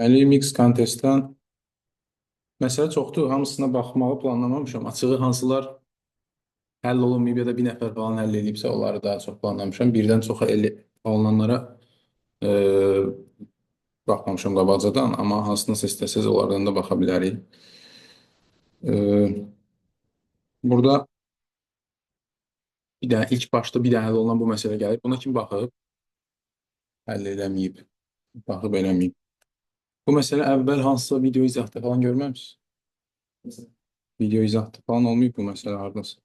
Əli Mix kontestdən məsələ çoxdur. Hamısına baxmağı planlamamışam. Açığı hansılar həll olunmayıb ya da bir nəfər falan həll edibsə onları daha çox planlamışam. Birdən çoxa olunanlara e, baxmamışam qabaqcadan, amma hansınasa istəsəz onlardan da baxa bilərik. E, Burada bir dənə ilk başda bir dənə həll olunan bu məsələ gəlir. Buna kim baxıb? Həll eləməyib. Baxıb eləməyib. Bu məsələ əvvəl hansısa video izahda falan görməmişsiniz? Video izahda falan olmayıb bu məsələ hardasa.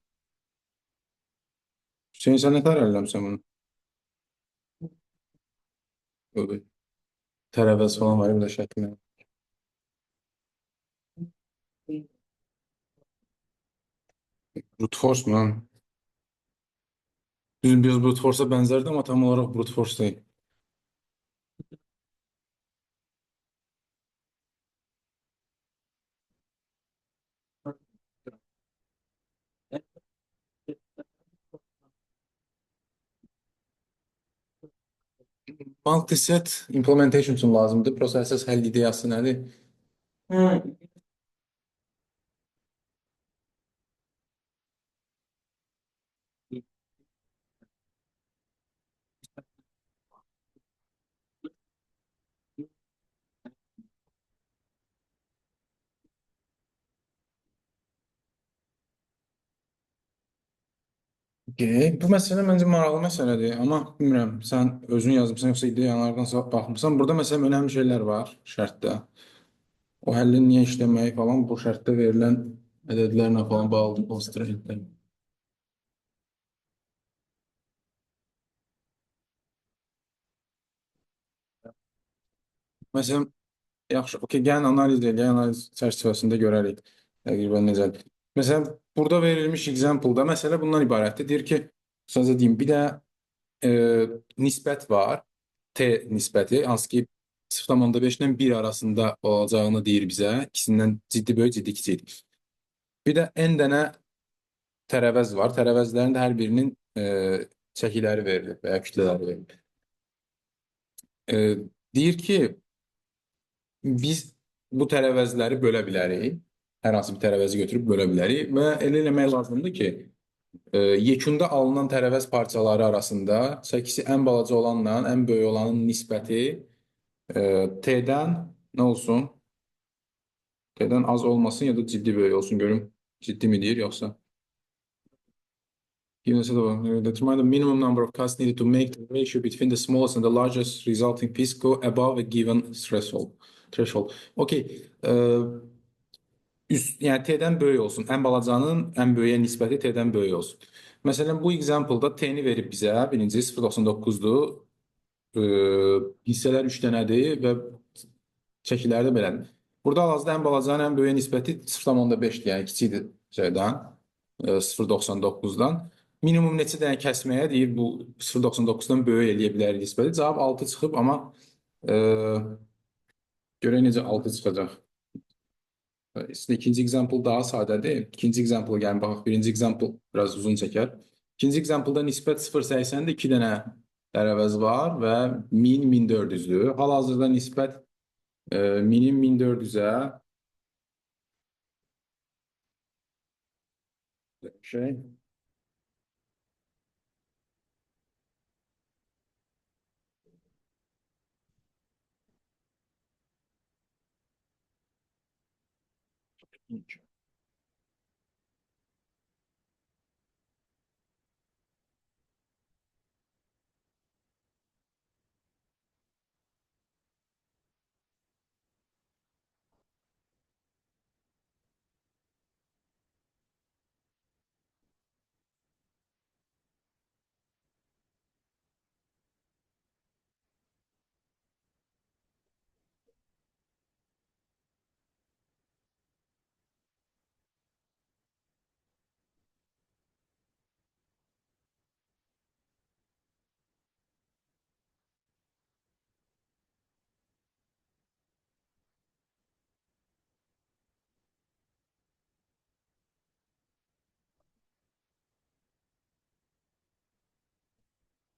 Hüseyin sən nə tər həlləmsən bunu? Böyle Terevez falan var bir de şeklinde. Brute Force mu lan? Düz biraz Brute Force'a benzerdi ama tam olarak Brute Force değil. Multi-set implementation için lazımdı. Process həll ideyası nədir? Bu məsələ məncə maraqlı məsələdir. Amma bilmirəm, sən özün yazmısan yoxsa ideyalardan baxmısan. Burada məsələn önəmli şeylər var şərtdə. O həllin niyə işləməyi falan bu şərtdə verilən ədədlərlə falan bağlıdır, constraintlər. Məsələn, yaxşı, okey, gəlin analiz edək, gəlin analiz çərçivəsində görərik təqribən necədir. Məsələn, burada verilmiş example-da məsələ bundan ibarətdir. Deyir ki, sözə deyim, bir də e, nisbət var, t nisbəti, hansı ki 0,5-dən 1 arasında olacağını deyir bizə. İkisindən ciddi böyük, ciddi kiçik. Bir də n dənə tərəvəz var. Tərəvəzlərin də hər birinin çəkiləri verilir və ya kütlələri verilir. E, Deyir ki, biz bu tərəvəzləri bölə bilərik. Hər hansı bir tərəvəzi götürüb bölə bilərik və elə eləmək lazımdır ki, yekunda alınan tərəvəz parçaları arasında çəkisi ən balaca olanla ən böyük olanın nisbəti T-dən nə olsun? T-dən az olmasın ya da ciddi böyük olsun. Görüm ciddi mi deyir yoxsa? Given a set of determine the minimum number of cuts needed to make the ratio between the smallest and the largest resulting piece go above a given threshold. Okay. Yəni T-dən böyük olsun. Ən balacanın ən böyüyə nisbəti T-dən böyük olsun. Məsələn, bu example-da T-ni verib bizə. Birinci 0,99-dur. E, Hissələr 3 dənədir və çəkiləri də belədir. Burada hal-hazırda ən balacanın ən böyüyə nisbəti 0,5-dir. Yəni kiçikdir şeydən, 0,99-dan. Minimum neçə dənə kəsməyə deyir bu 0,99-dan böyük eləyə bilərik nisbəti. Cavab 6 çıxıb, amma e, görək necə 6 çıxacaq. İşte ikinci example daha sadədir. İkinci example gəlin baxaq. Birinci example biraz uzun çəkər. İkinci example-da nisbət 0,80-dir. 2 dənə tərəvəz var və 1000 1400-dür. Hal-hazırda nisbət minin 1400-ə şey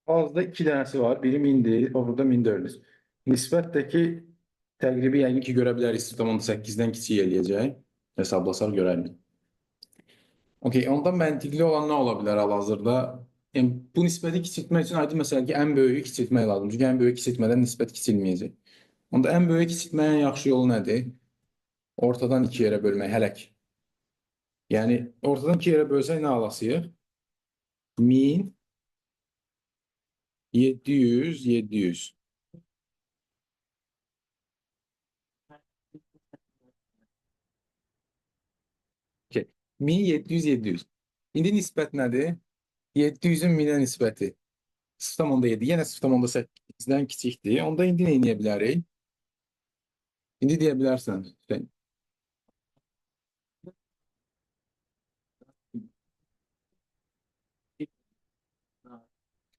Hal-hazırda 2 dənəsi var. Biri 1000-dir, o burada 1400. Nisbətdəki Təqribi yəqin ki, görə bilərik 0,8-dən kiçik eləyəcək. Hesablasaq görərik. Okey, onda məntiqli olan nə ola bilər hal-hazırda? Yəni, bu nisbəti kiçiltmək üçün aydın məsələ ki, ən böyüyü kiçiltmək lazım. Çünki ən böyük kiçiltmədən nisbət kiçilməyəcək. Onda ən böyük kiçiltməyin yaxşı yolu nədir? Ortadan 2 yerə bölmək hələ ki. Yəni, ortadan 2 yerə bölsək nə alasıyıq? 1000, 700, 700. Okey. 1000, 700, 700. İndi nisbət nədir? 700-ün 1000-ə nisbəti. 0,7. Yenə 0,8-dən kiçikdir. Onda indi nə edə bilərik? İndi deyə bilərsən.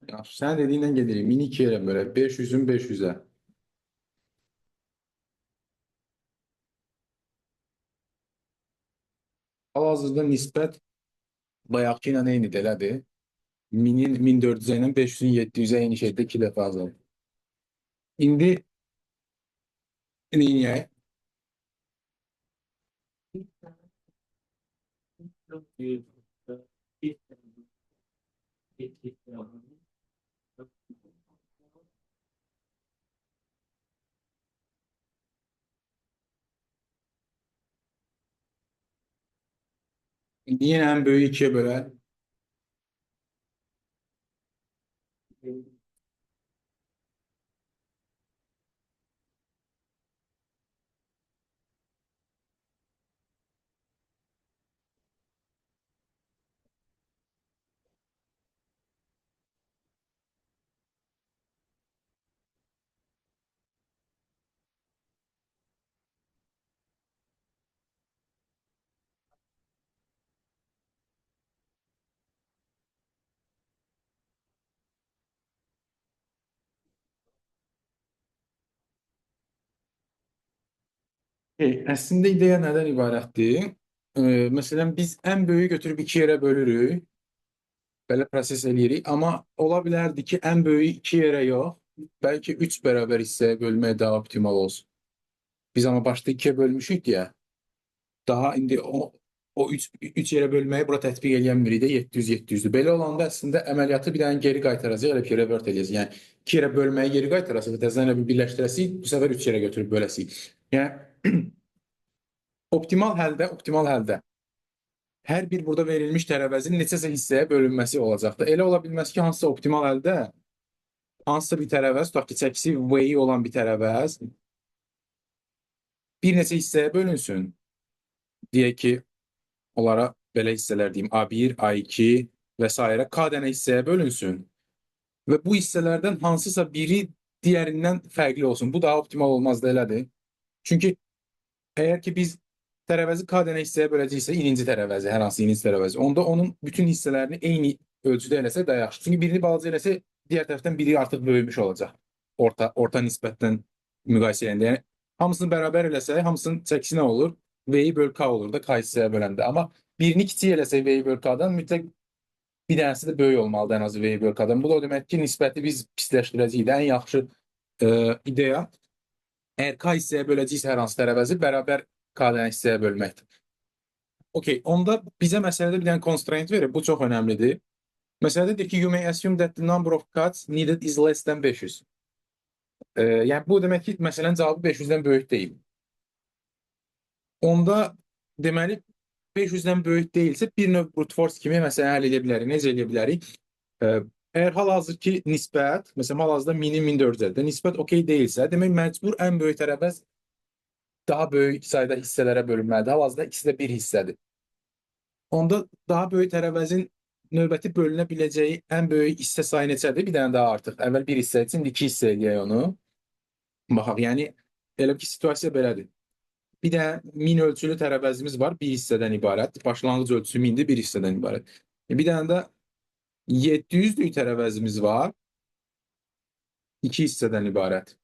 Yaxşı, sən dediyindən gedirik. 1000-i 2 yerə bölək. 500-ün 500-ə. Hal-hazırda nisbət bayaqki ilə eynidir, elədir. 1000-in 1400-ə ilə 500-ün 700-ə eyni şeydə 2 dəfə azalır. İndi neyniyək? İndi yenə ən böyüyü 2-yə bölər. Əslində ideya nədən ibarətdir? Məsələn, biz ən böyüyü götürüb 2 yerə bölürük. Belə proses eləyirik. Amma ola bilərdi ki, ən böyüyü 2 yerə yox, bəlkə 3 bərabər hissəyə bölmək daha optimal olsun. Biz amma başda 2-yə bölmüşük deyə, daha indi o 3 yerə bölməyi bura tətbiq edən biri də 700-700-dür. Belə olanda əslində əməliyyatı bir dənə geri qaytaracaq, elə ki, revert eləyəcək. Yəni 2 yerə bölməyi geri qaytaracaq və təzədən elə bir birləşdirəsik, bu səfər 3 yerə götürüb böləsik. Yəni optimal həldə hər bir burada verilmiş tərəvəzin neçəsə hissəyə bölünməsi olacaqdır. Elə ola bilməz ki, hansısa optimal həldə hansısa bir tərəvəz, tutaq ki, çəkisi V-i olan bir tərəvəz bir neçə hissəyə bölünsün. Deyək ki, onlara belə hissələr deyim, A1, A2 və s. K dənə hissəyə bölünsün və bu hissələrdən hansısa biri digərindən fərqli olsun. Bu daha optimal olmaz da elədir. Çünki əgər ki biz tərəvəzi K dənə hissəyə böləcəksə, ininci tərəvəzi, hər hansı ininci tərəvəzi, onda onun bütün hissələrini eyni ölçüdə eləsək daha yaxşı. Çünki birini balaca eləsə, digər tərəfdən biri artıq böyümüş olacaq. Orta nisbətdən müqayisə edəndə. Yəni hamısını bərabər eləsək, hamısının çəkisi nə olur? V-i böl K olur da K hissəyə böləndə. Amma birini kiçik eləsək V-i böl K-dan mütləq bir dənəsi də böyük olmalıdır ən azı V-i böl K-dan. Bu da o demək ki, nisbəti biz pisləşdirəcəyik də ən yaxşı ideya əgər K hissəyə böləcəksə hər hansı tərəvəzi bərabər K dənə hissəyə bölməkdir. Okey, onda bizə məsələdə bir dənə constraint verir. Bu çox önəmlidir. Məsələdə deyir ki, you may assume that the number of cuts needed is less than 500. Yəni bu demək ki, məsələnin cavabı 500-dən böyük deyil. Onda deməli 500-dən böyük deyilsə bir növ brute force kimi məsələni həll edə bilərik. Necə edə bilərik? Əgər hal-hazırki nisbət, məsələn hal-hazırda 1000-in 1400-də nisbət okey deyilsə, demək məcbur ən böyük tərəvəz daha böyük sayda hissələrə bölünməlidir. Hal-hazırda ikisi də bir hissədir. Onda daha böyük tərəvəzin növbəti bölünə biləcəyi ən böyük hissə sayı neçədir? Bir dənə daha artıq. Əvvəl bir hissə üçün 2 hissə eləyək onu. Baxaq, yəni elə ki, situasiya belədir. Bir də 1000 ölçülü tərəvəzimiz var, bir hissədən ibarət. Başlanğıc ölçüsü 1000-dir, bir hissədən ibarət. Bir dənə də 700'lük tərəvəzimiz var, 2 hissədən ibarət.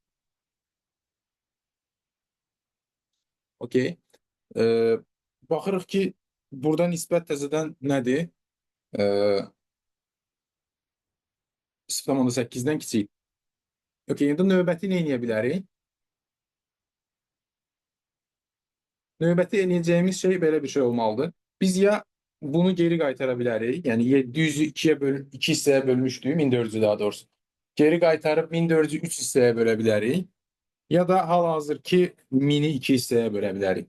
Okey. Baxırıq ki, burada nisbət təzədən nədir? 0,8-dən kiçik. Okey, indi növbəti nə edə bilərik? Növbəti eləyəcəyimiz şey belə bir şey olmalıdır. Biz ya bunu geri qaytara bilərik. Yəni 700-ü 2-yə 2 hissəyə bölmüşdük, 1400-ü daha doğrusu. Geri qaytarıb 1400-ü 3 hissəyə bölə bilərik. Ya da hal-hazırki 1000-i 2 hissəyə bölə bilərik.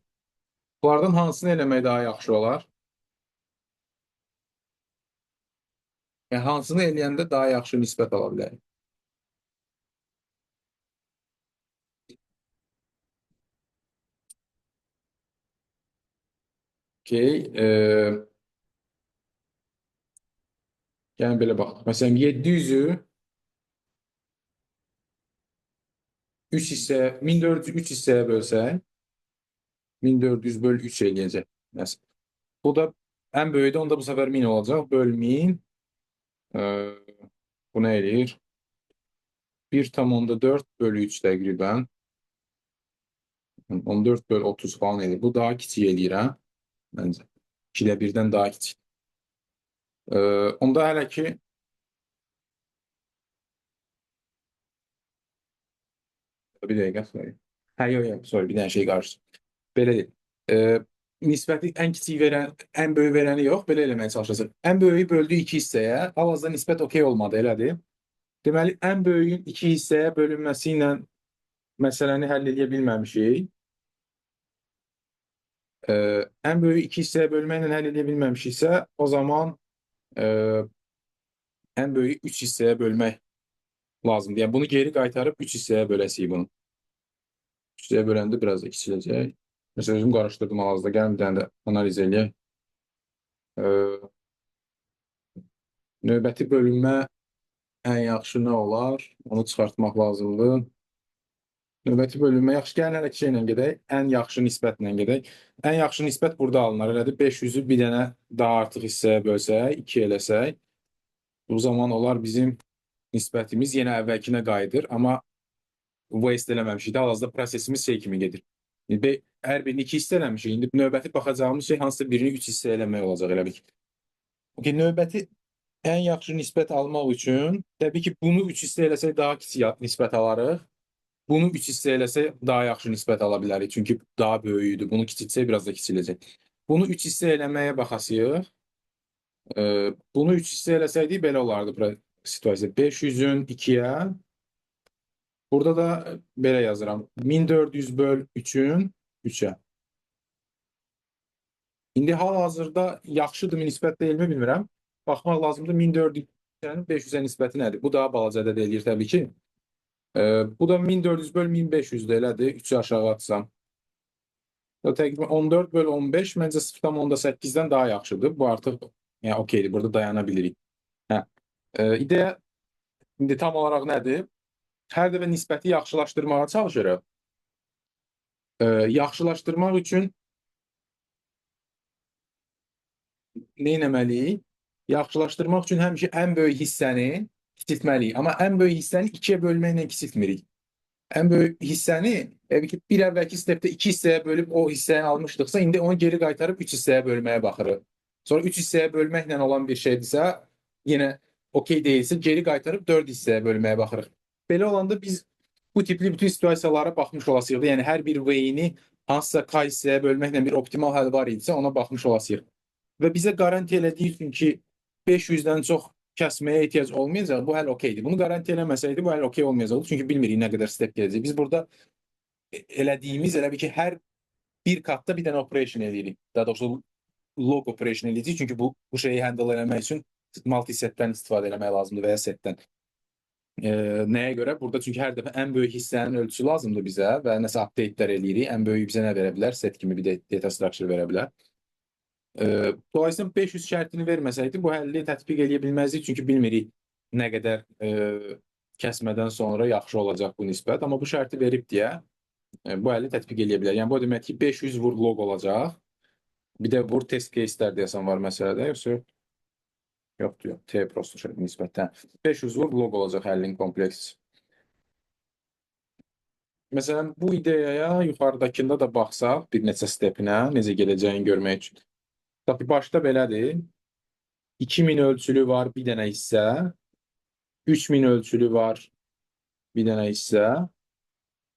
Bunlardan hansını eləmək daha yaxşı olar? Yəni hansını eləyəndə daha yaxşı nisbət ala bilərik? Okey. Yəni belə baxaq. Məsələn 700-ü 3 hissəyə, 1400-ü 3 hissəyə bölsək, 1400 böl 3 eləyəcək. Məsələn. Bu da ən böyüyü də onda bu səfər 1000 olacaq. Böl 1000. Ee, bu nə eləyir? 1,4 bölü 3 təqribən. 14 böl 30 falan eləyir. Bu daha kiçik eləyir, hə? Məncə. 2-də 1-dən daha kiçik. Onda hələ ki bir dəqiqə, sorry. Hə, yox, yox, sorry, bir dənə şey qarşı. Belə deyil. Ee, nisbəti ən kiçik verən, ən böyük verəni yox, belə eləməyə çalışacaq. Ən böyüyü böldü 2 hissəyə, hal-hazırda nisbət okey olmadı, elədir. Deməli, ən böyüyün 2 hissəyə bölünməsi ilə məsələni həll edə bilməmişik. Ən böyüyü 2 hissəyə bölməklə həll edə bilməmişiksə, o zaman e, ən böyüyü 3 hissəyə bölmək lazımdır. Yəni bunu geri qaytarıb 3 hissəyə böləsik bunu. 3 hissəyə böləndə biraz da kiçiləcək. Məsələn, özüm qarışdırdım hal-hazırda. Gəlin bir dənə də analiz eləyək. Ee, növbəti bölünmə ən yaxşı nə olar? Onu çıxartmaq lazımdır. Növbəti bölünmə yaxşı. Gəlin hələ ki şeylə gedək. Ən yaxşı nisbətlə gedək. Ən yaxşı nisbət burada alınır. Elədir. 500-ü bir dənə daha artıq hissəyə bölsək, 2 eləsək, bu zaman olar bizim nisbətimiz yenə əvvəlkinə qayıdır. Amma waste eləməmişik də. Hal-hazırda prosesimiz şey kimi gedir. Hər birini 2 hissə eləmişik. İndi növbəti baxacağımız şey hansısa birini 3 hissə eləmək olacaq elə bil. Okay, növbəti ən yaxşı nisbət almaq üçün təbii ki, bunu 3 hissə eləsək daha kiçik nisbət alarıq. Bunu 3 hissə eləsək daha yaxşı nisbət ala bilərik. Çünki daha böyükdür. Bunu kiçiltsək biraz da kiçiləcək. Bunu 3 hissə eləməyə baxasıyıq. Bunu 3 hissə eləsəydik belə olardı situasiya. 500-ün 2-yə. Burada da belə yazıram. 1400 böl 3-ün 3-ə. İndi hal-hazırda yaxşıdırmı nisbət deyilmi bilmirəm. Baxmaq lazımdır 1400-ün 500-ə nisbəti nədir? Bu daha balaca da eləyir təbii ki. Bu da 1400 böl 1500-də elədir. 3-ü aşağı atsam. Təqribən 14 böl 15 məncə 0,8-dən daha yaxşıdır. Bu artıq yəni okeydir. Burada dayana bilirik. Hə. İdeya indi tam olaraq nədir? Hər dəfə nisbəti yaxşılaşdırmağa çalışırıq. Yaxşılaşdırmaq üçün nə etməliyik? Yaxşılaşdırmaq üçün həmişə ən böyük hissəni kiçiltməliyik. Amma ən böyük hissəni 2-yə bölməklə kiçiltmirik. Ən böyük hissəni bir əvvəlki stepdə 2 hissəyə bölüb o hissəni almışdıqsa, indi onu geri qaytarıb 3 hissəyə bölməyə baxırıq. Sonra 3 hissəyə bölməklə olan bir şeydirsə, yenə okey deyilsə, geri qaytarıb 4 hissəyə bölməyə baxırıq. Belə olanda biz bu tipli bütün situasiyalara baxmış olasıyıq. Yəni hər bir way-ni hansısa k hissəyə bölməklə bir optimal həll var idisə, ona baxmış olasıyıq. Və bizə garanti elədiyi üçün ki, 500-dən çox kəsməyə ehtiyac olmayacaq, bu həll okeydir. Bunu garanti eləməsəydi, bu həll okey olmayacaqdı. Çünki bilmirik nə qədər step gələcək. Biz burada elədiyimiz elə bir ki, hər bir katda bir dənə operation eləyirik. Daha doğrusu log operation eləyəcəyik. Çünki bu şeyi handle eləmək üçün multi-setdən istifadə eləmək lazımdır və ya setdən. Nəyə görə? Burada çünki hər dəfə ən böyük hissənin ölçüsü lazımdır bizə və nəsə update-lər eləyirik. Ən böyük bizə nə verə bilər? Set kimi bir data structure verə bilər. Dolayısıyla 500 şərtini verməsəydi, bu həlli tətbiq eləyə bilməzdik. Çünki bilmirik nə qədər kəsmədən sonra yaxşı olacaq bu nisbət. Amma bu şərti verib deyə bu həlli tətbiq eləyə bilər. Yəni bu demək ki, 500 vur log olacaq. Bir də vur test case-lər deyəsən var məsələdə, yoxsa yoxdur, yox. T prosto nisbətdən. 500 vur log olacaq həllin kompleksisi. Məsələn, bu ideyaya yuxarıdakında da baxsaq, bir neçə stepinə, necə gedəcəyini görmək üçün. Tabii başda belədir. 2000 ölçülü var bir dənə hissə. 3000 ölçülü var bir dənə hissə.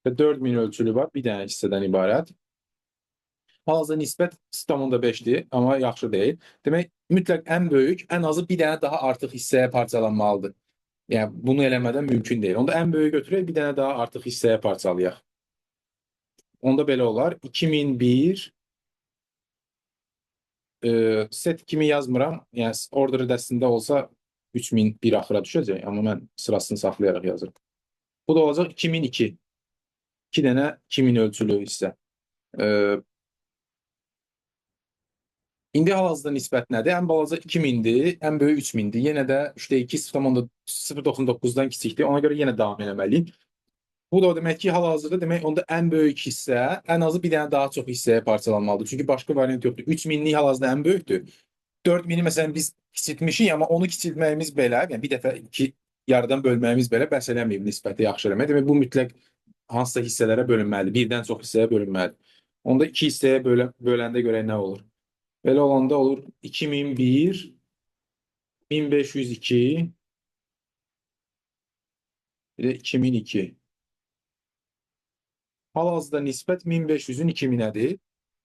Və 4000 ölçülü var bir dənə hissədən ibarət. Hal-hazırda nisbət 0,5-dir, amma yaxşı deyil. Demək, mütləq ən böyük, ən azı bir dənə daha artıq hissəyə parçalanmalıdır. Yəni bunu eləmədən mümkün deyil. Onda ən böyüyü götürək, bir dənə daha artıq hissəyə parçalayaq. Onda belə olar. 2001 set kimi yazmıram. Yəni order dəstində olsa 3001 axıra düşəcək, amma mən sırasını saxlayaraq yazıram. Bu da olacaq 2002. 2 dənə 2000 ölçülü hissə. E, İndi hal-hazırda nisbət nədir? Ən balaca 2000-dir, ən böyük 3000-dir. Yenə də 3/2 0,99-dan kiçikdir. Ona görə yenə davam eləməliyik. Bu da o demək ki, hal-hazırda demək onda ən böyük hissə ən azı bir dənə daha çox hissəyə parçalanmalıdır. Çünki başqa variant yoxdur. 3000-lik hal-hazırda ən böyükdür. 4000-i məsələn biz kiçiltmişik, amma onu kiçiltməyimiz belə, yəni bir dəfə iki yarıdan bölməyimiz belə bəs eləməyib nisbəti yaxşı eləmək. Demək bu mütləq hansısa hissələrə bölünməlidir. Birdən çox hissəyə bölünməlidir. Onda iki hissəyə böləndə görə nə olur? Belə olanda olur 2001, 1502, bir də 2002. Hal-hazırda nisbət 1500-ün 2000-ədir.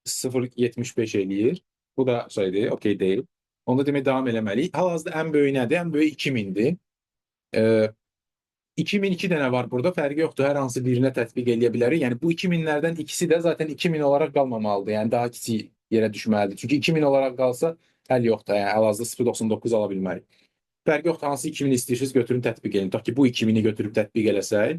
0,75 eləyir. Bu da şeydir, okey deyil. Onda demək davam eləməliyik. Hal-hazırda ən böyük nədir? Ən böyük 2000-dir. 2002 dənə var burada. Fərqi yoxdur. Hər hansı birinə tətbiq eləyə bilərik. Yəni bu 2000-lərdən ikisi də zaten 2000 olaraq qalmamalıdır. Yəni daha kiçik yerə düşməlidir. Çünki 2000 olaraq qalsa həll yoxdur. Yəni hal-hazırda 0,99 ala bilmərik. Fərqi yoxdur. Hansı 2000 istəyirsiniz götürün tətbiq edin. Tutaq ki, bu 2000-i götürüb tətbiq eləsək,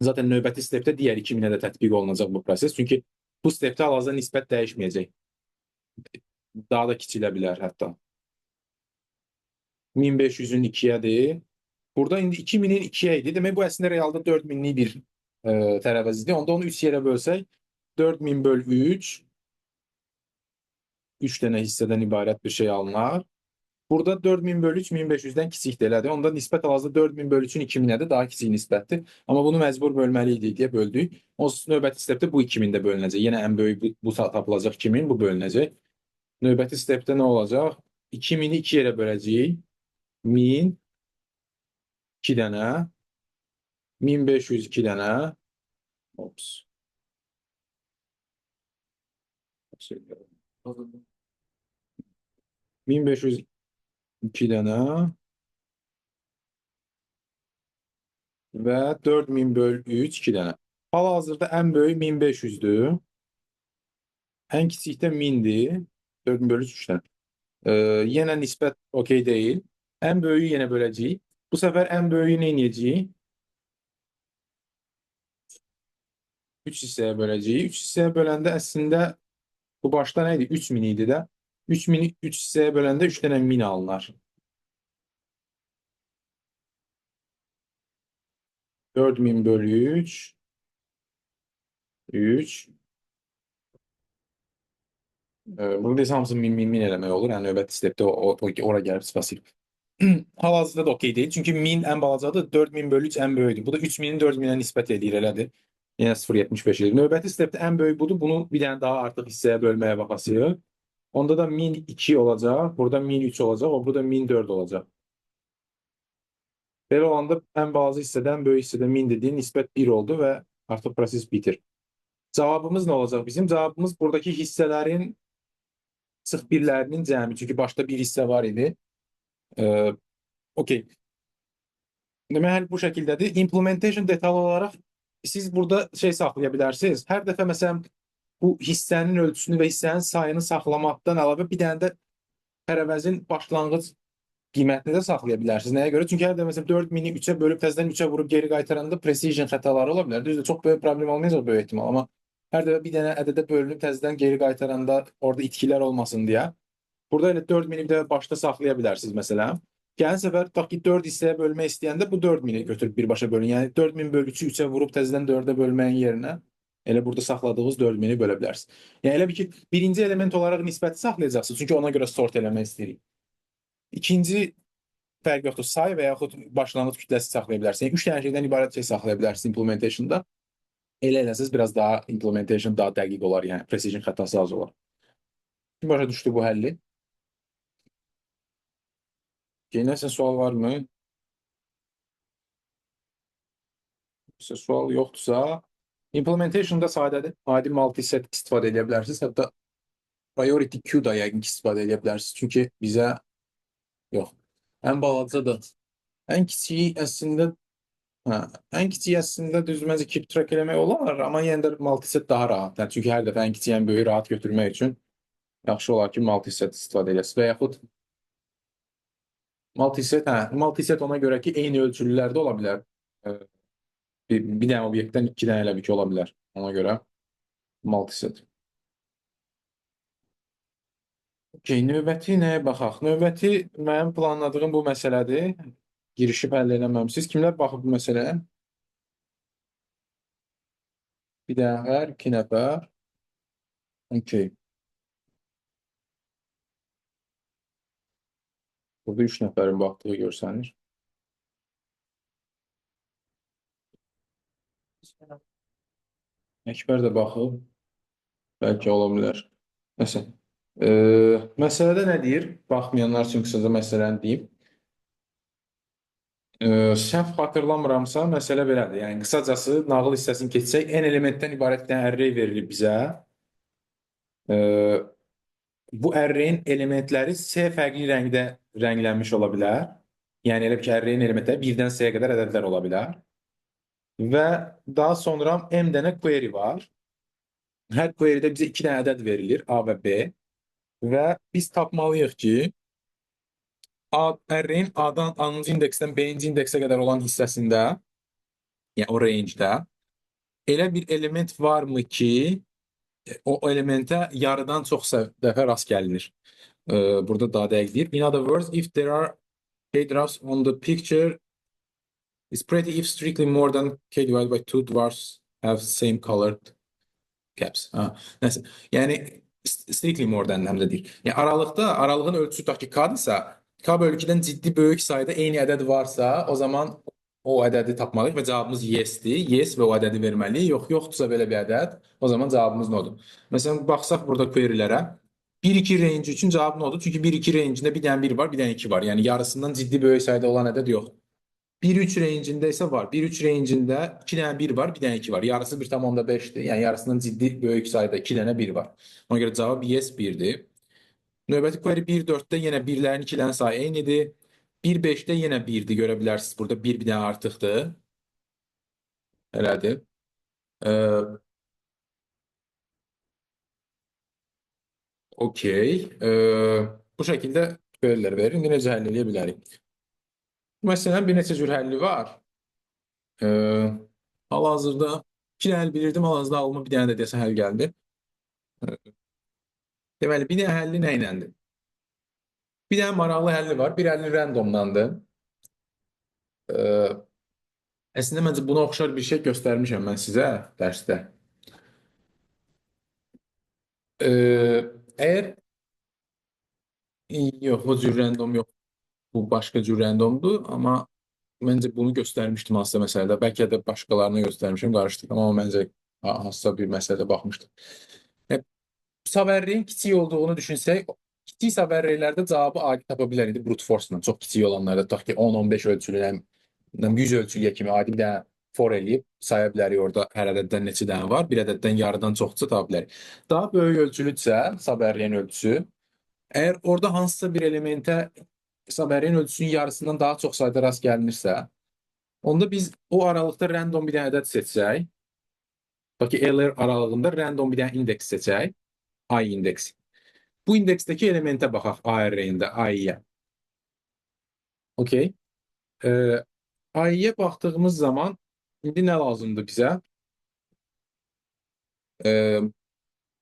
zaten növbəti stepdə digər 2000-ə də tətbiq olunacaq bu proses. Çünki bu stepdə hal-hazırda nisbət dəyişməyəcək. Daha da kiçilə bilər hətta. 1500-ün 2-yədir. Burada indi 2000-in 2-yə idi. Demək bu əslində realda 4000-lik bir tərəvəzidir. Onda onu 3 yerə bölsək 4000 böl 3 3 dənə hissədən ibarət bir şey alınar. Burada 4000 bölü 3 1500-dən kiçikdir elədir. Onda nisbət hal-hazırda 4000 bölü 3-ün 2000-ədir, daha kiçik nisbətdir. Amma bunu məcbur bölməliydik deyə böldük. O növbəti stepdə bu 2000-də bölünəcək. Yenə ən böyük bu tapılacaq 2000, bu bölünəcək. Növbəti stepdə nə olacaq? 2000-i 2 yerə böləcəyik. 1000 2 dənə, 1500 2 dənə. Ops. 1500 2 dənə və 4000 böl 3 2 dənə. Hal-hazırda ən böyük 1500-dür. Ən kiçik də 1000-dir. 4000 böl 3 dənə. Yenə nisbət okey deyil. Ən böyüyü yenə böləcəyik. Bu səfər ən böyüyü nə edəcəyik? 3 hissəyə böləcəyik. 3 hissəyə böləndə əslində bu başda nə idi? 3000 idi də. 3000-i 3 hissəyə böləndə 3 dənə 1000 alınar. 4000 bölü 3 3 burada isə hamısı 1000 eləmək olur. Yəni növbəti stepdə ora gəlib spasil. Hal-hazırda da okey deyil. Çünki 1000 ən balacadır. 4000 bölü 3 ən böyükdür. Bu da 3000-in 4000-ə nisbət edir, elədir. Yenə 0,75 edir. Növbəti stepdə ən böyük budur. Bunu bir dənə daha artıq hissəyə bölməyə baxasıyıq. Onda da 1002 olacaq. Burada 1003 olacaq. O burada 1004 olacaq. Belə olanda ən balaca hissədən böyük hissədə 1000 dediyi nisbət 1 oldu və artıq proses bitir. Cavabımız nə olacaq bizim? Cavabımız buradakı hissələrin sıx birlərinin cəmi. Çünki başda bir hissə var idi. Okey. Demək, bu şəkildədir. Implementation detal olaraq siz burada şey saxlaya bilərsiniz. Hər dəfə məsələn bu hissənin ölçüsünü və hissənin sayını saxlamaqdan əlavə bir dənə də tərəvəzin başlanğıc qiymətini də saxlaya bilərsiniz. Nəyə görə? Çünki hər dəfə məsələn 4000-i 3-ə bölüb təzədən 3-ə vurub geri qaytaranda precision xətaları ola bilər. Düzdür, çox böyük problem olmayacaq böyük ehtimal, amma hər dəfə bir dənə ədədə bölünüb təzədən geri qaytaranda orada itkilər olmasın deyə. Burada elə 4000-i bir dəfə başda saxlaya bilərsiniz məsələn. Gələn səfər tutaq ki 4 hissəyə bölmək istəyəndə bu 4000-i götürüb birbaşa bölün. Yəni 4000 bölü 3-ü 3-ə vurub təzədən 4-ə bölməyin yerinə elə burada saxladığınız 4000-i bölə bilərsiniz. Yəni elə bir ki, birinci element olaraq nisbəti saxlayacaqsınız. Çünki ona görə sort eləmək istəyirik. İkinci fərq yoxdur. Say və yaxud başlanğıc kütləsi saxlaya bilərsiniz. Yəni 3 dənə şeydən ibarət şey saxlaya bilərsiniz implementation'da. Elə eləsəz biraz daha implementation daha dəqiq olar, yəni precision xətası az olar. Kim başa düşdü bu həlli? Nəsə sual varmı? Sual yoxdursa Implementation'da sadədir. Adi multi-set istifadə edə bilərsiniz. Hətta priority queue da yəqin ki, istifadə edə bilərsiniz. Çünki bizə yox. Ən balaca da, ən kiçiyi əslində, hə, ən kiçiyi əslində düzməz keep track eləmək olar, amma yenə də multi-set daha rahat. Yəni, çünki hər dəfə ən kiçiyi, ən böyüyü rahat götürmək üçün yaxşı olar ki, multi-set istifadə edəsiniz. Və yaxud multi-set, hə, multi-set ona görə ki, eyni ölçülülərdə ola bilər. Bir dənə obyektdən iki dənə elə bir ki, ola bilər. Ona görə multi-set. Okay, növbəti nəyə baxaq? Növbəti mənim planladığım bu məsələdir. Girişib həll eləməmisiz. Kimlər baxıb bu məsələyə? Bir nəfər, iki nəfər. Okay. Burada üç nəfərin baxdığı görsənir. Əkbər də baxıb. Bəlkə ola bilər. Nəsə. Məsələdə nə deyir? Baxmayanlar üçün qısaca məsələni deyim. Səhv xatırlamıramsa, məsələ belədir. Yəni, qısacası, nağıl hissəsini keçsək, n elementdən ibarət bir dənə array verilib bizə. Ee, Bu array'in elementləri C fərqli rəngdə rənglənmiş ola bilər. Yəni, elə ki, array'in elementləri birdən C-yə qədər ədədlər ola bilər. Və daha sonra M dənə query var. Hər query'də bizə iki dənə ədəd verilir, A və B. Və biz tapmalıyıq ki, array'in A'dan A-cı indeksdən B-ci indeksə qədər olan hissəsində, yəni o range'də, elə bir element varmı ki, o elementə yarıdan çox dəfə rast gəlinir. Burada daha dəqiq deyir. In other words, if there are k-dwarfs on the picture, it's pretty if strictly more than k divided by 2 dwarfs have same colored caps. Ha, nəsə. Yəni strictly more-dan həm də deyir. Yəni aralığın ölçüsü tutaq ki k-dırsa, k bölü 2-dən ciddi böyük sayda eyni ədəd varsa, o zaman o ədədi tapmalıyıq və cavabımız yes-dir. Yes və o ədədi verməliyik. Yoxdursa belə bir ədəd, o zaman cavabımız nodur. Məsələn, baxsaq burada querylərə. 1-2 range üçün cavab nodur? Çünki 1-2 range'ində bir dənə 1 var, bir dənə 2 var. Yəni yarısından ciddi böyük sayda olan ədəd yoxdur. 1-3 range'ində isə var. 1-3 range'ində 2 dənə 1 var, bir dənə 2 var. Yarısı 1,5'dir. Yəni yarısından ciddi böyük sayda 2 dənə 1 var. Ona görə cavab yes 1'dir. Növbəti query 1-4-də yenə 1'lərin 2'lərin sayı eynidir. 1-5-də yenə 1'dir. Görə bilərsiniz. Burada 1 bir dənə artıqdır. Elədir. Ee, Okey. Bu şəkildə querylər verir. İndi necə həll edə bilərik? Bu məsələnin bir neçə cür həlli var. Hal-hazırda 2 dənə həll bilirdim. Hal-hazırda ağlıma bir dənə də desə həll gəldi. Deməli, bir dənə həlli nə iləndir? Bir dənə maraqlı həlli var. Bir həlli randomdandır. Ee, Əslində məncə buna oxşar bir şey göstərmişəm mən sizə dərsdə. Əgər yox, o cür random yox. Bu başqa cür randomdur, amma məncə bunu göstərmişdim hansısa məsələdə. Bəlkə də başqalarına göstərmişim, qarışdırdım, amma məncə hansısa bir məsələdə baxmışdım. Savərliyin kiçik olduğunu düşünsək, kiçik savərliklərdə cavabı adi tapa bilərik brute force-la. Çox kiçik olanlarda, tutaq ki 10-15 ölçülü, 100 ölçülüyə kimi adi bir dənə for eləyib saya bilərik orada hər ədəddən neçə dənə var, bir ədəddən yarıdan çoxsa tapa bilərik. Daha böyük ölçülüdürsə, savərliyin ölçüsü, əgər orada hansısa bir elementə savərliyin ölçüsünün yarısından daha çox sayda rast gəlinirsə, onda biz o aralıqda random bir dənə ədəd seçsək, tutaq ki LR aralığında random bir dənə indeks seçək, I indeksi. Bu indeksdeki elemente baxaq A arrayində, I-yə. Okey. I-yə baxdığımız zaman indi nə lazımdır bizə?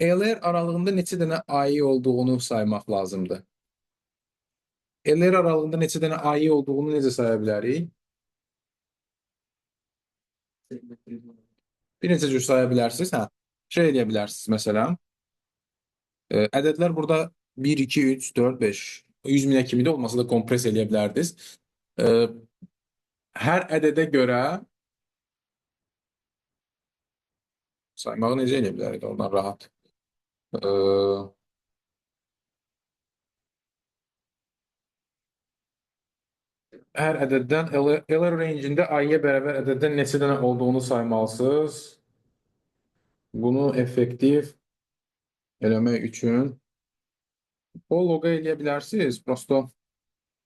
LR aralığında neçə dənə I olduğunu saymaq lazımdır. LR aralığında neçə dənə I olduğunu necə saya bilərik? Bir neçə cür saya bilərsiniz. Hə, şey edə bilərsiniz məsələn. Ədədlər burada 1, 2, 3, 4, 5, 100 minə kimi də olmasa da kompres eləyə bilərdiniz. Hər ədədə görə saymağı necə eləyə bilərik ondan rahat. Hər ədəddən LR range'ində I-yə bərabər ədəddən neçə dənə olduğunu saymalısınız. Bunu effektiv eləmək üçün o loqa eləyə bilərsiniz. Prosto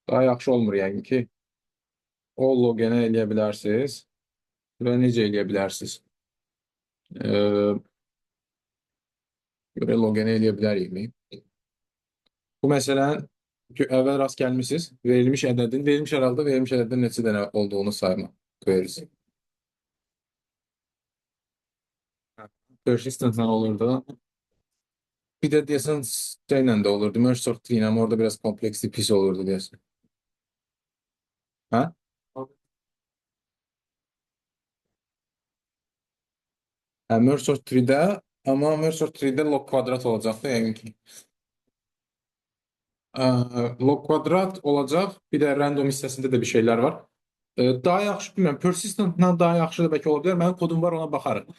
daha yaxşı olmur yəqin ki. O loqeni eləyə bilərsiniz və necə eləyə bilərsiniz? Görə loqeni eləyə bilərikmi? Bu məsələn əvvəl rast gəlmisiniz. Verilmiş əralda verilmiş ədədin neçə dənə olduğunu sayma queries. Persistentlə olurdu. Bir də deyəsən şeylə də olurdu. Merge sort tree ilə amma orada biraz kompleksli pis olurdu deyəsən. Hə? Hə, merge sort tree-də amma merge sort tree-də log kvadrat olacaqdı yəqin ki. Log kvadrat olacaq. Bir də random hissəsində də bir şeylər var. Daha yaxşı bilmirəm. Persistentlə daha yaxşı da bəlkə ola bilər. Mənim kodum var, ona baxarıq.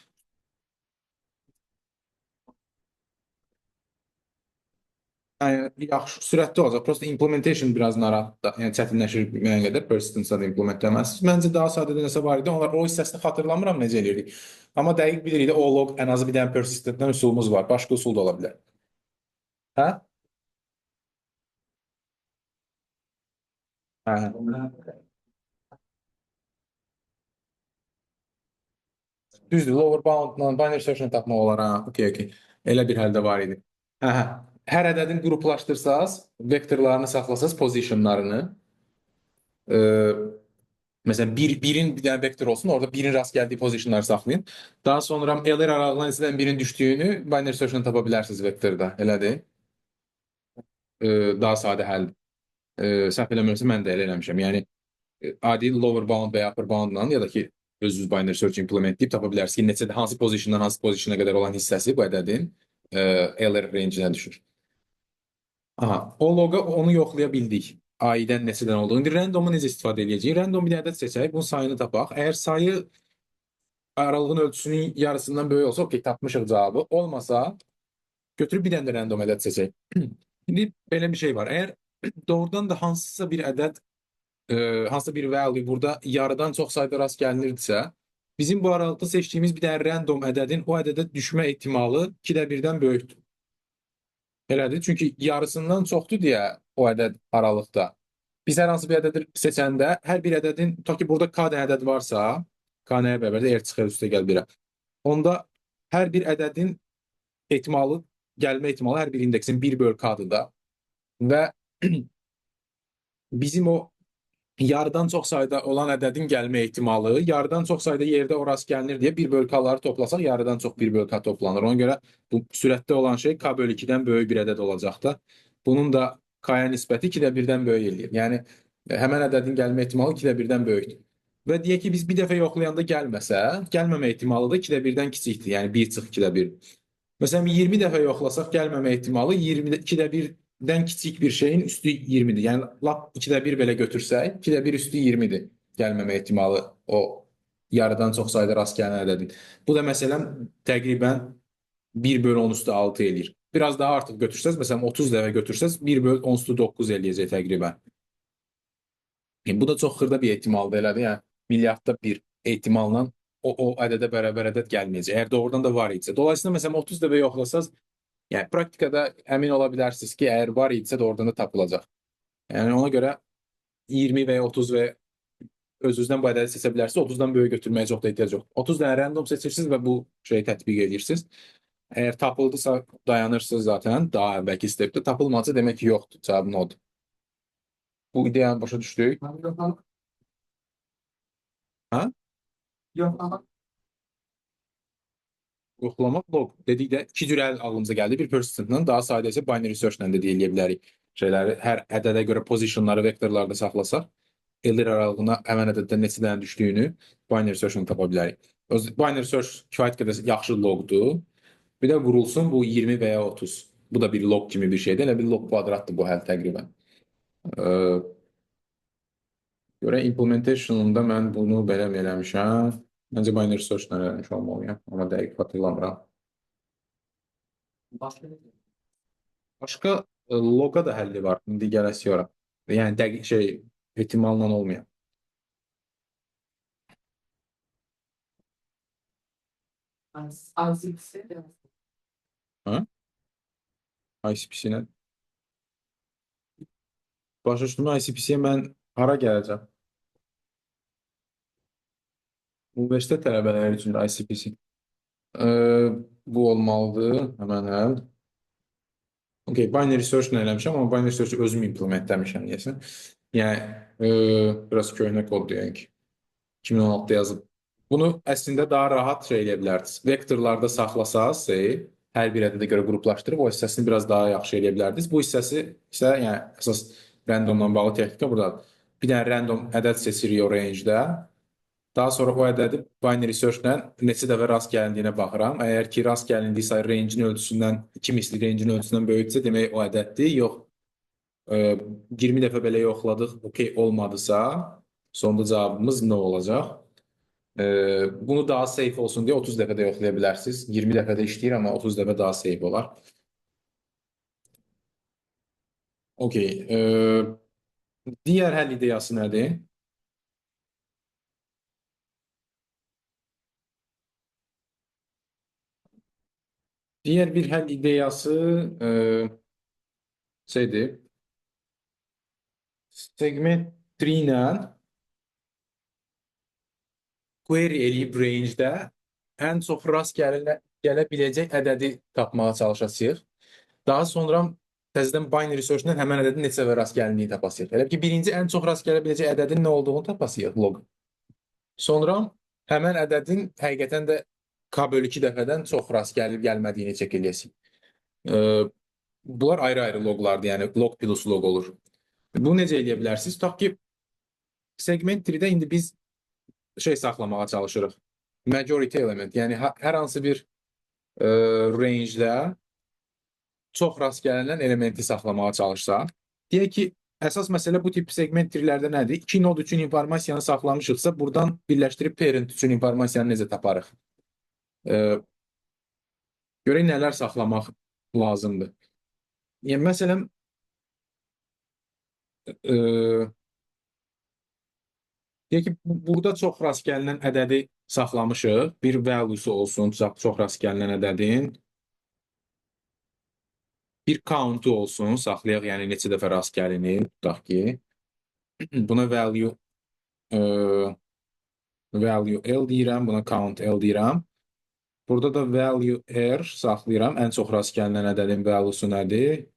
Yəni, yaxşı, sürətli olacaq. Prosta implementation biraz narahat, yəni çətinləşir müəyyən qədər persistence-da da implement etməlisiniz. Məncə daha sadə nəsə var idi. Onlar o hissəsini xatırlamıram necə eləyirdik. Amma dəqiq bilirik də o log ən azı bir dənə persistentdən üsulumuz var. Başqa üsul da ola bilər. Hə? Hə. Düzdür, lower bound-la binary search-lə tapmaq olar. Ha. Okay, okay. Elə bir həldə var idi. Hə, hə. Hər ədədin qruplaşdırsaz, vektorlarını saxlasaz, positionlarını, e, məsələn, birin bir dənə vektor olsun, orada birin rast gəldiyi positionları saxlayın. Daha sonra LR aralığından neçədən birin düşdüyünü binary search-lə tapa bilərsiniz vektorda. Elədir. Daha sadə həll. Səhv eləmirəmsə mən də elə eləmişəm. Yəni adi lower bound və ya upper bound-la ya da ki özünüz binary search implement edib tapa bilərsiniz ki, neçə hansı pozisiondan hansı pozisiona qədər olan hissəsi bu ədədin LR range-inə düşür. Aha, o loqa onu yoxlaya bildik. A-dən neçədən olduğunu. İndi randomu necə istifadə edəcəyik? Random bir ədəd seçək, bunun sayını tapaq. Əgər sayı aralığın ölçüsünün yarısından böyük olsa, okey, tapmışıq cavabı. Olmasa, götürüb bir dənə də random ədəd seçək. İndi belə bir şey var. Əgər doğrudan da hansısa bir ədəd, hansısa bir value burada yarıdan çox sayda rast gəlinirdisə, bizim bu aralıqda seçdiyimiz bir dənə random ədədin o ədədə düşmə ehtimalı 2-də 1-dən böyükdür. Elədir. Çünki yarısından çoxdur deyə o ədəd aralıqda. Biz hər hansı bir ədədi seçəndə hər bir ədədin, ta ki burada k dənə ədəd varsa, k nəyə bərabərdir? R çıxır üstə gəl 1-ə. Onda hər bir ədədin ehtimalı, gəlmə ehtimalı hər bir indeksin 1 bölü k-dır da. Və bizim o yarıdan çox sayda olan ədədin gəlmə ehtimalı, yarıdan çox sayda yerdə o rast gəlinir deyə 1 bölü k-ları toplasaq, yarıdan çox 1 bölü k toplanır. Ona görə bu sürətdə olan şey k bölü 2-dən böyük bir ədəd olacaq da. Bunun da k-ya nisbəti 2-də 1-dən böyük eləyir. Yəni, həmən ədədin gəlmə ehtimalı 2-də 1-dən böyükdür. Və deyək ki, biz bir dəfə yoxlayanda gəlməsə, gəlməmə ehtimalı da 2-də 1-dən kiçikdir. Yəni, 1 çıx 2-də 1. Məsələn, 20 dəfə yoxlasaq gəlməmə ehtimalı 2-də 1-dən kiçik bir şeyin üstü 20-dir. Yəni, lap 2-də 1 belə götürsək, 2-də 1 üstü 20-dir gəlməmə ehtimalı o yarıdan çox sayda rast gələn ədədin. Bu da məsələn, təqribən 1 bölü 10 üstü 6 eləyir. Biraz daha artıq götürsəz, məsələn, 30 dəfə götürsəz, 1 bölü 10 üstü 9 eləyəcək təqribən. Bu da çox xırda bir ehtimaldır, elədir. Yəni, milyardda bir ehtimalla o ədədə bərabər ədəd gəlməyəcək. Əgər doğrudan da var idisə. Dolayısıyla, məsələn, 30 dəfə yoxlasaz, yəni praktikada əmin ola bilərsiniz ki, əgər var idisə doğrudan da tapılacaq. Yəni ona görə 20 və ya 30 və özünüzdən bu ədədi seçə bilərsiniz. 30-dan böyük götürməyə çox da ehtiyac yoxdur. 30 dənə random seçirsiniz və bu şeyi tətbiq edirsiniz. Əgər tapıldısa dayanırsınız zaten daha əvvəlki stepdə. Tapılmadısa demək ki, yoxdur. Cavabın odur. Bu ideyanı başa düşdük. Hə? Yoxlamaq log dedikdə iki cür əl ağlımıza gəldi. Bir persistentlə, daha sadə isə binary search-lə də eləyə bilərik şeyləri. Hər ədədə görə positionları vektorlarda saxlasaq, ellər aralığına həmən ədəddə neçə dənə düşdüyünü binary search-lə tapa bilərik. Binary search kifayət qədər yaxşı logdur. Bir də vurulsun bu 20 və ya 30. Bu da bir log kimi bir şeydir. Elə bir log kvadratdır bu həll təqribən. Görə implementation'ında mən bunu belə eləmişəm. Məncə binary search-lə eləmiş olmalıyam. Amma dəqiq xatırlamıram. Başqa loqa da həlli var. İndi gələsik ora. Yəni dəqiq şey ehtimalla olmayan. Ha? ICP-yə başa düşdüm. ICP-yə mən hara gələcəm? Universitet tələbələri üçün ICP-si. Bu olmalıdır. Həmən. Okay, binary search nə eləmişəm, amma binary search özüm implementləmişəm deyəsən. Yəni, biraz köhnə kod deyək ki, 2016-da yazıb. Bunu əslində daha rahat şey eləyə bilərdiniz. Vektorlarda saxlasaz, hər bir ədədə görə qruplaşdırıb o hissəsini biraz daha yaxşı eləyə bilərdiniz. Bu hissəsi isə yəni əsas randomla bağlı texnika buradadır. Bir dənə random ədəd seçirik o range-də. Daha sonra o ədədi binary search-lə neçə dəfə rast gəlindiyinə baxıram. Əgər ki, rast gəlindiysə range-in ölçüsündən, 2 misli range-in ölçüsündən böyüksə, demək o ədəddir. Yox, 20 dəfə belə yoxladıq, okey olmadısa, sonda cavabımız nə olacaq? Bunu daha safe olsun deyə 30 dəfə də yoxlaya bilərsiniz. 20 dəfə də işləyir, amma 30 dəfə daha safe olar. Okey. Digər həll ideyası nədir? Digər bir həll ideyası şeydir. Segment tree ilə query eləyib range-də ən çox rast gələ biləcək ədədi tapmağa çalışacağıq. Daha sonra təzədən binary search-dən həmən ədədin neçə dəfə rast gəldiyini tapasıyıq. Elə ki, birinci ən çox rast gələ biləcək ədədin nə olduğunu tapasıyıq, log. Sonra həmən ədədin həqiqətən də k-2 dəfədən çox rast gəlib gəlmədiyini çək eləyəsik. Bunlar ayrı-ayrı loglardır, yəni log plus log olur. Bunu necə eləyə bilərsiniz? Tutaq ki, segment 3-də indi biz şey saxlamağa çalışırıq. Majority element, yəni hər hansı bir range-də çox rast gələnən elementi saxlamağa çalışsaq. Deyək ki, əsas məsələ bu tip segment tree-lərdə nədir? 2 nod üçün informasiyanı saxlamışıqsa, buradan birləşdirib parent üçün informasiyanı necə taparıq? Görək nələr saxlamaq lazımdır. Yəni, məsələn, deyək ki, burada çox rast gələnən ədədi saxlamışıq. Bir value-su olsun, çox rast gələnən ədədin. Bir count-u olsun, saxlayaq, yəni neçə dəfə rast gəlinir, tutaq ki. Buna value L deyirəm, buna count L deyirəm. Burada da value R saxlayıram. Ən çox rast gəlinən ədədin value-su nədir?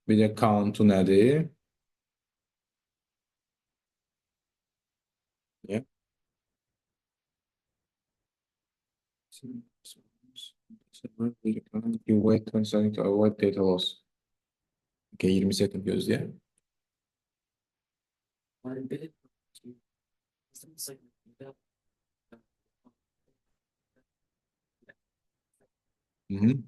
Bir də count-u nədir? You wait 20 seconds to avoid data loss. Okay, 20 sekund gözləyək. Hı -hı.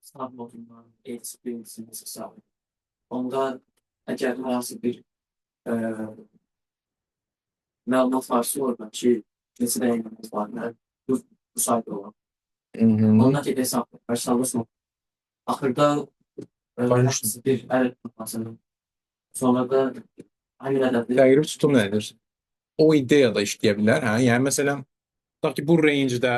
Sınav modundan experience hesabı. Onda əgər hansı bir məlumat varsa orada ki, neçə dəyənimiz var, bu sayda olan. Ondan ki, hesab başlamışsın. Axırda bir ədəd tutmasını, sonra da həmin ədədi... Təqrib tutum nədir? O ideya da işləyə bilər. Hə? Yəni, məsələn, tutaq ki, bu range-də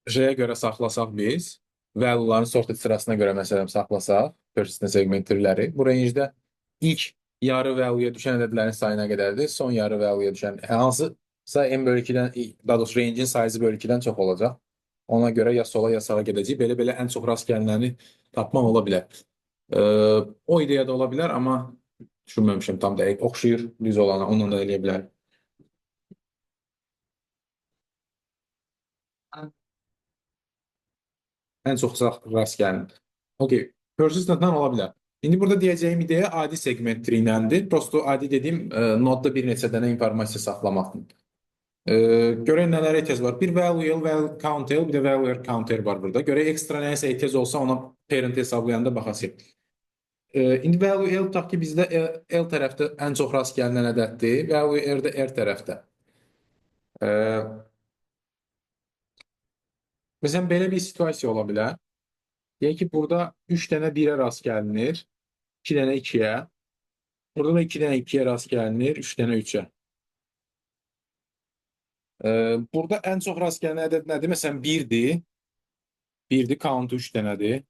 şeyə görə saxlasaq biz, value-ların sorted sırasına görə məsələn saxlasaq, persistent segment tree-ləri, bu range-də ilk yarı value-ya düşən ədədlərin sayına qədərdir, son yarı value-ya düşən hansısa n bölü 2-dən, daha doğrusu range-in sayısı bölü 2-dən çox olacaq. Ona görə ya sola ya sağa gedəcək. Belə-belə ən çox rast gəlinəni tapmaq ola bilər. O ideya da ola bilər, amma düşünməmişəm tam dəqiq. Oxşayır düz olana, onunla da eləyə bilər. Ən çox rast gəlin. Okay, persistentdən ola bilər. İndi burada deyəcəyim ideya adi segment tree-ləndir. Prosto adi dediyim nodda bir neçə dənə informasiya saxlamaqdır. Görək nələrə ehtiyac var. Bir value L, count L, bir də value count R var burada. Görək ekstra nəyəsə ehtiyac olsa ona parent hesablayanda baxasıq. İndi value L tutaq ki, bizdə L tərəfdə ən çox rast gəlinən ədəddir. Value R də R tərəfdə. E, Məsələn, belə bir situasiya ola bilər. Deyək ki, burada 3 dənə 1-ə rast gəlinir, 2 dənə 2-yə. Burada da 2 dənə 2-yə rast gəlinir, 3 dənə 3-ə. Burada ən çox rast gələn ədəd nədir? Məsələn, 1-dir. 1-dir, count 3 dənədir.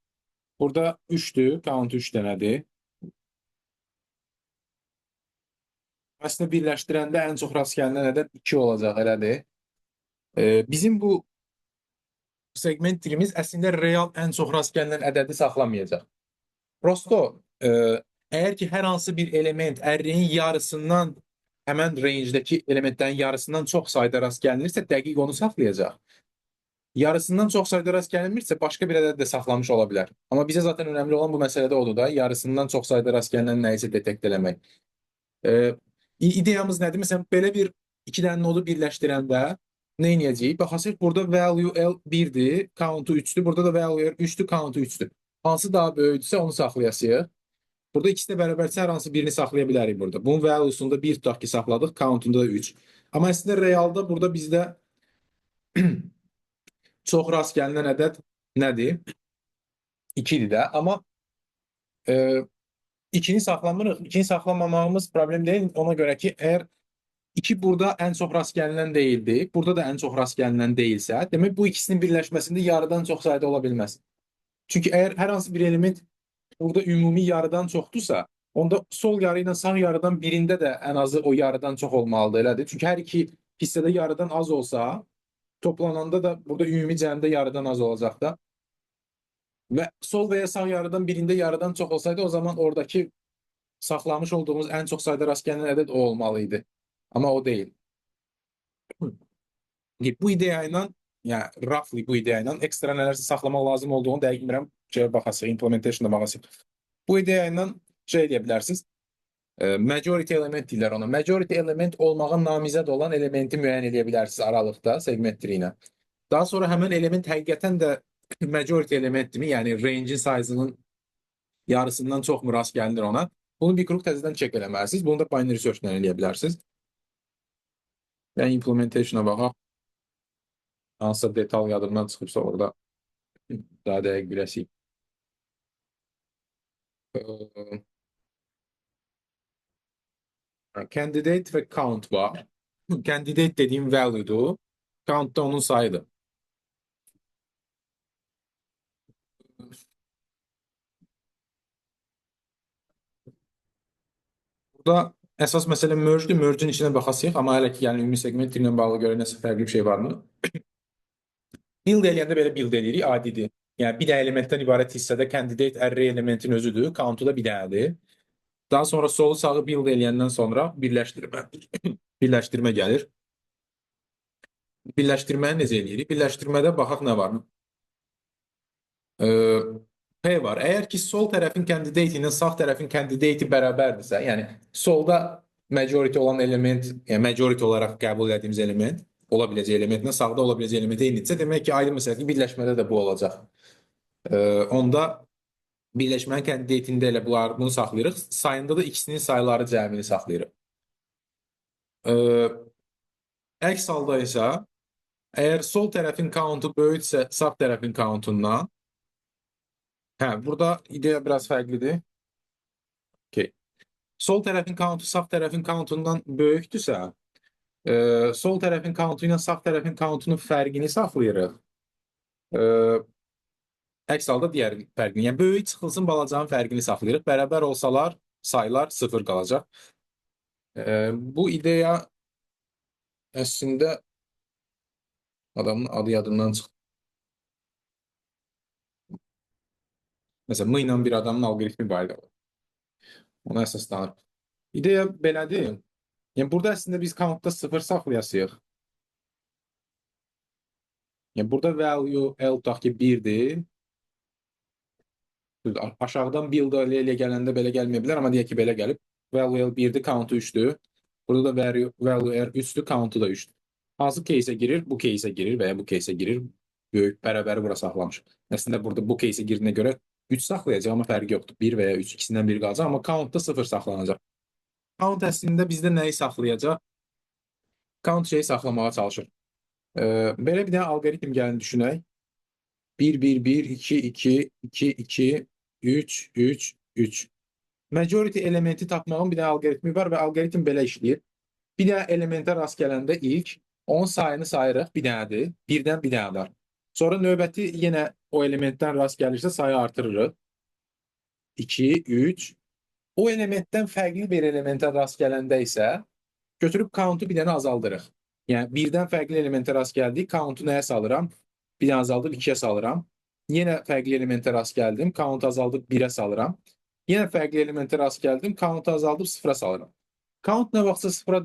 Burada 3-dür, count 3 dənədir. Əslində birləşdirəndə ən çox rast gəlinən ədəd 2 olacaq, elədir. Bizim bu segment dilimiz əslində real ən çox rast gəlinən ədədi saxlamayacaq. Prosto əgər ki, hər hansı bir element ərreyin yarısından, həmən range'dəki elementlərin yarısından çox sayda rast gəlinirsə, dəqiq onu saxlayacaq. Yarısından çox sayda rast gəlinmirsə, başqa bir ədəd də saxlamış ola bilər. Amma bizə zaten önəmli olan bu məsələdə odur da, yarısından çox sayda rast gəlinən nəyisə detekt eləmək. İdeyamız nədir? Məsələn, belə bir iki dənə nodu birləşdirəndə nə edəcəyik? Baxasıq, burada value L 1-dir, count-u 3-dür. Burada da value R 3-dür, count-u 3-dür. Hansı daha böyükdürsə onu saxlayasıyıq. Burada ikisi də bərabərsə hər hansı birini saxlaya bilərik burada. Bunun value'sunda 1 tutaq ki, saxladıq, count-unda da 3. Amma əslində realda burada bizdə çox rast gəlinən ədəd nədir? 2-dir də. Amma 2-ni saxlamırıq. 2-ni saxlamamağımız problem deyil. Ona görə ki, əgər 2 burada ən çox rast gəlinən deyildi, burada da ən çox rast gəlinən deyilsə, demək bu ikisinin birləşməsində yarıdan çox sayda ola bilməz. Çünki əgər hər hansı bir element burada ümumi yarıdan çoxdursa, onda sol yarı ilə sağ yarıdan birində də ən azı o yarıdan çox olmalıdır, elədir. Çünki hər iki hissədə yarıdan az olsa, toplananda da burada ümumi cəmdə yarıdan az olacaq da. Və sol və ya sağ yarıdan birində yarıdan çox olsaydı, o zaman oradakı saxlamış olduğumuz ən çox sayda rast gələn ədəd o olmalıydı. Amma o deyil. Bu ideya ilə, yəni roughly bu ideya ilə ekstra nələrsə saxlamaq lazım olduğunu dəqiq bilmirəm. Baxasıq, implementation'a baxasıq. Bu ideya ilə şey edə bilərsiniz. Majority element deyirlər ona. Majority element olmağa namizəd olan elementi müəyyən edə bilərsiniz aralıqda segment tree ilə. Daha sonra həmin element həqiqətən də majority elementdirmi? Yəni range'in size'ının yarısından çox mu rast gəlinir ona? Bunu bir qrup təzədən check eləməlisiniz. Bunu da binary search-lə eləyə bilərsiniz. Yəni implementation'a baxaq. Hansısa detal yadımdan çıxıbsa orada daha dəqiq biləsik. Candidate və count var. Candidate dediyim value'dur. Count da onun sayıdır. Burada əsas məsələ merge'dir. Merge'in içinə baxasıyıq. Amma hələ ki, yəni ümumi segment ilə bağlı görə nəsə fərqli bir şey varmı? Build eləyəndə belə build eləyirik, adidir. Yəni bir dənə elementdən ibarət hissədə candidate array elementin özüdür. Count'u da bir dənədir. Daha sonra solu sağı build eləyəndən sonra birləşdirmə gəlir. Birləşdirməni necə eləyirik? Birləşdirmədə baxaq nə var? P var. Əgər ki, sol tərəfin candidate ilə sağ tərəfin candidate'i bərabərdirsə, yəni solda majority olan element, yəni majority olaraq qəbul etdiyimiz element, ola biləcək elementlə sağda ola biləcək element eynidirsə, demək ki, aydın məsələdir ki, birləşmədə də bu olacaq. Onda birləşmənin candidate'ində elə bunu saxlayırıq. Sayında da ikisinin sayıları cəmini saxlayırıq. Əks halda isə, əgər sol tərəfin count'u böyüksə sağ tərəfin count'undan, burada ideya biraz fərqlidir. Okay. Sol tərəfin count'u sağ tərəfin count'undan böyükdürsə, sol tərəfin count'u ilə sağ tərəfin count'unun fərqini saxlayırıq. Əks halda digər fərqini, yəni böyük çıxılsın balacanın fərqini saxlayırıq. Bərabər olsalar sayılar 0 qalacaq. Bu ideya əslində adamın adı yadından çıxdı. Məsələn, M ilə bir adamın alqoritmi barədə olur. Ona əsaslanır. İdeya belədir. Yəni burada əslində biz count'da 0 saxlayasıyıq. Yəni burada value L tutaq ki 1-dir. Aşağıdan build elə gələndə belə gəlməyə bilər, amma deyək ki, belə gəlib. Value L 1-dir, count-u 3-dür. Burada da value R 3-dür, count-u da 3-dür. Hansı case-ə girir? Bu case-ə girir və ya bu case-ə girir. Böyük bərabəri bura saxlamış. Əslində burada bu case-ə girdiyinə görə 3 saxlayacaq, amma fərqi yoxdur. 1 və ya 3 ikisindən biri qalacaq, amma count-da 0 saxlanacaq. Count əslində bizdə nəyi saxlayacaq? Count şeyi saxlamağa çalışır. Belə bir dənə alqoritm gəlin düşünək. 1, 1, 1, 2, 2, 2, 2, 3, 3, 3. Majority elementi tapmağın bir dənə alqoritmi var və alqoritm belə işləyir. Bir dənə elementə rast gələndə ilk onun sayını sayırıq, bir dənədir. Birdən bir dənə var. Sonra növbəti yenə o elementdən rast gəlirsə sayı artırırıq. 2, 3. O elementdən fərqli bir elementə rast gələndə isə götürüb count'u bir dənə azaldırıq. Yəni birdən fərqli elementə rast gəldik, count'u nəyə salıram? Bir dənə azaldıb 2-yə salıram. Yenə fərqli elementə rast gəldim, count'u azaldıb 1-ə salıram. Yenə fərqli elementə rast gəldim, count'u azaldıb 0-a salıram. Count nə vaxtsa 0-a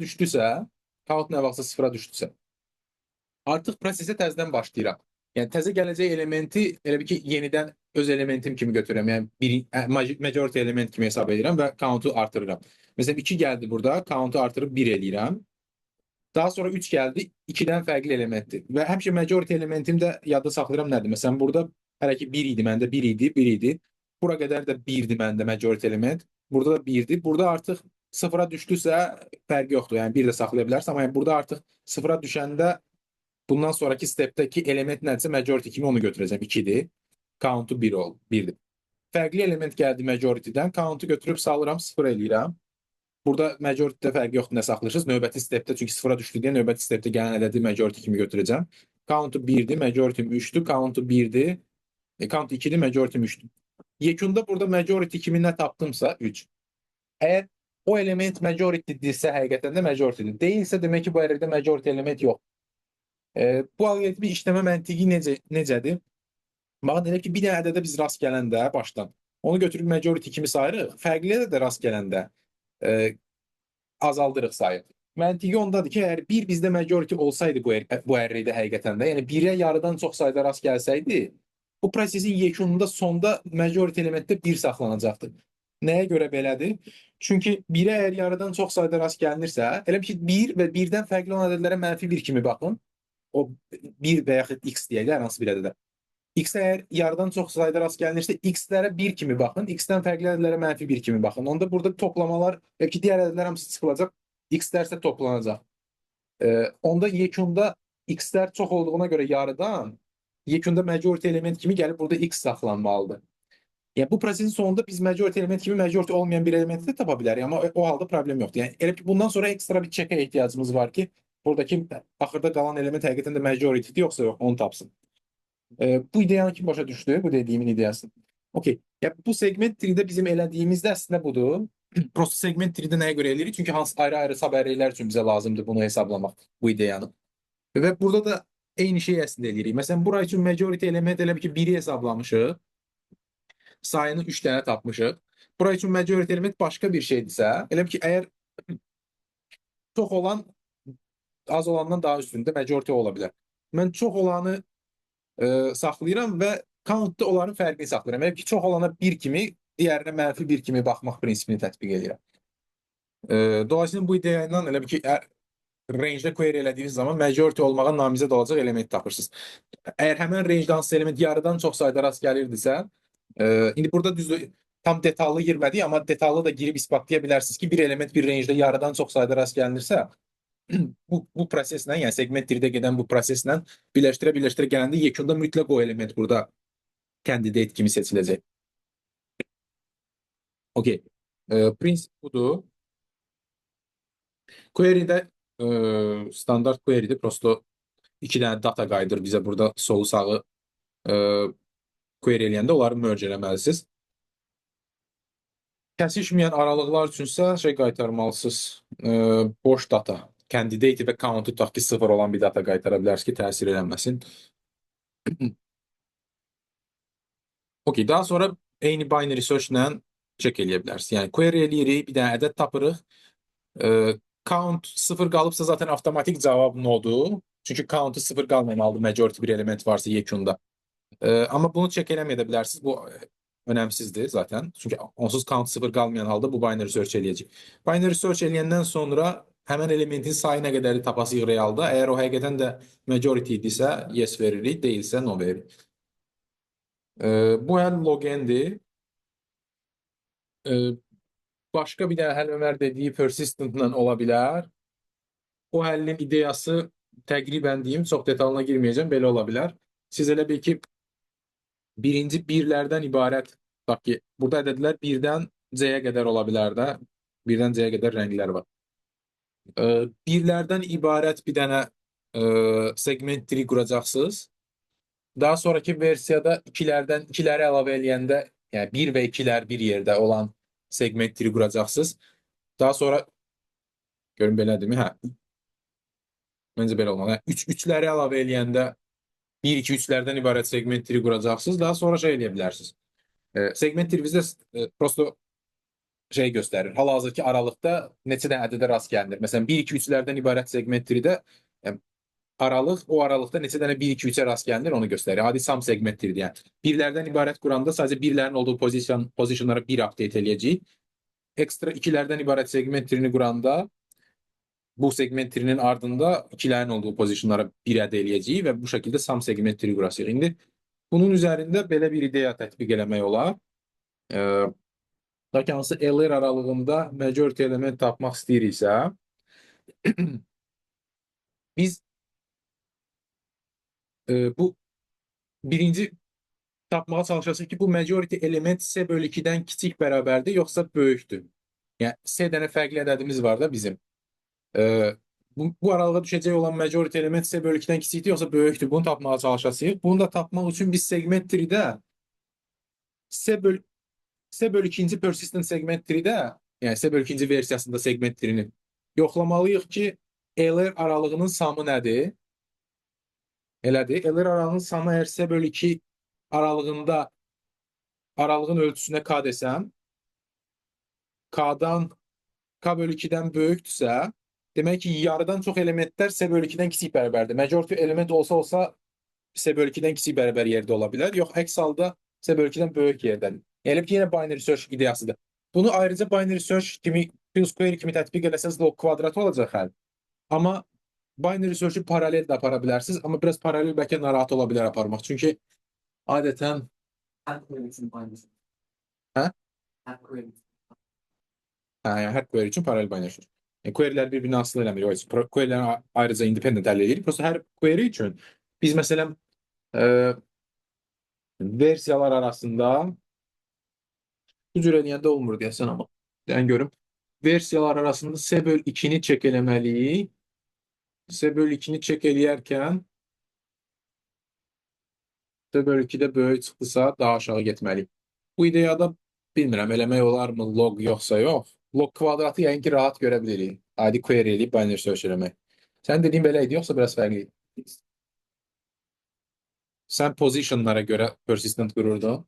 düşdüsə, artıq prosesə təzədən başlayıram. Yəni təzə gələcək elementi elə bir ki, yenidən öz elementim kimi götürürəm. Yəni majority element kimi hesab edirəm və count'u artırıram. Məsələn 2 gəldi burada, count'u artırıb 1 eləyirəm. Daha sonra 3 gəldi, 2-dən fərqli elementdir. Və həmişə majority elementim də yadda saxlayıram nədir? Məsələn burada hələ ki 1 idi, məndə 1 idi, 1 idi. Bura qədər də 1-dir məndə majority element. Burada da 1-dir. Burada artıq 0-a düşdüsə fərqi yoxdur. Yəni 1 də saxlaya bilərsən, amma yəni burada artıq 0-a düşəndə bundan sonraki stepdəki element nədirsə majority kimi onu götürəcəm. 2-dir. Count'u 1-dir. Fərqli element gəldi majority'dən. Count'u götürüb salıram, 0 eləyirəm. Burada majority'də fərqi yoxdur, nə saxlayırsınız. Növbəti stepdə, çünki 0-a düşdü deyə növbəti stepdə gələn ədədi majority kimi götürəcəm. Count'u 1-dir, majority'm 3-dür. Count'u 1-dir, count 2-dir, majority'm 3-dür. Yekunda burada majority kimi nə tapdımsa 3. Əgər o element majority'dirsə həqiqətən də majority'dir. Deyilsə demək ki, bu ərədə majority element yox. Bu alqoritmi işləmə məntiqi necədir? Baxın, elə ki, bir dənə ədədə biz rast gələndə başdan, onu götürüb majority kimi sayırıq, fərqli ədədə rast gələndə azaldırıq sayı. Məntiqi ondadır ki, əgər 1 bizdə majority olsaydı bu ərrəydə həqiqətən də, yəni 1-ə yarıdan çox sayda rast gəlsəydi, bu prosesin yekununda sonda majority elementdə 1 saxlanacaqdır. Nəyə görə belədir? Çünki 1-ə əgər yarıdan çox sayda rast gəlinirsə, elə ki 1 və 1-dən fərqli olan ədədlərə -1 kimi baxın. O 1 və yaxud x deyək, hər hansı bir ədədə. X əgər yarıdan çox sayda rast gəlinirsə, x-lərə 1 kimi baxın, x-dən fərqli ədədlərə -1 kimi baxın. Onda burada toplamalar, ki, digər ədədlər hamısı çıxılacaq, x-lər isə toplanacaq. Onda yekunda x-lər çox olduğuna görə yarıdan, yekunda majority element kimi gəlib burada x saxlanmalıdır. Yəni bu prosesin sonunda biz majority element kimi majority olmayan bir elementi də tapa bilərik, amma o halda problem yoxdur. Yəni elə ki, bundan sonra ekstra bir check-ə ehtiyacımız var ki, buradakı axırda qalan element həqiqətən də majority'dir, yoxsa yox, onu tapsın. Bu ideyanı kim başa düşdü? Bu dediğimin ideyası. Okey. Ya bu segment tree'də bizim elədiyimiz də əslində budur. Prosto segment tree'də nəyə görə eləyirik? Çünki ayrı-ayrı sub array'lər üçün bizə lazımdır bunu hesablamaq, bu ideyanı. Və burada da eyni şey əslində eləyirik. Məsələn, bura üçün majority element elə ki 1-i hesablamışıq. Sayını 3 dənə tapmışıq. Bura üçün majority element başqa bir şeydirsə, elə ki əgər çox olan az olandan daha üstündə majority ola bilər. Mən çox olanı saxlayıram və count'da onların fərqini saxlayıram. Yəni ki, çox olana 1 kimi, digərinə -1 kimi baxmaq prinsipini tətbiq edirəm. Dolayısıyla bu ideya ilə elə ki, range-də query elədiyiniz zaman majority olmağa namizəd olacaq element tapırsınız. Əgər həmin range-də hansısa element yarıdan çox sayda rast gəlirdisə, indi burada düzdür, tam detallı girmədik, amma detallı da girib isbatlaya bilərsiniz ki, bir element bir range-də yarıdan çox sayda rast gəlinirsə, bu proseslə, yəni segment 3-də gedən bu proseslə birləşdirə gələndə yekunda mütləq o element burada candidate kimi seçiləcək. Okey. Prinsip budur. Query'də standart query'dir. Prosto 2 dənə data qaydır bizə burada solu sağı query eləyəndə onları merge eləməlisiniz. Kəsişməyən aralıqlar üçünsə şey qaytarmalısınız. Boş data. Candidate və count tutaq ki 0 olan bir data qaytara bilərsiniz ki, təsir eləməsin. Okey, daha sonra eyni binary search ilə check eləyə bilərsiniz. Yəni query eləyirik, bir dənə ədəd tapırıq. Count 0 qalıbsa zaten avtomatik cavab nodur. Çünki count'u 0 qalmamalıdır majority bir element varsa yekunda. Amma bunu check eləməyə də bilərsiniz. Bu önəmsizdir zaten. Çünki onsuz count 0 qalmayan halda bu binary search eləyəcək. Binary search eləyəndən sonra həmən elementin sayı nə qədəri tapasıyıq realda. Əgər o həqiqətən də majority idisə yes veririk, deyilsə no veririk. Bu həll logendir. E, Başqa bir dənə həll Ömər dediyi persistentlə ola bilər. O həllin ideyası təqribən deyim, çox detalına girməyəcəm, belə ola bilər. Siz elə bil ki, birinci birlərdən ibarət, tutaq ki, burada ədədlər birdən C-yə qədər ola bilər də, birdən C-yə qədər rənglər var. Birlərdən ibarət bir dənə segment tree quracaqsınız. Daha sonraki versiyada ikiləri əlavə eləyəndə, yəni 1 və 2-lər bir yerdə olan segment tree quracaqsınız. Daha sonra görün belədirmi? Hə, məncə belə olmalı. Yəni 3-ləri əlavə eləyəndə 1, 2, 3-lərdən ibarət segment tree quracaqsınız. Daha sonra şey eləyə bilərsiniz. Segment tree bizdə prosto şey göstərir. Hal-hazırki aralıqda neçə dənə ədədə rast gəlinir. Məsələn, 1, 2, 3-lərdən ibarət segment tree-də o aralıqda neçə dənə 1, 2, 3-ə rast gəlinir onu göstərir. Adi sum segment tree-dir. Yəni birlərdən ibarət quranda sadəcə birlərin olduğu pozisionlara bir update eləyəcəyik. Ekstra 2-lərdən ibarət segment tree-ni quranda bu segment tree-nin ardında 2-lərin olduğu pozisionlara bir ədə eləyəcəyik və bu şəkildə sum segment tree qurasıyıq. İndi bunun üzərində belə bir ideya tətbiq eləmək olar. Lakin hansı LR aralığında majority element tapmaq istəyiriksə, biz bu birinci tapmağa çalışacağıq ki, bu majority element S bölü 2-dən kiçik bərabərdir, yoxsa böyükdür. Yəni, S dənə fərqli ədədimiz var da bizim. Bu aralığa düşəcək olan majority element S bölü 2-dən kiçikdir, yoxsa böyükdür. Bunu tapmağa çalışacağıq. Bunu da tapmaq üçün biz segment tree-də S bölü 2-ci persistent segment tree-də, yəni S bölü 2-ci versiyasında segment tree-ni yoxlamalıyıq ki, LR aralığının samı nədir? Elədir. LR aralığının samı əgər S bölü 2 aralığında aralığın ölçüsünə K desəm, K-dan K bölü 2-dən böyükdürsə, demək ki, yarıdan çox elementlər S bölü 2-dən kiçik bərabərdir. Majority element olsa S bölü 2-dən kiçik bərabər yerdə ola bilər. Yox, əks halda S bölü 2-dən böyük yerdədir. Yəni ki, yenə binary search ideyasıdır. Bunu ayrıca binary search kimi, Q-square kimi tətbiq eləsəz log kvadratı olacaq həll. Amma binary search-ü paralel də apara bilərsiniz. Amma biraz paralel bəlkə narahat ola bilər aparmaq. Çünki adətən Hər query üçün binary search. Hə? Hər query üçün. Yəni hər query üçün paralel binary search. Yəni querylər bir-birini asılı eləmir. Queryləri ayrıca independent həll edirik. Prosta hər query üçün biz məsələn versiyalar arasında bu cür eləyəndə olmur deyəsən, amma deyən görüm. Versiyalar arasında S bölü 2-ni çek eləməliyik. S bölü 2-ni çek eləyərkən S bölü 2-də böyük çıxdısa daha aşağı getməliyik. Bu ideyada bilmirəm, eləmək olarmı log yoxsa yox. Log kvadratı yəni ki, rahat görə bilirik. Adi query eləyib binary search eləmək. Sən dediyin belə idi, yoxsa biraz fərqli idi? Sən positionlara görə persistent qururdun.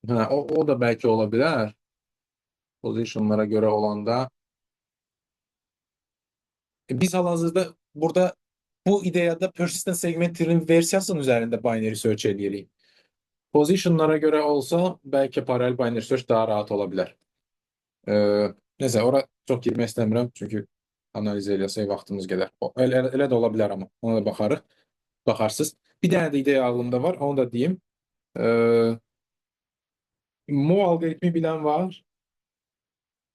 Hə, o da bəlkə ola bilər. Positionlara görə olanda. Biz hal-hazırda burada bu ideyada persistent segment tree-nin versiyasının üzərində binary search edirik. Positionlara görə olsa, bəlkə paralel binary search daha rahat ola bilər. Nəsə, ora çox girmək istəmirəm, çünki analiz eləsək vaxtımız gedər. Elə də ola bilər, amma ona da baxarıq. Baxarsınız. Bir dənə də ideya ağlımda var, onu da deyim. Mo algoritmi bilən var.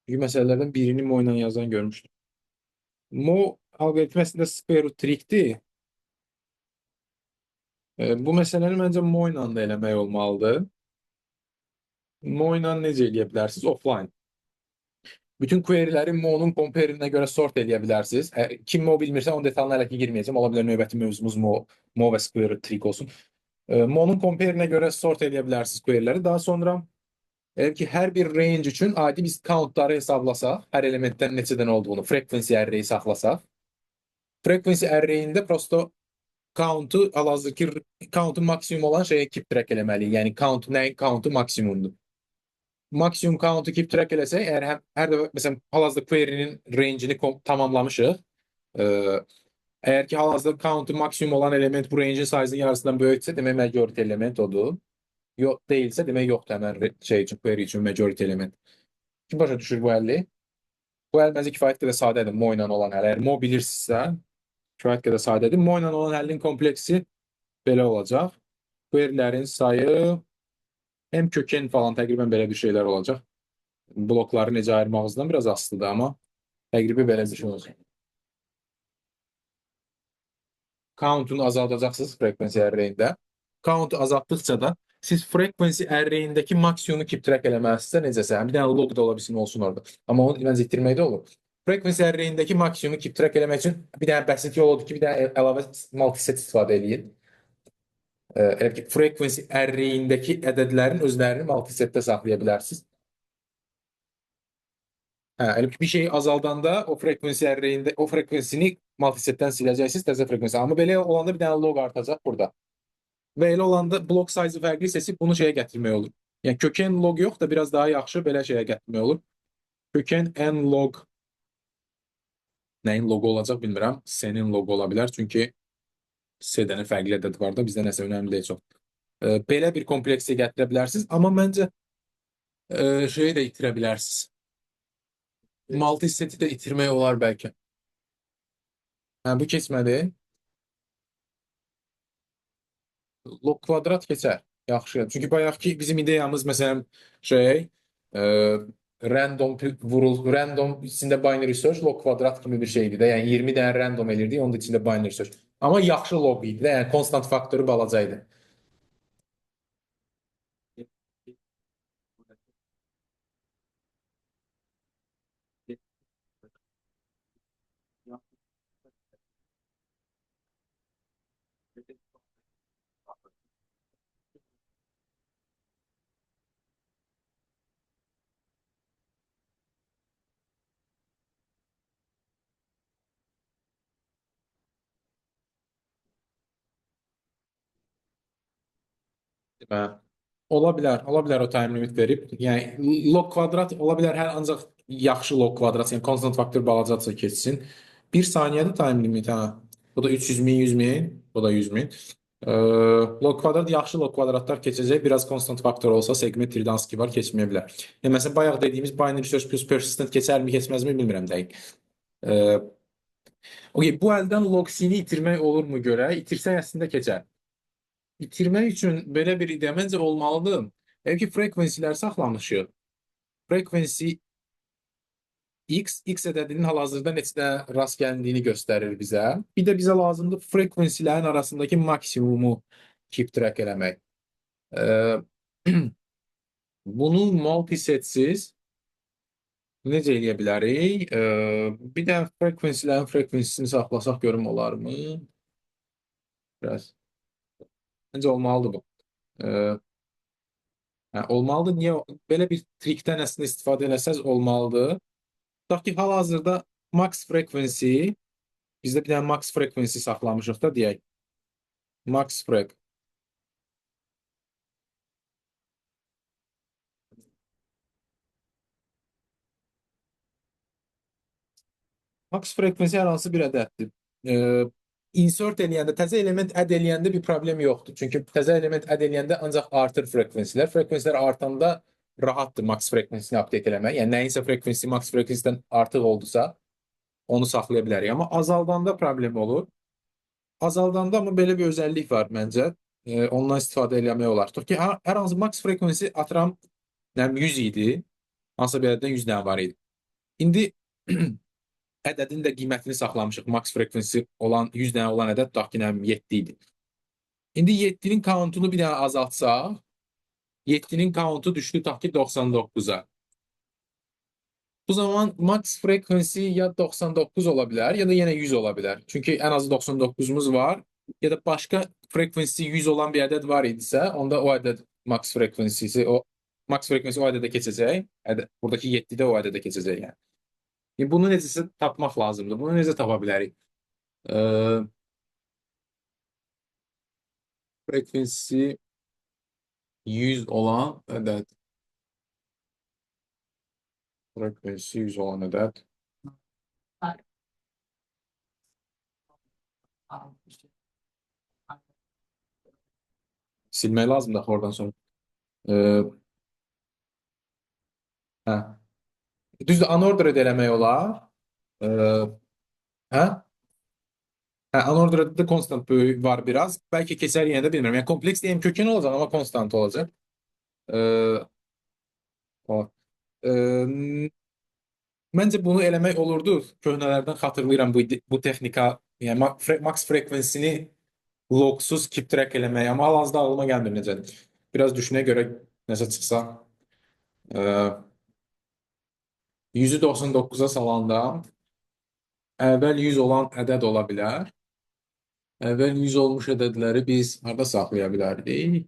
Çünki məsələlərdən birini Mo ilə yazan görmüşdüm. Mo algoritmi əslində square root trickdir. Bu məsələni məncə Mo ilə də eləmək olmalıdır. Mo ilə necə eləyə bilərsiniz? Offline. Bütün queryləri Mo'nun compare-inə görə sort eləyə bilərsiniz. Kim Mo bilmirsə, onun detalına hələ ki girməyəcəm. Ola bilər növbəti mövzumuz Mo və square root trick olsun. Mo'nun compare-inə görə sort eləyə bilərsiniz queryləri. Daha sonra ki, hər bir range üçün adi biz countları hesablasaq, hər elementdən neçədən olduğunu, frequency array saxlasaq, frequency array-ində prosto count'u, hal-hazırki count'u maksimum olan şeyə keep track eləməliyik. Yəni nəyin count'u maksimumdur. Maksimum count'u keep track eləsək, əgər hər dəfə, məsələn, hal-hazırda query'nin range'ini tamamlamışıq, əgər ki, hal-hazırda count'u maksimum olan element bu range'in size'ın yarısından böyüksə, demək majority element odur. Yox deyilsə, demək yoxdur həmən şey üçün, query üçün majority element. Kim başa düşür bu həlli? Bu həll məncə kifayət qədər sadədir Mo ilə olan həll. Əgər Mo bilirsinizsə, kifayət qədər sadədir. Mo ilə olan həllin kompleksi belə olacaq. Querylərin sayı M köken falan təqribən belə bir şeylər olacaq. Blokları necə ayırmağınızdan biraz asılıdır amma təqribi belə bir şey olacaq. Count'unu azaldacaqsınız frekvensiya arrayində. Count'u azaltdıqca da siz frekvensiya arrayindəki maksimumu keep track eləməlisinizsə necəsə. Bir dənə log da ola bilsin olsun orada. Amma onu məncə itirməkdə olur. Frekvensiya arrayindəki maksimumu keep track eləmək üçün bir dənə bəsit yol odur ki, bir dənə əlavə multiset istifadə edin. Elə ki, frekvensiya arrayindəki ədədlərin özlərini multisetdə saxlaya bilərsiniz. Elə ki, bir şeyi azaldanda o frekvensiya arrayində o frekvensini multisetdən siləcəksiniz təzə frekvensiya. Amma belə olanda bir dənə log artacaq burada. Və elə olanda blok size fərqli seçib bunu şeyə gətirmək olur. Yəni kökən log yox da biraz daha yaxşı belə şeyə gətirmək olur. Kökən n log nəyin loqu olacaq bilmirəm. S-nin loqu ola bilər. Çünki S-dənin fərqli ədədi var da bizdə nəsə önəmli deyil çox. Belə bir kompleksiya gətirə bilərsiniz. Amma məncə şeyi də itirə bilərsiniz. Multiseti də itirmək olar bəlkə. Bu keçmədi. Log kvadrat keçər. Yaxşı. Çünki bayaqki bizim ideyamız məsələn e, random içində binary search log kvadrat kimi bir şeydi də. Yəni 20 dənə random elirdik, onun içində binary search. Amma yaxşı log idi də, yəni konstant faktoru balaca idi. Hə. Ola bilər o time limit verib. Yəni log kvadrat ola bilər hər ancaq yaxşı log kvadrat, yəni constant faktor balacadırsa keçsin. 1 saniyədə time limit ha. Bu da 300 min, 100 min, bu da 100 min. Log kvadrat yaxşı log kvadratlar keçəcək. Biraz constant faktor olsa segment Tridanski var, keçməyə bilər. Yəni məsələn bayaq dediyimiz binary search plus persistent keçərmi, keçməzmi bilmirəm dəqiq. Ee, okey, bu əldən log C-ni itirmək olurmu görə? İtirsə əslində keçər. İtirmək üçün belə bir ideya məncə olmalıdır. Elə ki, frekvensilər saxlamışıq. Frekvensi x ədədinin hal-hazırda neçə rast gəldiyini göstərir bizə. Bir də bizə lazımdır frekvensilərin arasındakı maksimumu keep track eləmək. Bunu multisetsiz necə eləyə bilərik? Bir də frekvensilərin frekvensisini saxlasaq görüm olarmı? Biraz. Məncə olmalıdır bu. Olmalıdır. Niyə? Belə bir trikdən əslində istifadə eləsəz olmalıdır. Tutaq ki, hal-hazırda max frequency, bizdə bir dənə max frequency saxlamışıq da deyək. Max frek. Max frequency hər hansı bir ədəddir. Insert eləyəndə, təzə element add eləyəndə bir problem yoxdur. Çünki təzə element add eləyəndə ancaq artır frekvensilər. Frekvensilər artanda rahatdır max frekvensini update eləmək. Yəni nəyinsə frekvensi max frekvensidən artıq oldusa, onu saxlaya bilərik. Amma azaldanda problem olur. Azaldanda amma belə bir özəllik var məncə. Ondan istifadə eləmək olar. Tutaq ki, hər hansı max frekvensi atıram 100 idi. Hansısa bir ədəddən 100 dənə var idi. İndi ədədin də qiymətini saxlamışıq. Max frekvensi olan 100 dənə olan ədəd tutaq ki, 7 idi. İndi 7-nin countunu bir dənə azaltsaq, 7-nin countu düşdü tutaq ki 99-a. Bu zaman max frequency ya 99 ola bilər ya da yenə 100 ola bilər. Çünki ən azı 99'umuz var. Ya da başqa frequency 100 olan bir ədəd var idisə, onda o ədəd max frequency'si o ədədə keçəcək. Buradakı 7-də o ədədə keçəcək yəni. Bunu necəsə tapmaq lazımdır. Bunu necə tapa bilərik? Frequency 100 olan ədəd. Frequency 100 olan ədəd. Silmək lazımdır oradan sonra. Düzdür, unordered eləmək olar. Hə? Unordered'da constant böyük var biraz. Bəlkə keçər yenə də bilmirəm. Yəni kompleks M kökeni olacaq amma konstant olacaq. Ee, o. Ee, Məncə bunu eləmək olurdu. Köhnələrdən xatırlayıram bu texnika, yəni max frekvensini loqsuz keep track eləmək, amma hal-hazırda ağlıma gəlmir necədir. Biraz düşünə görə nəsə çıxsa. Ee, 100-ü 99-a salanda əvvəl 100 olan ədəd ola bilər. Əvvəl 100 olmuş ədədləri biz harda saxlaya bilərdik?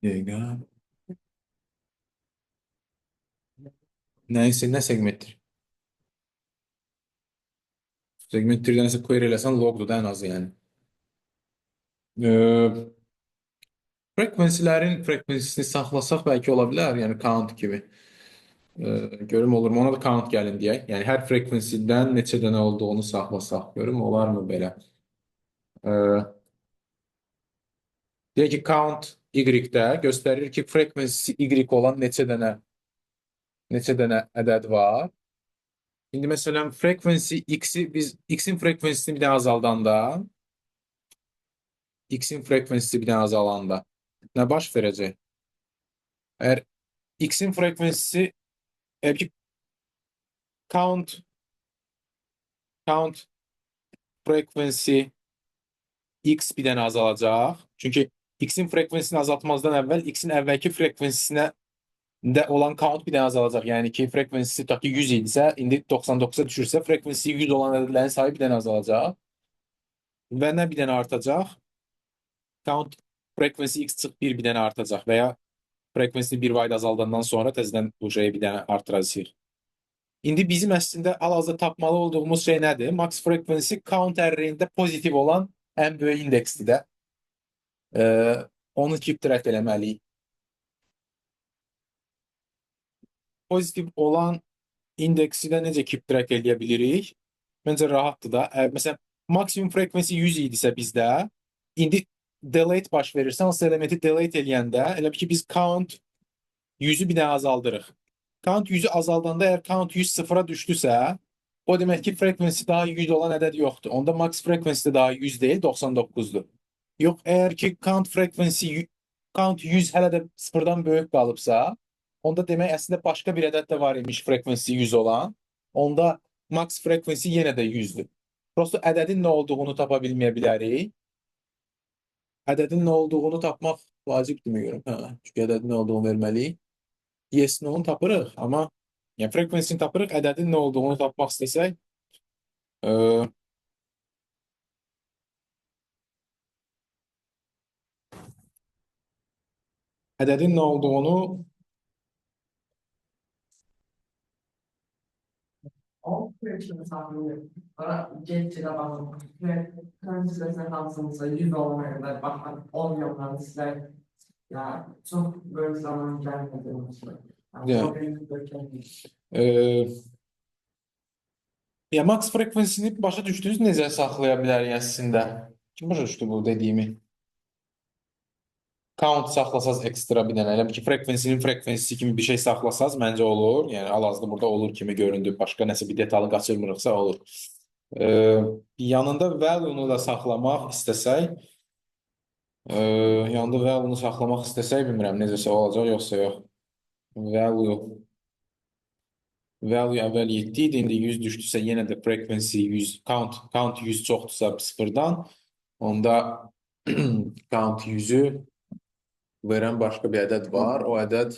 Dəqiqə. Nəysə, nə segmentdir? Segmentdirdən nəsə query eləsən logdur da ən azı yəni. Ee, Frekvensilərin frekvensisini saxlasaq bəlkə ola bilər, yəni count kimi. Görüm olurmu? Ona da count gəlin deyək. Yəni hər frekvensidən neçə dənə olduğunu saxlasaq. Görüm olarmı belə? Ee, Deyək ki, count Y-də göstərir ki, frekvensisi Y olan neçə dənə ədəd var. İndi məsələn frekvensi X-i biz X-in frekvensisini bir dənə azaldanda, X-in frekvensisi bir dənə azalanda nə baş verəcək? Əgər X-in frekvensisi əgər ki count count frekvensi X bir dənə azalacaq. Çünki X-in frekvensini azaltmazdan əvvəl X-in əvvəlki frekvensisinə də olan count bir dənə azalacaq. Yəni ki, frekvensisi tutaq ki 100 idisə, indi 99-a düşürsə, frekvensisi 100 olan ədədlərin sayı bir dənə azalacaq. Və nə bir dənə artacaq? Count frekvensi X çıx bir dənə artacaq və ya frekvensini bir vayda azaldandan sonra təzədən bu şeyi bir dənə artıracağıq. İndi bizim əslində hal-hazırda tapmalı olduğumuz şey nədir? Max frekvensi count ərreyində pozitiv olan ən böyük indeksdir də. Onu keep track eləməliyik. Pozitiv olan indeksi də necə keep track eləyə bilirik? Məncə rahatdır da. Məsələn, maksimum frekvensi 100 idisə bizdə, indi delete baş verirsə, hansı elementi delete eləyəndə, elə ki biz count 100-ü bir dənə azaldırıq. Count 100-ü azaldanda əgər count 100 sıfıra düşdüsə, o demək ki, frekvensi daha 100 olan ədəd yoxdur. Onda max frekvensi də daha 100 deyil, 99-dur. Yox, əgər ki count 100 hələ də sıfırdan böyük qalıbsa, onda demək əslində başqa bir ədəd də var imiş frekvensi 100 olan. Onda max frekvensi yenə də 100-dür. Prosto ədədin nə olduğunu tapa bilməyə bilərik. Ədədin nə olduğunu tapmaq vacibdir görüm. Hə, çünki ədədin nə olduğunu verməliyik. Yes, no-nu tapırıq, amma yəni frekvensini tapırıq, ədədin nə olduğunu tapmaq istəsək, ə, ədədin nə olduğunu O süreçte sahneleri bana geçtiğine bakın ve kendisine kalsınızda 100 olana kadar bakın 10 yıldan size ya çok böyle zaman gelmedi için. Yani yəni, çok büyük bir beklenti. ə, ya max frekvensini başa düşdünüz necə saxlaya bilərik əslində? Kim başa düşdü bu dediyimi? Count saxlasaz ekstra bir dənə, elə ki frekvensinin frekvensisi kimi bir şey saxlasaz məncə olur. Yəni hal-hazırda burada olur kimi göründü. Başqa nəsə bir detalı qaçırmırıqsa olur. Ə, Yanında value-nu da saxlamaq istəsək, ə, yanında value-nu saxlamaq istəsək bilmirəm necəsə olacaq yoxsa yox. Value value əvvəl 7 idi, indi 100 düşdüsə yenə də frequency 100, count 100 çoxdursa sıfırdan, onda count 100-ü verən başqa bir ədəd var. O ədəd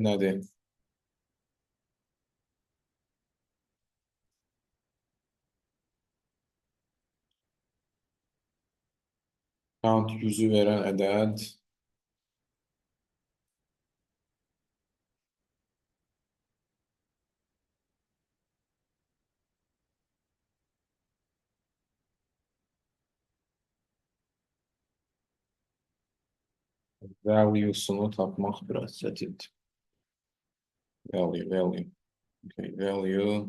nədir? Count 100-ü verən ədəd Value'sunu tapmaq biraz çətindir. Value. Okay, value.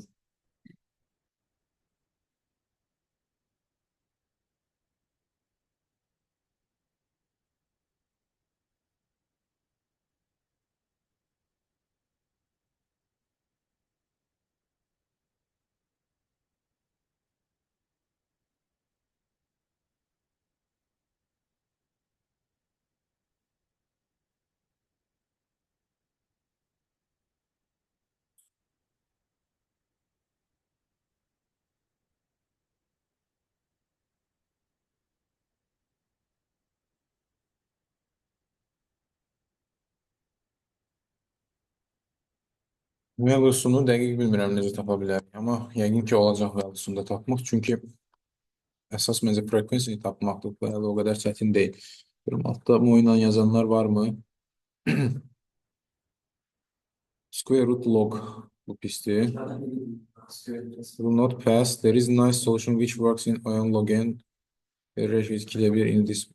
Value'sunu dəqiq bilmirəm necə tapa bilərik, amma yəqin ki olacaq value'sunu da tapmaq, çünki əsas məncə frequency tapmaqdır. Bu hələ o qədər çətin deyil. Görüm altda bu ilə yazanlar varmı? Square root log bu pisdir. Will not pass. There is a nice solution which works in ion log n. Ratio is 2'de 1 in this.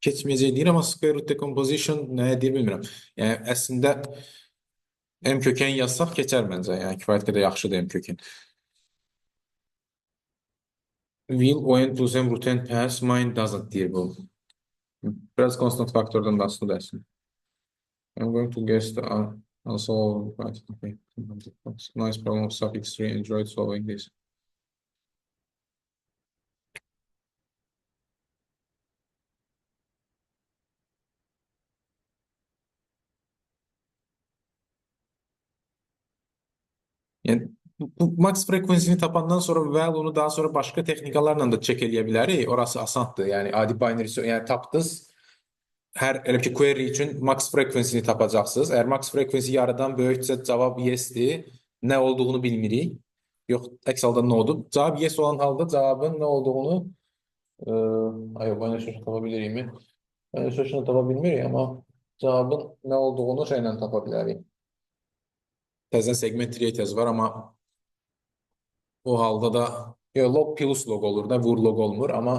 Keçməyəcək deyir, amma square root decomposition nəyə deyir bilmirəm. Yəni əslində M kökən yazsaq keçər məncə. Yəni kifayət qədər yaxşıdır M kökən. Will ON to them root n pass, mine doesn't deyir bu. Biraz constant faktordan da asılı dərsin. I'm going to guess the also right. Okay. Nice problem of suffix 3. Enjoyed solving this. Yəni bu max frekuensini tapandan sonra və onu daha sonra başqa texnikalarla da check eləyə bilərik. Orası asandır. Yəni adi binary yəni tapdınız. Hər elə ki query üçün max frekuensini tapacaqsınız. Əgər max frequency yarıdan böyüksə cavab yes-dir. Nə olduğunu bilmirik. Yox, əks halda no-dur. Cavab yes olan halda cavabın nə olduğunu binary search tapa bilirikmi? Binary search tapa bilmirik, amma cavabın nə olduğunu şeylə tapa bilərik. Təzən segment creators var, amma o halda da log plus log olur da, vur log olmur, amma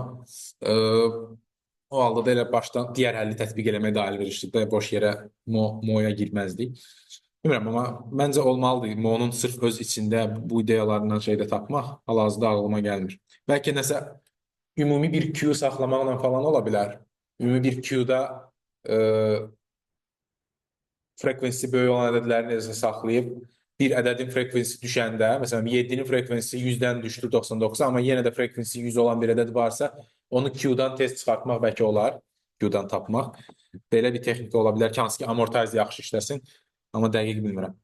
o halda da elə başdan digər həlli tətbiq eləməyə də əlverişlidir də, boş yerə mo'ya girməzdik. Bilmirəm, amma məncə olmalıdır. Mo'nun sırf öz içində bu ideyalarından şeydə tapmaq hal-hazırda ağlıma gəlmir. Bəlkə nəsə ümumi bir Q saxlamaqla falan ola bilər. Ümumi bir Q'da frekuensi böyük olan ədədləri necə saxlayıb, bir ədədin frekuensi düşəndə, məsələn 7-nin frekuensi 100-dən düşdü 99-a, amma yenə də frekuensi 100 olan bir ədəd varsa, onu Q-dan tez çıxartmaq bəlkə olar, Q-dan tapmaq. Belə bir texnika ola bilər ki, hansı ki amortayz yaxşı işləsin, amma dəqiq bilmirəm.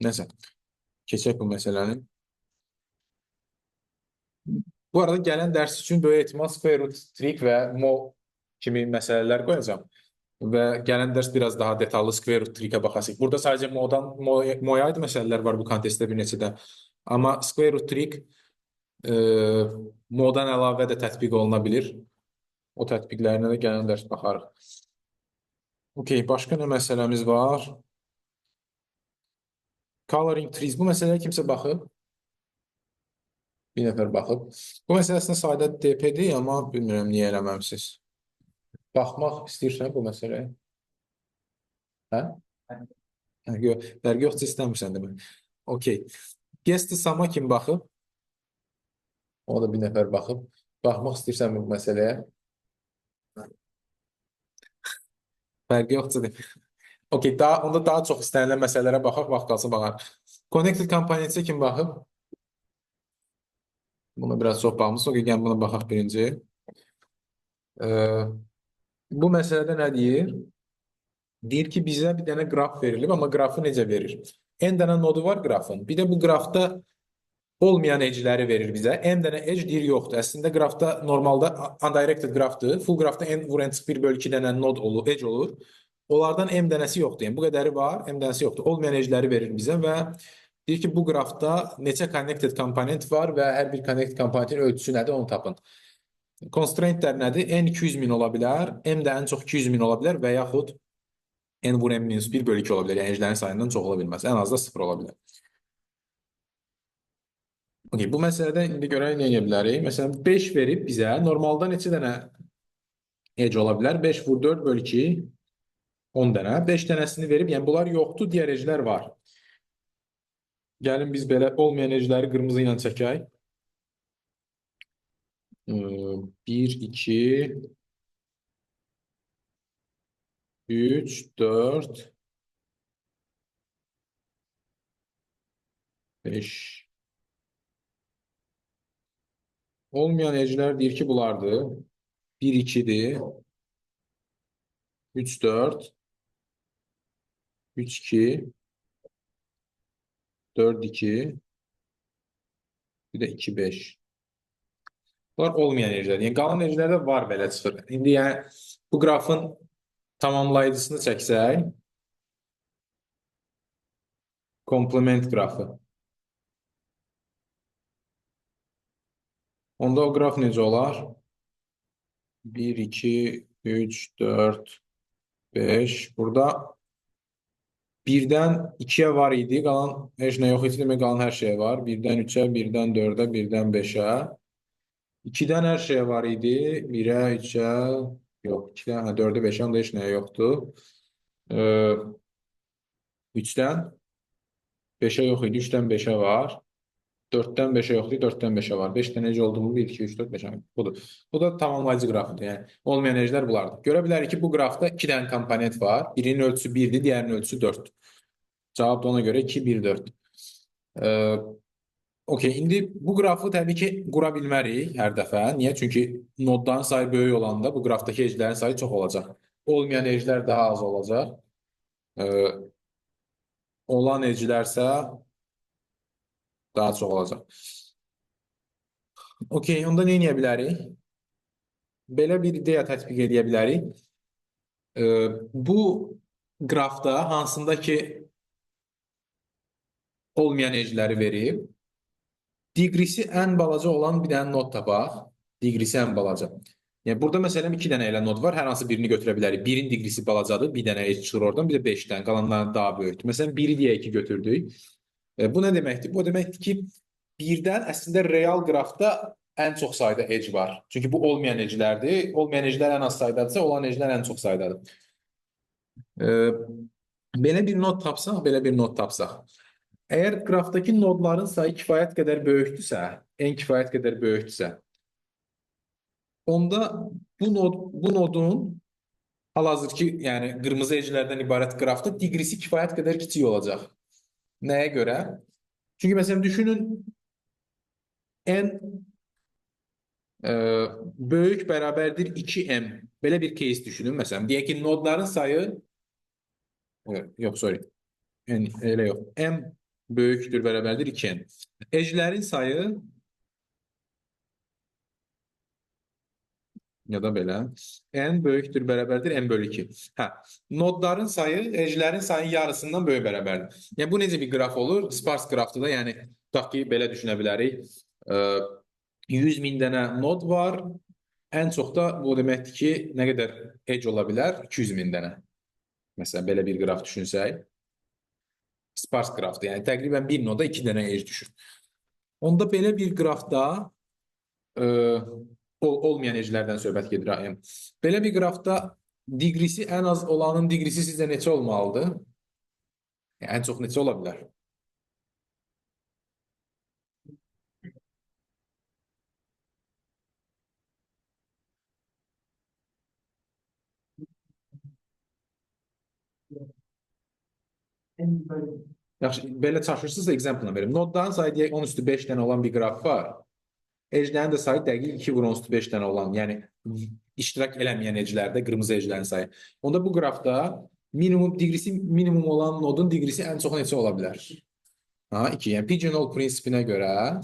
Nəsə, keçək bu məsələni. Bu arada gələn dərs üçün böyük ehtimal square root trig və mo kimi məsələlər qoyacağım. Və gələn dərs biraz daha detallı square root trikə baxasıq. Burada sadəcə mo'ya aid məsələlər var bu kontekstdə bir neçədə. Amma square root trik mo'dan əlavə də tətbiq oluna bilir. O tətbiqlərinə də gələn dərs baxarıq. Okay, başqa nə məsələmiz var? Coloring trees. Bu məsələyə kimsə baxıb? Bir nəfər baxıb. Bu məsələ əslində sadə DP-dir, amma bilmirəm niyə eləməmisiz. Baxmaq istəyirsən bu məsələyə? Hə? Fərqi yoxsa istəmirsən demək. Okay. Guess the sum-a kim baxıb? O da bir nəfər baxıb. Baxmaq istəyirsən bu məsələyə? Fərqi yoxsa demək. Okay, onda daha çox istənilən məsələlərə baxaq, vaxt qalsa baxarıq. Connected components-ə kim baxıb? Buna biraz çox baxmışsın. Okay, gəlin buna baxaq birinci. Bu məsələdə nə deyir? Deyir ki, bizə bir dənə qraf verilib, amma qrafı necə verir? N dənə nodu var qrafın. Bir də bu qrafda olmayan edge'ləri verir bizə. N dənə edge deyir yoxdur. Əslində qrafda normalda undirected qrafdır. Full qrafda n vur n çıx 1 bölü 2 dənə nod olur, edge olur. Onlardan m dənəsi yoxdur. Yəni bu qədəri var, m dənəsi yoxdur. Olmayan edge'ləri verir bizə və deyir ki, bu qrafda neçə connected komponent var və hər bir connected komponentin ölçüsü nədir, onu tapın. Constraintlər nədir? N 200.000 ola bilər, m də ən çox 200.000 ola bilər və yaxud n vur n minus 1 bölü 2 ola bilər. Yəni edge'lərin sayından çox ola bilməz. Ən az da 0 ola bilər. Okay, bu məsələdə indi görək nə edə bilərik? Məsələn, 5 verib bizə normalda neçə dənə edge ola bilər. 5 vur 4 böl 2 10 dənə. 5 dənəsini verib, yəni bunlar yoxdur, digər edgelər var. Gəlin biz belə olmayan edgeləri qırmızı ilə çəkək. 1, 2, 3, 4, 5. Olmayan edgelər deyir ki, bunlardır. 1, 2'dir. 3, 4, 3, 2, 4, 2, bir de 2, 5. Bunlar olmayan edgelər. Yəni, qalan edgelərdə var belə çıxır. İndi yəni, bu qrafın tamamlayıcısını çəksək, komplement qrafı. Onda o qraf necə olar? 1, 2, 3, 4, 5. Burada 1'dən 2'ye var idi. Qalan heç nə yox idi. Demək, qalan hər şey var. 1'dən 3'e, 1'dən 4'e, 1'dən 5'e. 2'dən hər şey var idi. 1'e, 3'e, yox. 2'dən 4'e, 5'e, onda heç nə yoxdur. 3'dən 5'e yox idi. 3'dən 5'e var. 4'ten 5'e yoxdur, 4'ten 5'e var. 5'ten necə olduğunu 1, 2, 3, 4, 5'e. Budur. Bu da tamamlayıcı qrafdır. Yəni, olmayan necələr bunlardır. Görə bilərik ki, bu qrafda 2 dənə komponent var. Birinin ölçüsü 1'dir, diğerinin ölçüsü 4'dür. Cavab da ona görə 2, 1, 4. Okey, indi bu qrafı təbii ki, qura bilmərik hər dəfə. Niyə? Çünki nodların sayı böyük olanda bu qrafdakı edgelərin sayı çox olacaq. Olmayan edgelər daha az olacaq. Olan edgelərsə daha çox olacaq. Okey, onda nə edə bilərik? Belə bir ideya tətbiq edə bilərik. Bu qrafda hansında ki olmayan edgeləri verib, diqrisi ən balaca olan bir dənə nod tapaq. Diqrisi ən balaca. Yəni, burada məsələn 2 dənə elə nod var, hər hansı birini götürə bilərik. 1'in diqrisi balacadır, bir dənə edge çıxır oradan, bir də 5'dən, qalanlar daha böyükdür. Məsələn, 1'i deyək ki, götürdük. Bu nə deməkdir? Bu deməkdir ki, 1'dən əslində real qrafda ən çox sayda edge var. Çünki bu olmayan edgelərdir. Olmayan edgelər ən az saydadırsa, olan edgelər ən çox saydadır. Belə bir nod tapsaq, belə bir nod tapsaq. Əgər qrafdakı nodların sayı kifayət qədər böyükdürsə, n kifayət qədər böyükdürsə, onda bu nodun hal-hazırki, yəni qırmızı edgelərdən ibarət qrafda diqrisi kifayət qədər kiçik olacaq. Nəyə görə? Çünki məsələn düşünün, n böyük bərabərdir 2m. Belə bir case düşünün. Məsələn, deyək ki, nodların sayı yox, sorry. Elə yox. M böyükdür, bərabərdir 2n. Edgelərin sayı ya da belə. N böyükdür, bərabərdir n bölü 2. Nodların sayı edgelərin sayının yarısından böyük bərabərdir. Yəni, bu necə bir qraf olur? Sparse qrafdır da, yəni, tutaq ki, belə düşünə bilərik. 100.000 dənə nod var. Ən çox da bu deməkdir ki, nə qədər edge ola bilər? 200.000 dənə. Məsələn, belə bir qraf düşünsək. Sparse qrafdır. Yəni, təqribən bir noda 2 dənə edge düşür. Onda belə bir qrafda olmayan edgelərdən söhbət gedir. Belə bir qrafda diqrisi ən az olanın diqrisi sizdə neçə olmalıdır? Yəni, ən çox neçə ola bilər? Yaxşı, belə çaşırsınızsa example verim. Nodların sayı deyək 10 üstü 5 dənə olan bir qraf var. Edgelərin də sayı dəqiq 2 vur 10 üstü 5 dənə olan, yəni iştirak eləməyən edgelərdə qırmızı edgelerin sayı. Onda bu qrafda diqrisi minimum olan nodun diqrisi ən çox neçə ola bilər? 2. Yəni pigeonhole prinsipinə görə,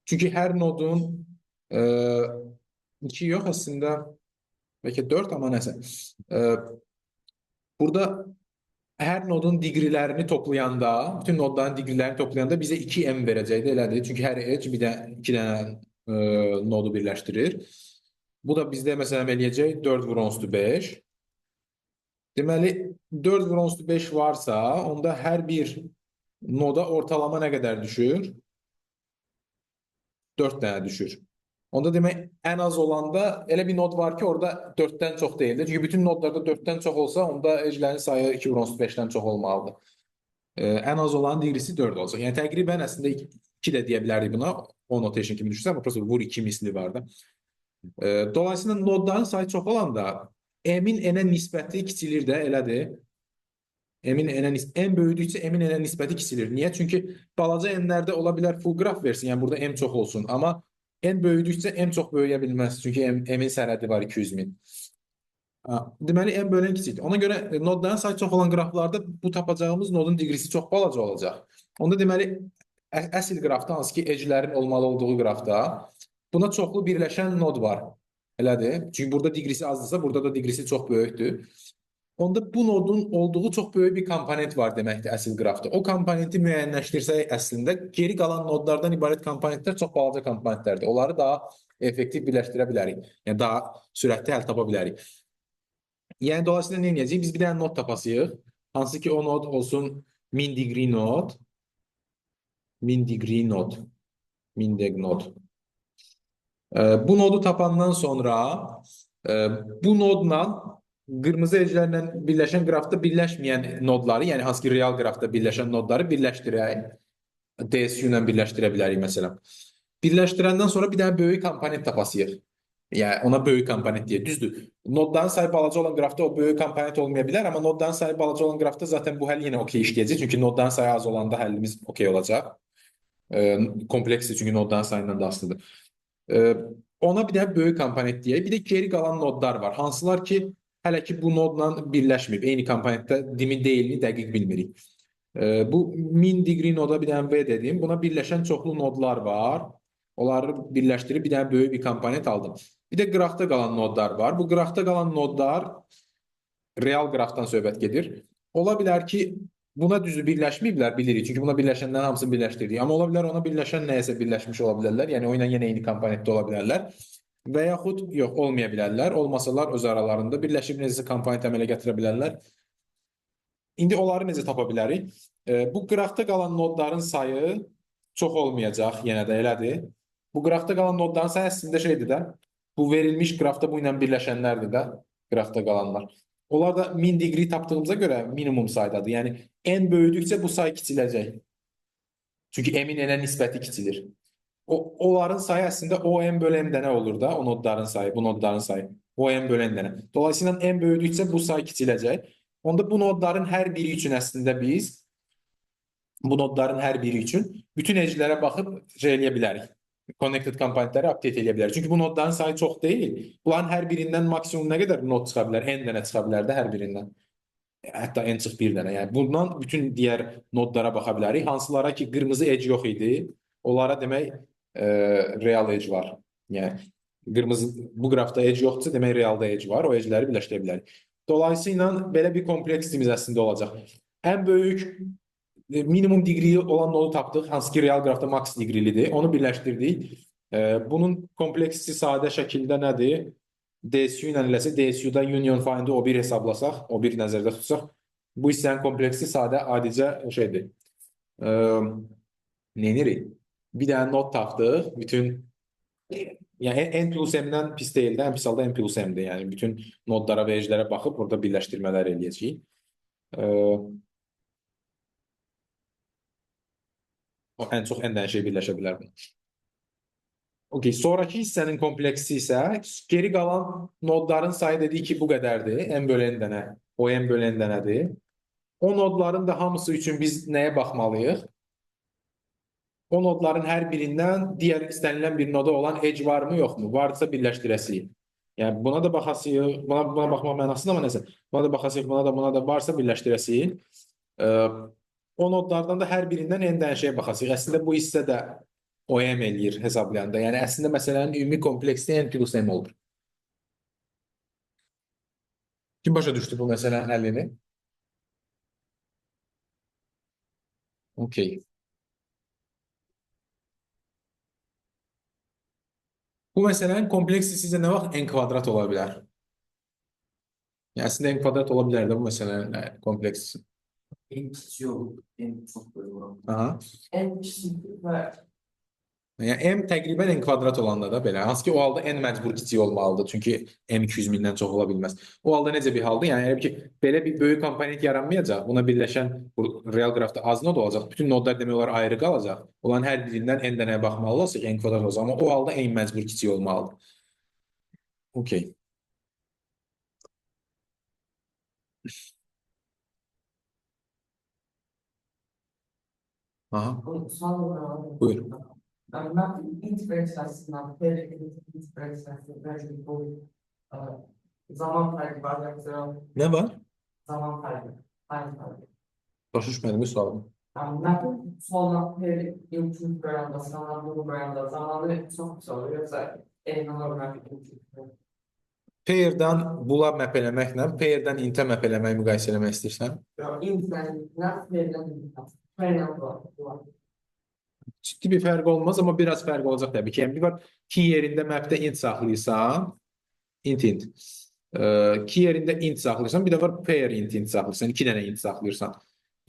çünki hər nodun 2 yox, əslində bəlkə 4, amma nəsə. Burada hər nodun diqrilərini toplayanda, bütün nodların diqrilərini toplayanda bizə 2m verəcəkdir, elədir. Çünki hər edge 2 dənə nodu birləşdirir. Bu da bizdə məsələn eləyəcək 4 vur 10 üstü 5. Deməli, 4 vur 10 üstü 5 varsa, onda hər bir noda ortalama nə qədər düşür? 4 dənə düşür. Onda demək ən az olanda elə bir nod var ki, orada 4-dən çox deyildir. Çünki bütün nodlarda 4-dən çox olsa, onda edge'lərin sayı 2 vurulsun 5-dən çox olmalıdır. Ən az olan diqrisi 4 olacaq. Yəni təqribən əslində 2 də deyə bilərik buna. O notation kimi düşünsən, amma prosta vur 2 misli var da. Dolayısıyla nodların sayı çox olanda m-in n-ə nisbəti kiçilir də, elədir. M-in n-ə n böyüdükcə m-in n-ə nisbəti kiçilir. Niyə? Çünki balaca n-lərdə ola bilər full qraf versin, yəni burada m çox olsun. Amma n böyüdükcə m çox böyüyə bilməz. Çünki m-in sərhədi var 200 min. Deməli, m bölən kiçikdir. Ona görə nodların sayı çox olan qraflarda bu tapacağımız nodun diqrisi çox balaca olacaq. Onda deməli, əsl qrafda, hansı ki, edge'lərin olmalı olduğu qrafda buna çoxlu birləşən nod var. Elədir? Çünki burada diqrisi azdırsa, burada da diqrisi çox böyükdür. Onda bu nodun olduğu çox böyük bir komponent var deməkdir əsl qrafda. O komponenti müəyyənləşdirsək əslində, geri qalan nodlardan ibarət komponentlər çox balaca komponentlərdir. Onları daha effektiv birləşdirə bilərik. Yəni, daha sürətli həll tapa bilərik. Yəni, dolayısıyla nə edəcəyik? Biz bir dənə nod tapasıyıq. Hansı ki, o nod olsun min degree nod. Min degree nod. Min deg nod. Bu nodu tapandan sonra bu nodla qırmızı edge'lərlə birləşən qrafda birləşməyən nodları, yəni hansı ki, real qrafda birləşən nodları birləşdirək. DSU ilə birləşdirə bilərik, məsələn. Birləşdirəndən sonra bir dənə böyük komponent tapasıyıq. Yəni, ona böyük komponent deyək. Düzdür. Nodların sayı balaca olan qrafda o böyük komponent olmaya bilər, amma nodların sayı balaca olan qrafda zaten bu həll yenə okey işləyəcək. Çünki nodların sayı az olanda həllimiz okey olacaq. Kompleksdir, çünki nodların sayından da asılıdır. Ona bir dənə böyük komponent deyək. Bir də geri qalan nodlar var. Hansılar ki, hələ ki bu nodla birləşməyib. Eyni komponentdə dimi deyilini dəqiq bilmirik. Bu min degree noda bir dənə V dedim. Buna birləşən çoxlu nodlar var. Onları birləşdirib bir dənə böyük bir komponent aldım. Bir də qrafda qalan nodlar var. Bu qrafda qalan nodlar real qrafdan söhbət gedir. Ola bilər ki, buna düzü birləşməyiblər, bilirik. Çünki buna birləşənlərin hamısını birləşdirdik. Amma ola bilər ona birləşən nəyəsə birləşmiş ola bilərlər. Yəni, o ilə yenə eyni komponentdə ola bilərlər. Və yaxud yox, olmaya bilərlər. Olmasalar öz aralarında birləşib necəsə komponent əmələ gətirə bilərlər. İndi onları necə tapa bilərik? Bu qrafda qalan nodların sayı çox olmayacaq, yenə də elədir. Bu qrafda qalan nodların sayı əslində şeydir də, bu verilmiş qrafda bu ilə birləşənlərdir də, qrafda qalanlar. Onlar da min degree tapdığımıza görə minimum saydadır. Yəni, n böyüdükcə bu say kiçiləcək. Çünki m-in n-ə nisbəti kiçilir. Onların sayı əslində o n bölü m dənə olur da, o nodların sayı, bu nodların sayı. O n bölü n dənə. Dolayısıyla n böyüdükcə bu say kiçiləcək. Onda bu nodların hər biri üçün əslində biz bu nodların hər biri üçün bütün edge'lərə baxıb eləyə bilərik. Connected komponentləri update eləyə bilərik. Çünki bu nodların sayı çox deyil. Bunların hər birindən maksimum nə qədər nod çıxa bilər? N dənə çıxa bilər də hər birindən. Hətta n çıx bir dənə. Yəni, bundan bütün digər nodlara baxa bilərik. Hansılara ki, qırmızı edge yox idi, onlara demək real edge var. Yəni, bu qrafda edge yoxdursa, demək realda edge var. O edge'ləri birləşdirə bilərik. Dolayısıyla belə bir kompleksimiz əslində olacaq. Ən böyük minimum degree olan nodu tapdıq, hansı ki real qrafda max degreelidir. Onu birləşdirdik. Bunun kompleksisi sadə şəkildə nədir? DSU ilə eləsə, DSU-da union find'i O1 hesablasaq, O1 nəzərdə tutsaq, bu hissənin kompleksi sadə adicə şeydir. Neyinirik? Bir dənə nod tapdıq, bütün yəni n plus m-dən pis deyil də, ən pis halda n plus m-dir. Yəni, bütün nodlara və edge'lərə baxıb orada birləşdirmələr eləyəcəyik. Ən çox n dənə şey birləşə bilər bunu. Okay, sonraki hissənin kompleksi isə geri qalan nodların sayı dedik ki, bu qədərdir. N bölü n dənə, o n bölü n dənədir. O nodların da hamısı üçün biz nəyə baxmalıyıq? O nodların hər birindən digər istənilən bir noda olan edge varmı, yoxmu? Varsa birləşdirəsiyik. Yəni, buna da baxasıyıq, buna baxmaq mənasında amma nəsə. Buna da baxasıyıq, buna da varsa birləşdirəsiyik. O nodlardan da hər birindən n dənə şeyə baxasıyıq. Əslində, bu hissə də OM eləyir hesablayanda. Yəni, əslində, məsələnin ümumi kompleksi n plus m olur. Kim başa düşdü bu məsələnin həllini? Okey. Bu məsələnin kompleksi sizə nə vaxt n kvadrat ola bilər? Yəni, əslində n kvadrat ola bilər də bu məsələnin kompleksisi. En kiçik olur, en çox böyük olur. Aha. En kiçik və Yəni m təqribən n kvadrat olanda da belə. Hansı ki o halda n məcbur kiçik olmalıdır. Çünki m 200 mindən çox ola bilməz. O halda necə bir haldır? Yəni elə ki belə bir böyük komponent yaranmayacaq. Buna birləşən bu real qrafda az nod olacaq. Bütün nodlar demək olar ayrı qalacaq. Onların hər birindən n dənəyə baxmalı olsa n kvadrat olacaq. Amma o halda n məcbur kiçik olmalıdır. Okey. Aha, buyur. Ben int versiyasından int versiyasından bu e, zaman farkı var yoksa Ne var? zaman farkı. Aynı farkı. Başa düşmədim bu sualımı. Yani ben sonra int bölümde sonra bu bölümde zamanı çok soruyor yoksa eğlenme Pair'dən bula map eləməklə pair'dən intə map eləməyi müqayisə eləmək istəyirsən? Ciddi bir fərq olmaz, amma biraz fərq olacaq təbii ki. Yəni bir var ki yerində mapdə int saxlayırsan, int. Ki yerində int saxlayırsan, bir də var pair int saxlayırsan, iki dənə int saxlayırsan.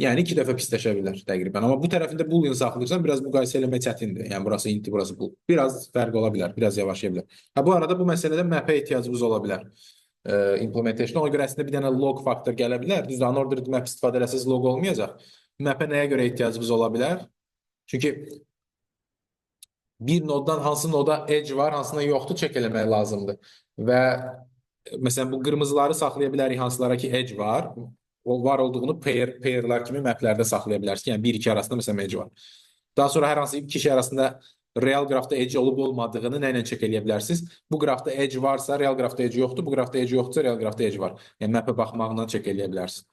Yəni iki dəfə pisləşə bilər təqribən. Amma bu tərəfində boolean saxlayırsan, biraz müqayisə eləmək çətindir. Yəni burası int, burası bool. Biraz fərq ola bilər, biraz yavaşaya bilər. Ha bu arada bu məsələdə map'ə ehtiyacımız ola bilər. Implementation. Ona görə əslində bir dənə log faktor gələ bilər. Düzdür, unordered map istifadə etsəz log olmayacaq. Map'ə nəyə görə ehtiyacımız ola bilər? Çünki bir noddan hansı noda edge var, hansına yoxdur, check eləmək lazımdır. Və məsələn bu qırmızıları saxlaya bilərik hansılara ki edge var. O var olduğunu pairlər kimi maplərdə saxlaya bilərsiniz. Yəni 1-2 arasında məsələn edge var. Daha sonra hər hansı iki şey arasında real qrafda edge olub olmadığını nə ilə check eləyə bilərsiniz? Bu qrafda edge varsa, real qrafda edge yoxdur. Bu qrafda edge yoxdursa, real qrafda edge var. Yəni mapə baxmaqla check eləyə bilərsiniz.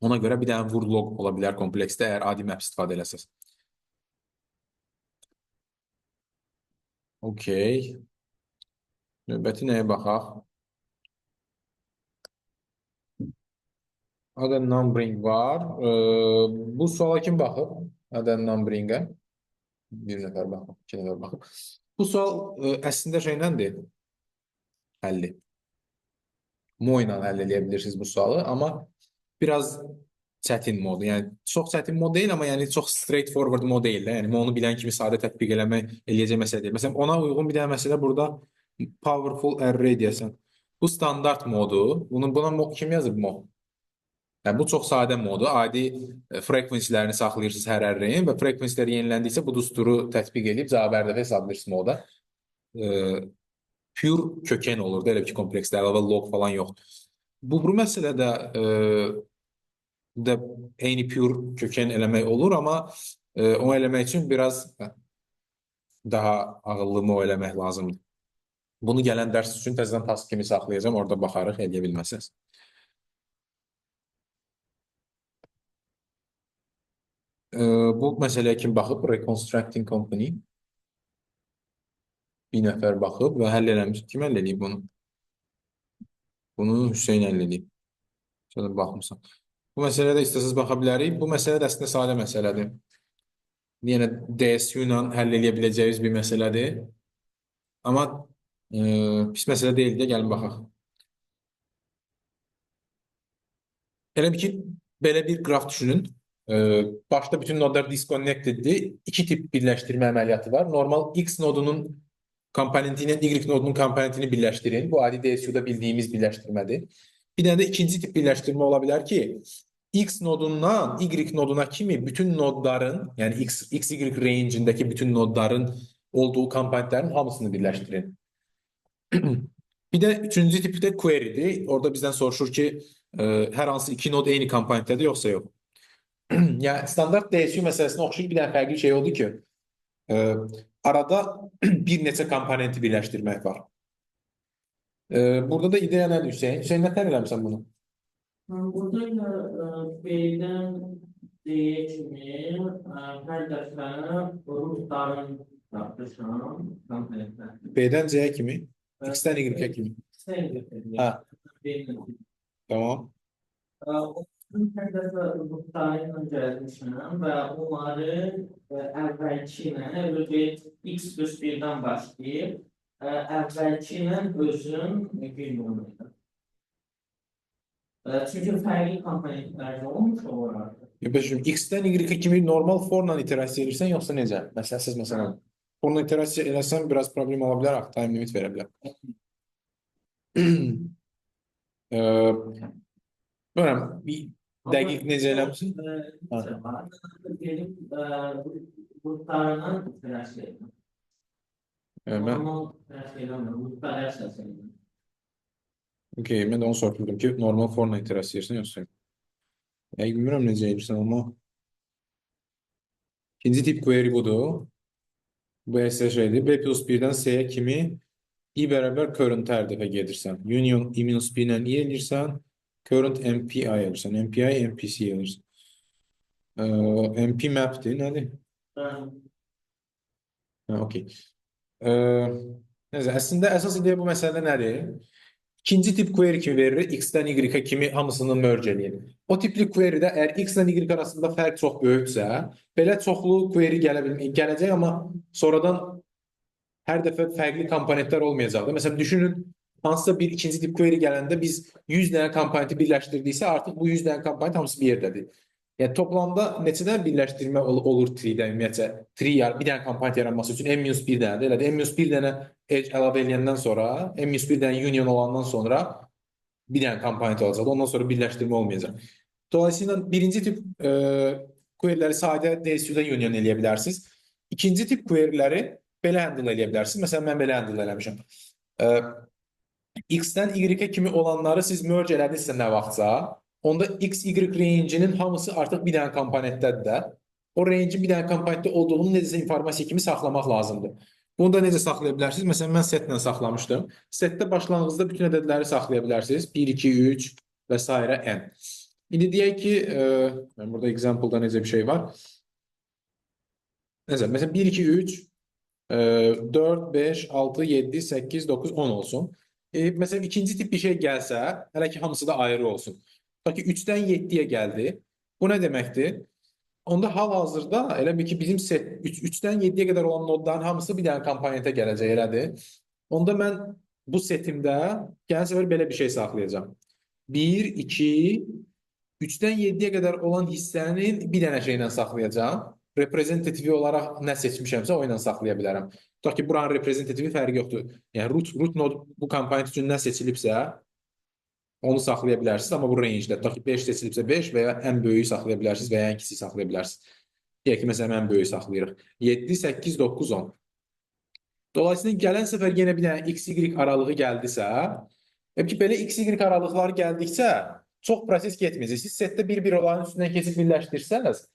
Ona görə bir dənə vur log ola bilər kompleksdə əgər adi map istifadə eləsəz. Okey. Növbəti nəyə baxaq? Add and numbering var. Bu suala kim baxıb? Add and numbering'ə. Bir nəfər baxıb, iki nəfər baxıb. Bu sual əslində şeyləndir. Həlli. Mo ilə həll edə bilirsiniz bu sualı, amma biraz çətin mod. Yəni çox çətin mod deyil, amma yəni çox straightforward mod deyil də. Yəni onu bilən kimi sadə tətbiq eləmək eləyəcək məsələ deyil. Məsələn, ona uyğun bir dənə məsələ burada powerful array deyəsən. Bu standart modu. Buna kim yazıb mod? Yəni, bu çox sadə modu. Adi frequency'lərini saxlayırsınız hər array'in və frequency'ləri yeniləndiksə bu dusturu tətbiq edib cavab hər dəfə hesablayırsınız moda. Pure kökən olur da, elə ki komplekslər, əlavə log falan yoxdur. Bu məsələdə də eyni pure kökən eləmək olur, amma o eləmək üçün biraz daha ağıllı mo eləmək lazımdır. Bunu gələn dərs üçün təzədən task kimi saxlayacağım, orada baxarıq, eləyə bilməsəz. Bu məsələyə kim baxıb? Reconstructing Company. Bir nəfər baxıb və həll eləmiş. Kim həll edib bunu? Bunu Hüseyin həll edib. Şöyle baxmışam. Bu məsələdə istəsəz baxa bilərik. Bu məsələ də əslində sadə məsələdir. Yəni DSU ilə həll edə biləcəyiniz bir məsələdir. Amma pis məsələ deyil də, gəlin baxaq. Elə bir ki, belə bir qraf düşünün. Başda bütün nodlar disconnecteddir. İki tip birləşdirmə əməliyyatı var. Normal X nodunun komponenti ilə Y nodunun komponentini birləşdirin. Bu adi DSU-da bildiyimiz birləşdirmədir. Bir dənə də ikinci tip birləşdirmə ola bilər ki, X nodundan Y noduna kimi bütün nodların, yəni X-Y range'indəki bütün nodların olduğu komponentlərin hamısını birləşdirin. Bir də üçüncü tipi də query'dir. Orada bizdən soruşur ki, hər hansı iki nod eyni komponentdədir, yoxsa yox. Yəni standart DSU məsələsinə oxşayır bir dənə fərqli şey oldu ki, arada bir neçə komponenti birləşdirmək var. Burada da ideya nədir Hüseyin? Hüseyin, nə tər eləmişsən bunu? Burada B'den D'ye kimi hər dəfə rootların tartışan komponentlər. B'dən C'ye kimi? X'dən Y-ə kimi? X'dən Y-ə. Ha. Tamam. Hər dəfə rootlarla gəlmişəm və onları əvvəlki ilə X plus 1-dən başlayıb əvvəlki ilə özün bir nömrədə. Çünkü fərqli komponentlərdə olmuş olur artıq. Başım X-dən Y-ə kimi normal forla iterasiya edirsən yoxsa necə? Məsələsiz məsələn. Forla iterasiya eləsən biraz problem ola bilər, time limit verə bilər. Bilmirəm, bir dəqiq necə eləmişsin? Diyelim muhtarına itiraz edelim. Mən Normal itiraz edemem. Muhtar esas edemem. okey, mən də onu soruşdum ki, normal forla iterasiya edirsən yoxsa? Bilmirəm necə edirsən amma ikinci tip query budur. Bu SSJ'dir. B plus 1-dən C-yə kimi i bərabər current hər dəfə gedirsən. Union i minus 1 ilə i elirsən, current MPI elirsən. MPI MPC elirsən. MP map'dir, nədir? Okey. Neyse, əslində əsas ideya bu məsələdə nədir? İkinci tip query kimi veririk, x-dən y-ə kimi hamısını merge eləyin. O tipli querydə əgər x-dən y arasında fərq çox böyüksə, belə çoxlu query gələcək, amma sonradan hər dəfə fərqli komponentlər olmayacaq da. Məsələn, düşünün, hansısa bir ikinci tip query gələndə biz 100 dənə komponenti birləşdirdiksə, artıq bu 100 dənə komponent hamısı bir yerdədir. Yəni toplamda neçə dənə birləşdirmə olur tree-də ümumiyyətcə? Tree bir dənə komponent yaranması üçün n-1 dənədir. Elədir. n-1 dənə edge əlavə edəndən sonra, n-1 dənə union olandan sonra bir dənə komponent olacaq. Ondan sonra birləşdirmə olmayacaq. Dolayısıyla birinci tip queryləri sadə DSU-da union eləyə bilərsiniz. İkinci tip queryləri belə handle eləyə bilərsiniz. Məsələn, mən belə handle eləmişəm. X-dən Y-ə kimi olanları siz merge elədinizsə nə vaxtsa, onda X-Y range-inin hamısı artıq bir dənə komponentdədir də. O range-in bir dənə komponentdə olduğunu necəsə informasiya kimi saxlamaq lazımdır. Bunu da necə saxlaya bilərsiniz? Məsələn, mən setlə saxlamışdım. Setdə başlanğıcda bütün ədədləri saxlaya bilərsiniz. 1, 2, 3 və s. n. İndi deyək ki, mən burada example-da necə bir şey var. Məsələn, 1, 2, 3, 4, 5, 6, 7, 8, 9, 10 olsun. Məsələn, ikinci tip bir şey gəlsə, hələ ki, hamısı da ayrı olsun. Ta ki, 3-dən 7-yə gəldi. Bu nə deməkdir? Onda hal-hazırda elə bir ki, bizim set 3-dən 7-yə qədər olan nodların hamısı bir dənə komponentə gələcək, elədir. Onda mən bu setimdə gələn səfər belə bir şey saxlayacağım. 1, 2, 3-dən 7-yə qədər olan hissənin bir dənə şeylə saxlayacağım. Reprezentativi olaraq nə seçmişəmsə o ilə saxlaya bilərəm. Tutaq ki, buranın reprezentativi fərqi yoxdur. Yəni root node bu komponent üçün nə seçilibsə onu saxlaya bilərsiniz, amma bu range-də. Tutaq ki, 5 seçilibsə 5 və ya ən böyüyü saxlaya bilərsiniz və ya ən kiçiyi saxlaya bilərsiniz. Deyək ki, məsələn, ən böyüyü saxlayırıq. 7, 8, 9, 10. Dolayısıyla gələn səfər yenə bir dənə x-y aralığı gəldisə, ki, belə x-y aralıqları gəldikcə çox proses getməyəcək. Siz setdə bir-bir olanın üstündən keçib birləşdirsəniz,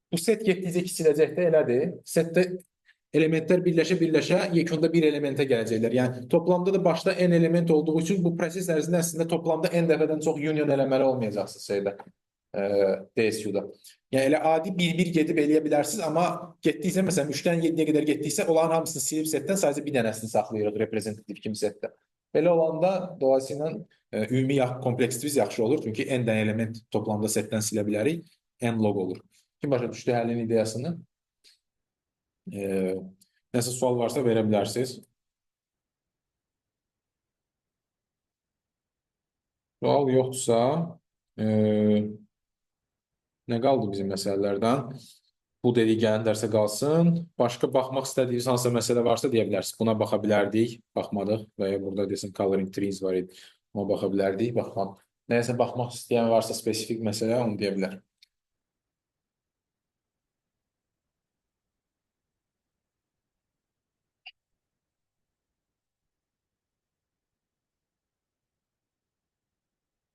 bu set getdikcə kiçiləcək də elədir. Setdə elementlər birləşə-birləşə yekunda bir elementə gələcəklər. Yəni toplamda da başda n element olduğu üçün bu proses ərzində əslində toplamda n dəfədən çox union eləməli olmayacaqsınız şeydə, DSU-da. Yəni elə adi bir-bir gedib eləyə bilərsiniz, amma getdiksə, məsələn, 3-dən 7-yə qədər getdiksə, onların hamısını silib setdən sadəcə bir dənəsini saxlayırıq reprezentativ kimi setdə. Belə olanda dolayısıyla ümumi kompleksimiz yaxşı olur, çünki n dənə element toplamda setdən silə bilərik, n log olur. Kim başa düşdü həllin ideyasını? Nəsə sual varsa verə bilərsiniz. Sual yoxdursa, nə qaldı bizim məsələlərdən? Bu dedik, gələn dərsə qalsın. Başqa baxmaq istədiyiniz hansısa məsələ varsa deyə bilərsiniz. Buna baxa bilərdik, baxmadıq və ya burada desin coloring trees var idi. Ona baxa bilərdik, baxmadım. Nəyəsə baxmaq istəyən varsa spesifik məsələ, onu deyə bilər.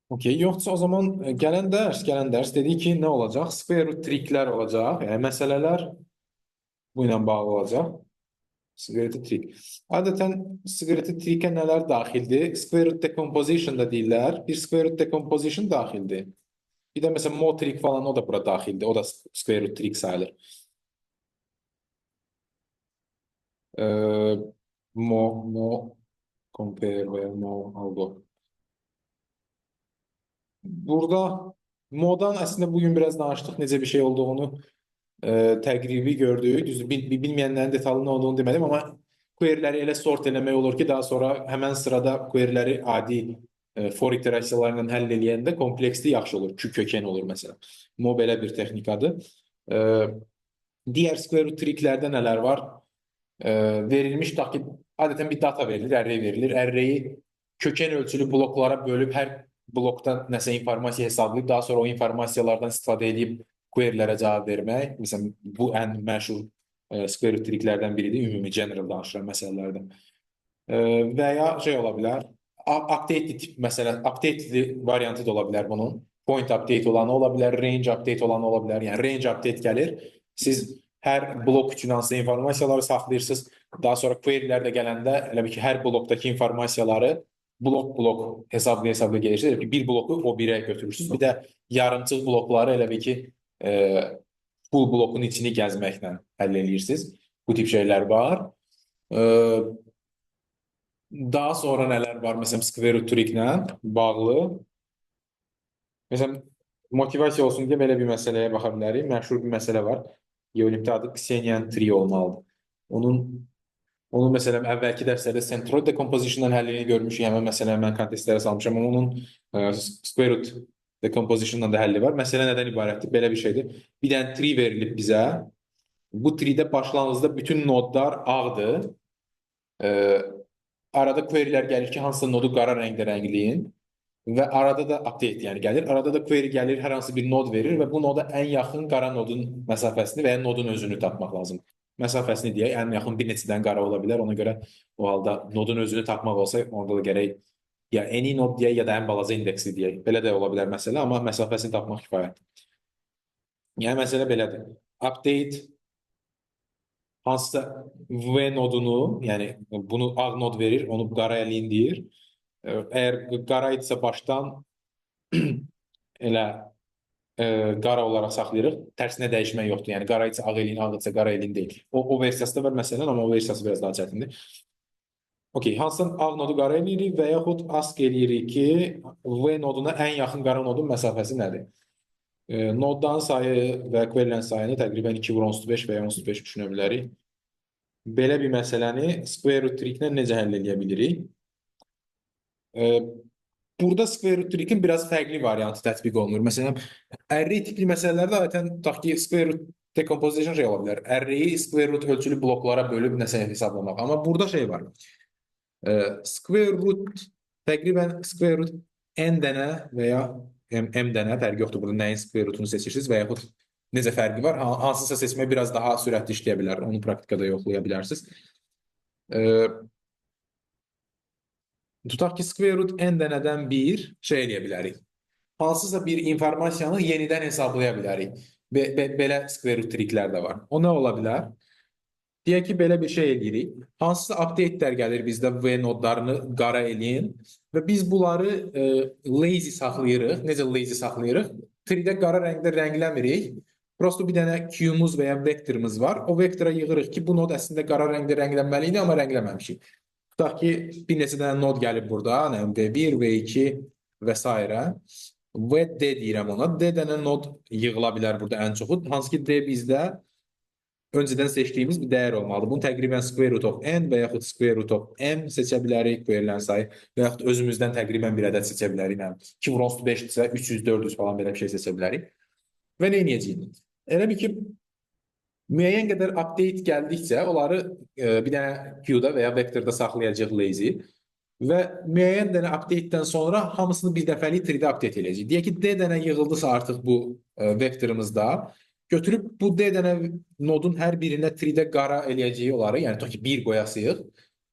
Okey, yoxsa o zaman gələn dərs dedik ki, nə olacaq? Square root triklər olacaq. Yəni məsələlər bu ilə bağlı olacaq. Square root trik. Adətən square root trikə nələr daxildir? Square root decomposition da deyirlər. Bir square root decomposition daxildir. Bir də məsələn mod trik falan o da bura daxildir. O da square root trik sayılır. Compare və ya algo. Burada moddan əslində bugün biraz danışdıq, necə bir şey olduğunu təqribi gördük. Düzdür, bilməyənlərin detallı nə olduğunu demədim, amma queryləri elə sort eləmək olur ki, daha sonra həmən sırada queryləri adi for iterasiyalarla həll eləyəndə kompleksli yaxşı olur. Kökən olur məsələn. Bu belə bir texnikadır. Digər square root triklərdə nələr var? Verilmiş adətən bir data verilir, array verilir. Array'i kökən ölçülü bloklara bölüb hər blokdan nəsə informasiya hesablayıb, daha sonra o informasiyalardan istifadə edib query'lərə cavab vermək. Məsələn, bu ən məşhur square root triklərdən biridir, ümumi general danışılan məsələlərdən. Və ya şey ola bilər, updated məsələn, updated variantı da ola bilər bunun. Point update olanı ola bilər, range update olanı ola bilər. Yəni range update gəlir. Siz hər blok üçün hansı informasiyaları saxlayırsınız. Daha sonra query'lərdə gələndə elə bir ki, hər blokdakı informasiyaları blok hesablaya gelirsiniz. Elə ki, bir bloku o birə götürürsünüz. Bir də yarımçıq blokları elə bir ki, full blokun içini gəzməklə həll edirsiniz. Bu tip şeylər var. Daha sonra nələr var? Məsələn, square root triklə bağlı. Məsələn, motivasiya olsun deyə belə bir məsələyə baxa bilərik. Məşhur bir məsələ var. Geolimdə adı Xenian tree olmalıdır. Onun məsələn, əvvəlki dərslərdə centroid decomposition-dan həllini görmüşük. Həmən məsələni mən kontestlərə salmışam. Onun square root decomposition-dan da həlli var. Məsələ nədən ibarətdir? Belə bir şeydir. Bir dənə tree verilib bizə. Bu tree-də başlanğıcda bütün nodlar ağdır. Arada query'lər gəlir ki, hansısa nodu qara rəngdə rəngləyin. Və arada da update yəni gəlir. Arada da query gəlir, hər hansı bir nod verir və bu noda ən yaxın qara nodun məsafəsini və ya nodun özünü tapmaq lazım. Məsafəsini deyək, ən yaxın bir neçədən qara ola bilər. Ona görə o halda nodun özünü tapmaq olsa, onda da gərək ya any nod deyək, ya da ən balaca indeksi deyək. Belə də ola bilər məsələ, amma məsafəsini tapmaq kifayətdir. Yəni məsələ belədir. Update hansısa V nodunu, yəni bunu ağ nod verir, onu qara eləyin deyir. Əgər qara idisə başdan elə qara olaraq saxlayırıq. Tərsinə dəyişmək yoxdur. Yəni qara idisə ağ eləyin, ağ idisə qara eləyin deyil. O versiyası da var məsələn, amma o versiyası biraz daha çətindir. Okey, hansısa ağ nodu qara eləyirik və yaxud ask eləyirik ki, V noduna ən yaxın qara nodun məsafəsi nədir? Noddan sayı və query'lərin sayını təqribən 2/5 və ya 5 düşünə bilərik. Belə bir məsələni square root triklə necə həll edə bilirik? Burada square root trikin biraz fərqli variantı tətbiq olunur. Məsələn, array tipli məsələlərdə adətən tutaq ki, square root decomposition şey ola bilər. Array-i square root ölçülü bloklara bölüb nəsə hesablamaq. Amma burada şey var. Square root təqribən square root n dənə və ya m dənə fərqi yoxdur. Burada nəyin square rootunu seçirsiniz və yaxud necə fərqi var? Hansısa seçmək biraz daha sürətli işləyə bilər. Onu praktikada yoxlaya bilərsiniz. Tutaq ki, square root n dənədən bir şey eləyə bilərik. Hansısa bir informasiyanı yenidən hesablaya bilərik. Belə square root triklər də var. O nə ola bilər? Deyək ki, belə bir şey eləyirik. Hansısa update-lər gəlir bizdə V nodlarını qara eləyin və biz bunları lazy saxlayırıq. Necə lazy saxlayırıq? Tree-də qara rəngdə rəngləmirik. Prosto bir dənə Q-muz və ya vektorumuz var. O vektora yığırıq ki, bu nod əslində qara rəngdə rənglənməli idi, amma rəngləməmişik. Tutaq ki, bir neçə dənə nod gəlib burada, V1, V2 və s. Və D deyirəm ona. D dənə nod yığıla bilər burada ən çoxu. Hansı ki, D bizdə öncədən seçdiyimiz bir dəyər olmalıdır. Bunu təqribən square root of n və yaxud square root of m seçə bilərik, query'lərin sayı və yaxud özümüzdən təqribən bir ədəd seçə bilərik. 2/5-dirsə 300, 400 falan belə bir şey seçə bilərik. Və nə edəcəyik? Elə bir ki, müəyyən qədər update gəldikcə onları bir dənə Q-da və ya vektorda saxlayacaq lazy və müəyyən dənə update-dən sonra hamısını bir dəfəlik tree-də update edəcək. Deyək ki, D dənə yığıldısa artıq bu vektorumuzda götürüb bu D dənə nodun hər birinə tree-də qara eləyəcəyi onları, yəni tutaq ki, 1 qoyasıyıq.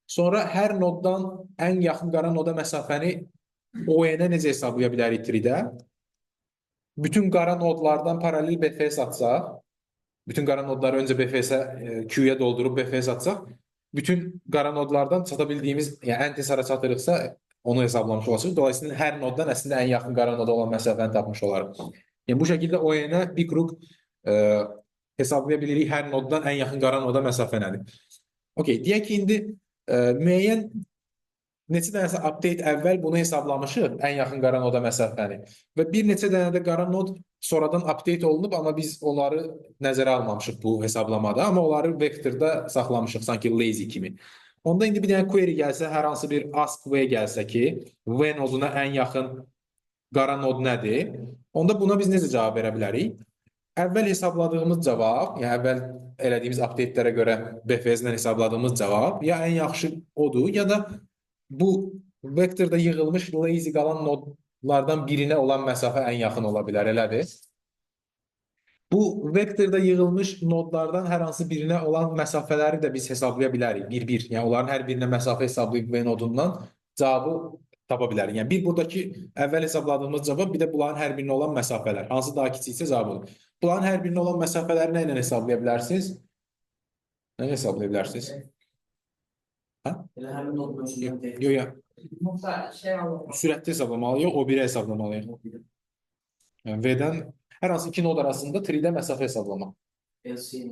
Sonra hər noddan ən yaxın qara noda məsafəni ON-ə necə hesablaya bilərik tree-də? Bütün qara nodlardan paralel BFS atsaq, bütün qara nodları öncə BFS-ə, Q-yə doldurub BFS atsaq, bütün qara nodlardan çata bildiyimiz, yəni ən tez hara çatırıqsa onu hesablamış olacaq. Dolayısıyla hər noddan əslində ən yaxın qara noda olan məsafəni tapmış olarıq. Yəni bu şəkildə ON-ə bir qrup hesablaya bilirik hər noddan ən yaxın qara noda məsafə nədir. Okey, deyək ki, indi müəyyən neçə dənəsə update əvvəl bunu hesablamışıq, ən yaxın qara noda məsafəni. Və bir neçə dənə də qara nod sonradan update olunub, amma biz onları nəzərə almamışıq bu hesablamada. Amma onları vektorda saxlamışıq, sanki lazy kimi. Onda indi bir dənə query gəlsə, hər hansı bir ask v gəlsə ki, v noduna ən yaxın qara nod nədir? Onda buna biz necə cavab verə bilərik? Əvvəl hesabladığımız cavab, yəni əvvəl elədiyimiz update-lərə görə BFS-lə hesabladığımız cavab ya ən yaxşı odur, ya da bu vektorda yığılmış lazy qalan nodlardan birinə olan məsafə ən yaxın ola bilər, elədir? Bu vektorda yığılmış nodlardan hər hansı birinə olan məsafələri də biz hesablaya bilərik. Bir-bir, yəni onların hər birinə məsafə hesablayıb v nodundan cavabı tapa bilərik. Yəni bir buradakı əvvəl hesabladığımız cavab, bir də bunların hər birinə olan məsafələr. Hansı daha kiçiksə cavab olur. Bunların hər birinə olan məsafələri nə ilə hesablaya bilərsiniz? Nə ilə hesablaya bilərsiniz? Ha? Elə həmin nodun özündən deyil. Yox, yox. Sürətli hesablamalıyıq, o biri hesablamalıyıq. Yəni V-dən hər hansı iki nod arasında 3-də məsafə hesablamaq. LC.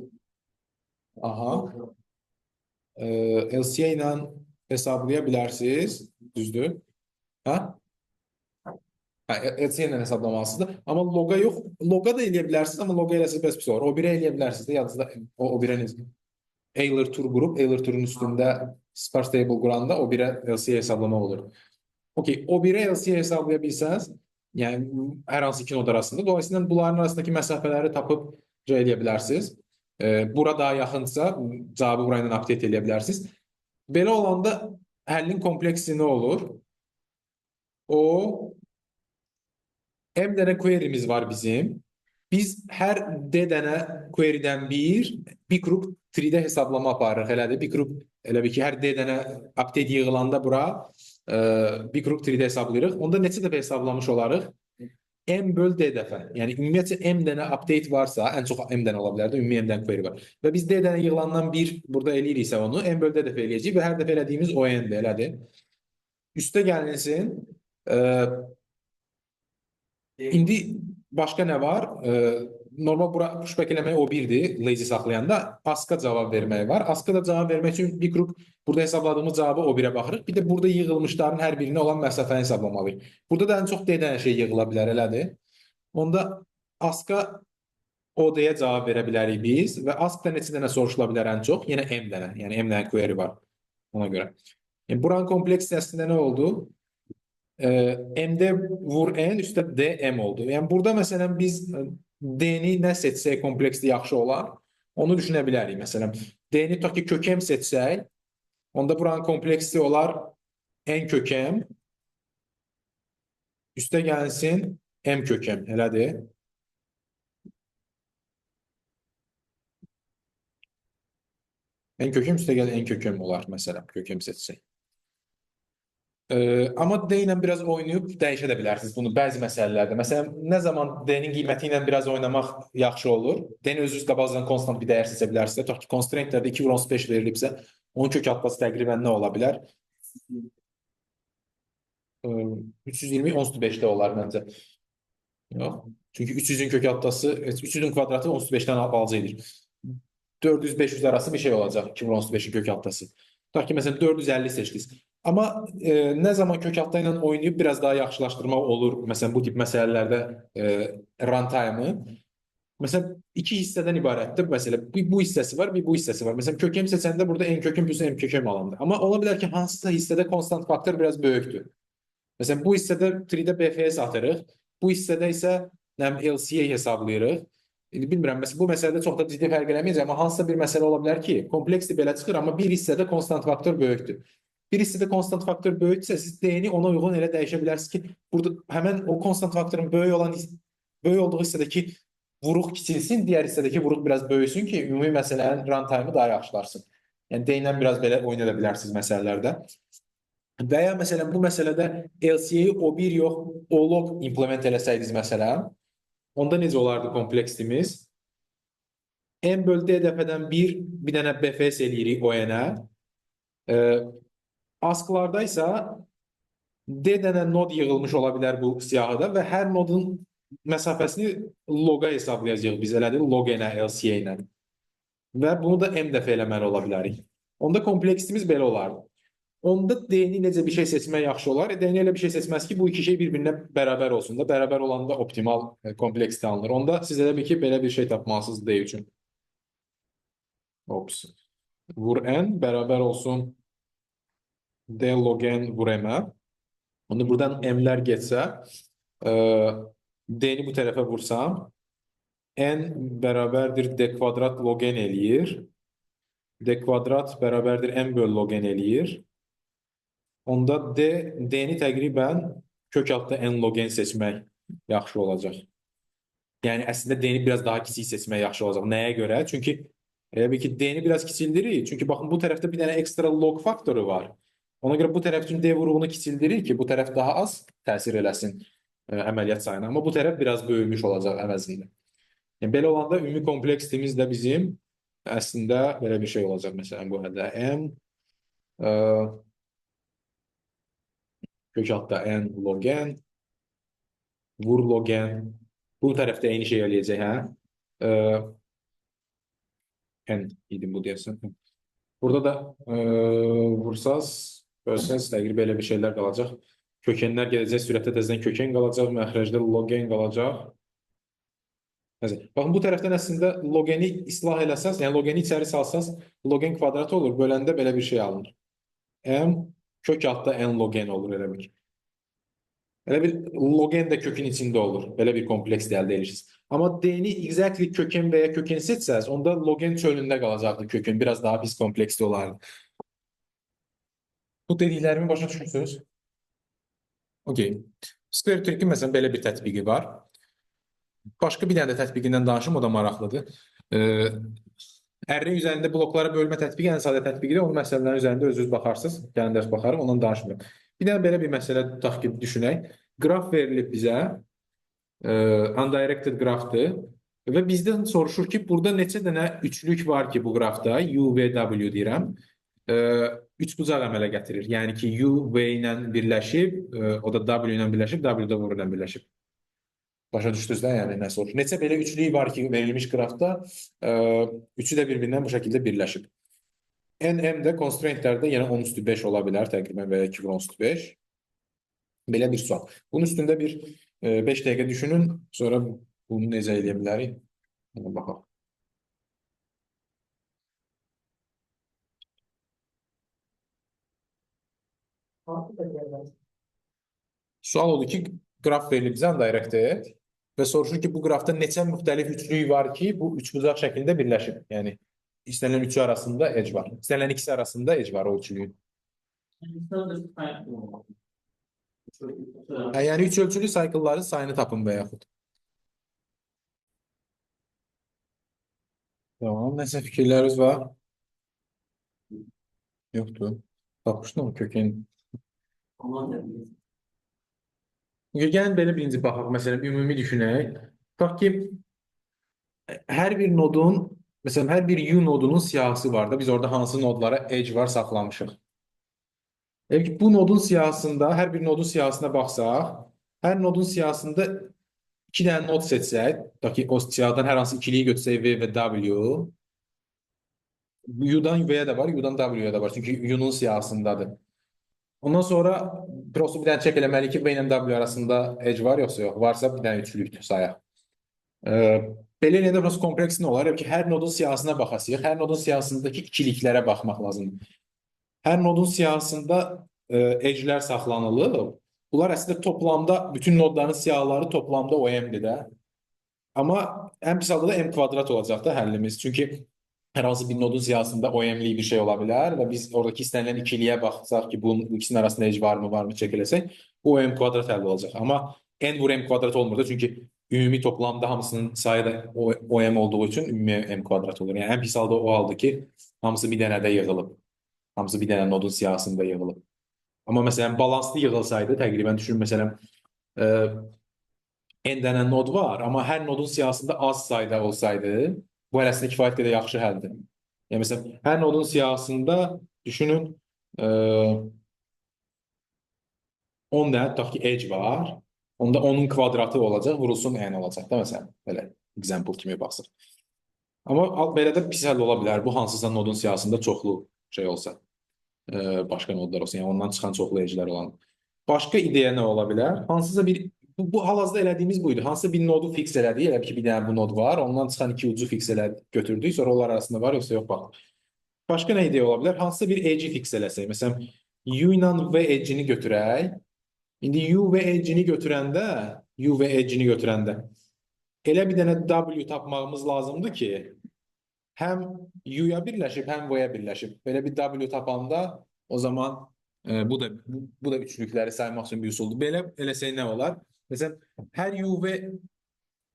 Aha. LCA ilə hesablaya bilərsiniz, düzdür? Ha? LCA ilə hesablamalısınız. Amma loqa yox. Loqa da eləyə bilərsiniz, amma loqa eləsiniz bəs pis olur. O birə eləyə bilərsiniz də, yadınızda o birə necə? Euler tur qurup, Euler turun üstündə sparse table quranda o birə LCA hesablamaq olur. Okey, o birə LCA hesablaya bilsəniz, yəni hər hansı iki nod arasında, dolayısıyla bunların arasındakı məsafələri tapıb eləyə bilərsiniz. Bura daha yaxınsa cavabı bura ilə update eləyə bilərsiniz. Belə olanda həllin kompleksi nə olur? O M dənə query'miz var bizim. Biz hər D dənə query'dən bir qrup 3-də hesablama aparırıq, elədir. Bir qrup, elə bir ki, hər D dənə update yığılanda bura bir qrup 3-də hesablayırıq. Onda neçə dəfə hesablamış olarıq? M böl D dəfə. Yəni ümumiyyətcə M dənə update varsa, ən çox M dənə ola bilər də, ümumi M dənə query var. Və biz D dənə yığılandan bir burada eləyiriksə onu, M böl D dəfə eləyəcəyik və hər dəfə elədiyimiz o N-dir, elədir. Üstə gəlinsin. İndi başqa nə var? Normal bura pushback eləmək o birdir, lazy saxlayanda. Ask'a cavab vermək var. Ask'a da cavab vermək üçün bir qrup burada hesabladığımız cavabı o birə baxırıq. Bir də burada yığılmışların hər birinə olan məsafəni hesablamalıyıq. Burada da ən çox D dənə şey yığıla bilər, elədir. Onda Ask'a OD-yə cavab verə bilərik biz və Ask'da neçə dənə soruşula bilər ən çox? Yenə M dənə, yəni M dənə query var ona görə. Yəni buranın kompleksiyasında nə oldu? M'də vur N, üstə D, M oldu. Yəni burada məsələn biz D-ni nə seçsək kompleksdə yaxşı olar, onu düşünə bilərik. Məsələn, D-ni tutaq ki, kök M seçsək, onda buranın kompleksi olar N kök M, üstə gəlsin M kök M, elədir. N kök M üstə gəl N kök M olar, məsələn, kök M seçsək. Amma D ilə biraz oynayıb dəyişə də bilərsiniz bunu bəzi məsələlərdə. Məsələn, nə zaman D-nin qiyməti ilə biraz oynamaq yaxşı olur? D-ni özünüz qabaqcadan konstant bir dəyər seçə bilərsiniz. Tutaq ki, constraint-lərdə 2/15 verilibsə, onun kök atması təqribən nə ola bilər? 320 15-də olar məncə. Yox. Çünki 300-ün kök atması, 300-ün kvadratı 15-dən balaca edir. 400-500 arası bir şey olacaq 2/15-in kök atması. Tutaq ki, məsələn 450 seçdiniz. Amma nə zaman kök altı ilə oynayıb biraz daha yaxşılaşdırmaq olur, məsələn bu tip məsələlərdə runtime-ı. Məsələn, iki hissədən ibarətdir. Məsələn, bu hissəsi var, bir bu hissəsi var. Məsələn, kök M seçəndə burada N kök M plus M kök M alındı. Amma ola bilər ki, hansısa hissədə konstant faktor biraz böyükdür. Məsələn, bu hissədə 3-də BFS atırıq. Bu hissədə isə LCA hesablayırıq. Bilmirəm, məsələn, bu məsələdə çox da ciddi fərq eləməyəcək, amma hansısa bir məsələ ola bilər ki, kompleksi belə çıxır, amma bir hissədə konstant faktor böyükdür. Bir hissədə konstant faktor böyüksə, siz D-ni ona uyğun elə dəyişə bilərsiniz ki, burada həmən o konstant faktorun böyük olduğu hissədəki vuruq kiçilsin, digər hissədəki vuruq biraz böyüsün ki, ümumi məsələnin runtime-ı daha yaxşılarsın. Yəni D ilə biraz belə oynaya bilərsiniz məsələlərdə. Və ya məsələn, bu məsələdə LCA-yi O1 yox, O-log implement eləsəydiniz məsələn, onda necə olardı kompleksimiz? M böl D dəfədən bir dənə BFS eləyirik O-N-ə. Ask'larda isə D dənə nod yığılmış ola bilər bu siyahıda və hər nodun məsafəsini loqa hesablayacağıq biz, elədir, log N-ə, LCA ilə. Və bunu da M dəfə eləməli ola bilərik. Onda kompleksimiz belə olardı. Onda D-ni necə bir şey seçmək yaxşı olar? D-ni elə bir şey seçməz ki, bu iki şey bir-birinə bərabər olsun da, bərabər olanda optimal kompleksdə alınır. Onda siz elə bir ki, belə bir şey tapmalısınız D üçün. Ops. Vur N bərabər olsun D logen vur M-ə. Onda buradan m'lər getsə, e, D-ni bu tərəfə vursam, n bərabərdir D kvadrat logen eləyir. D kvadrat bərabərdir n böl logen eləyir. Onda D-ni təqribən kök altda n logen seçmək yaxşı olacaq. Yəni əslində D-ni biraz daha kiçik seçmək yaxşı olacaq. Nəyə görə? Çünki elə bil ki D-ni biraz kiçildirir. Çünki baxın bu tərəfdə bir dənə ekstra log faktoru var. Ona görə bu tərəf üçün D vurğunu kiçildirir ki, bu tərəf daha az təsir eləsin əməliyyat sayına. Amma bu tərəf biraz böyümüş olacaq əvəzlə. Yəni belə olanda ümumi kompleksimiz də bizim əslində belə bir şey olacaq. Məsələn, bu halda M kök altda n logen vur logen. Bu tərəfdə eyni şey eləyəcək, hə? N idi bu deyəsən. Burada da vursaz, bölsəz təqribən belə bir şeylər qalacaq. Kökənlər gedəcək, sürətdə təzədən kökən qalacaq, məxrəcdə logen qalacaq. Baxın, bu tərəfdən əslində logeni islah eləsəz, yəni logeni içəri salsaz, logen kvadratı olur. Böləndə belə bir şey alınır. M kök altda n logen olur elə bir. Elə bir logen də kökün içində olur. Belə bir kompleks əldə edirsiniz. Amma D-ni exactly kökən və ya kökən seçsəz, onda logen çölündə qalacaqdı kökün. Biraz daha pis kompleksli olardı. Bu dediklərimi başa düşürsünüz? Okey. Square Trick'in məsələn belə bir tətbiqi var. Başqa bir dənə də tətbiqindən danışım, o da maraqlıdır. Array üzərində bloklara bölmə tətbiqi ən sadə tətbiqidir. Onun məsələlərin üzərində özünüz baxarsınız. Gəlin dərs baxarım, ondan danışmıyorum. Bir dənə belə bir məsələ tutaq ki, düşünək. Qraf verilib bizə, undirected qrafdır və bizdən soruşur ki, burada neçə dənə üçlük var ki bu qrafda, U və W deyirəm, üçbucaq əmələ gətirir. Yəni ki, U V ilə birləşib, o da W ilə birləşib, W da vur ilə birləşib. Başa düşdünüz də, yəni nə soruşur. Neçə belə üçlük var ki, verilmiş qrafda, üçü də bir-birindən bu şəkildə birləşib. NM də constraintlərdə yenə 10 üstü 5 ola bilər, təqribən və ya 2 10 üstü 5. Belə bir sual. Bunun üstündə bir 5 dəqiqə düşünün, sonra bunu necə eləyə bilərik? Baxaq. Sual odur ki, qraf verilib bizə undirected və soruşur ki, bu qrafda neçə müxtəlif üçlük var ki, bu üçbucaq şəklində birləşib. Yəni, istənilən üçü arasında edge var. İstənilən ikisi arasında edge var o üçlüyün. Yəni, üç ölçülü cycle'ların sayını tapın və yaxud. Tamam, nəsə fikirləriniz var? Yoxdur. Tapmışdım kökən. Gəlin belə birinci baxaq, məsələn, ümumi düşünək. Bax ki, hər bir nodun, məsələn, hər bir U nodunun siyahısı var da, biz orada hansı nodlara edge var saxlamışıq. Bu nodun siyahısında, hər bir nodun siyahısına baxsaq, hər nodun siyahısında 2 dənə nod seçsək, ki, o siyahıdan hər hansı ikiliyi götürsək V və W, U-dan V-yə də var, U-dan W-yə də var, çünki U-nun siyahısındadır. Ondan sonra prosto bir dənə çək eləməliyik ki, V ilə W arasında edge var, yoxsa yox. Varsa bir dənə üçlükdür sayaq. Belə eləyəndə prosto kompleks nə olar? Ki, hər nodun siyahısına baxasıyıq. Hər nodun siyahısındakı ikiliklərə baxmaq lazımdır. Hər nodun siyahısında edge'lər saxlanılır. Bunlar əslində toplamda, bütün nodların siyahıları toplamda OM-dir də. Amma ən pis halda da M kvadrat olacaq da həllimiz. Çünki hər hansı bir nodun siyahısında OM-li bir şey ola bilər və biz oradakı istənilən ikiliyə baxsaq ki, bunun ikisinin arasında edge varmı çək eləsək, bu OM kvadrat əldə olacaq. Amma n vur M kvadrat olmur da, çünki ümumi toplamda hamısının sayı da OM olduğu üçün ümumi M kvadrat olur. Yəni ən pis halda o haldır ki, hamısı bir dənədə yığılıb. Hamısı bir dənə nodun siyahısında yığılıb. Amma məsələn, balanslı yığılsaydı, təqribən düşün, məsələn, n dənə nod var, amma hər nodun siyahısında az sayda olsaydı, bu hələsində kifayət qədər yaxşı həldir. Yəni, məsələn, hər nodun siyahısında düşünün 10 dənə, tutaq ki, edge var. Onda onun kvadratı olacaq, vurulsun n olacaq da, məsələn, belə example kimi baxsaq. Amma belə də pis həll ola bilər. Bu hansısa nodun siyahısında çoxlu şey olsa, başqa nodlar olsa, yəni ondan çıxan çoxlu edge'lər olan. Başqa ideya nə ola bilər? Hansısa bir Bu hal-hazırda elədiyimiz buydu. Hansısa bir nodu fix elədik. Elə ki, bir dənə bu nod var. Ondan çıxan iki ucu fix götürdük. Sonra onlar arasında var, yoxsa yox, bax. Başqa nə ideya ola bilər? Hansısa bir edge fix eləsək. Məsələn, U ilə V edge-ini götürək. İndi U və edge-ini götürəndə elə bir dənə W tapmağımız lazımdır ki, həm U-ya birləşib, həm V-ya birləşib. Belə bir W tapanda o zaman bu da üçlükləri saymaq üçün bir üsuldur. Belə eləsək nə olar? Məsələn, hər U və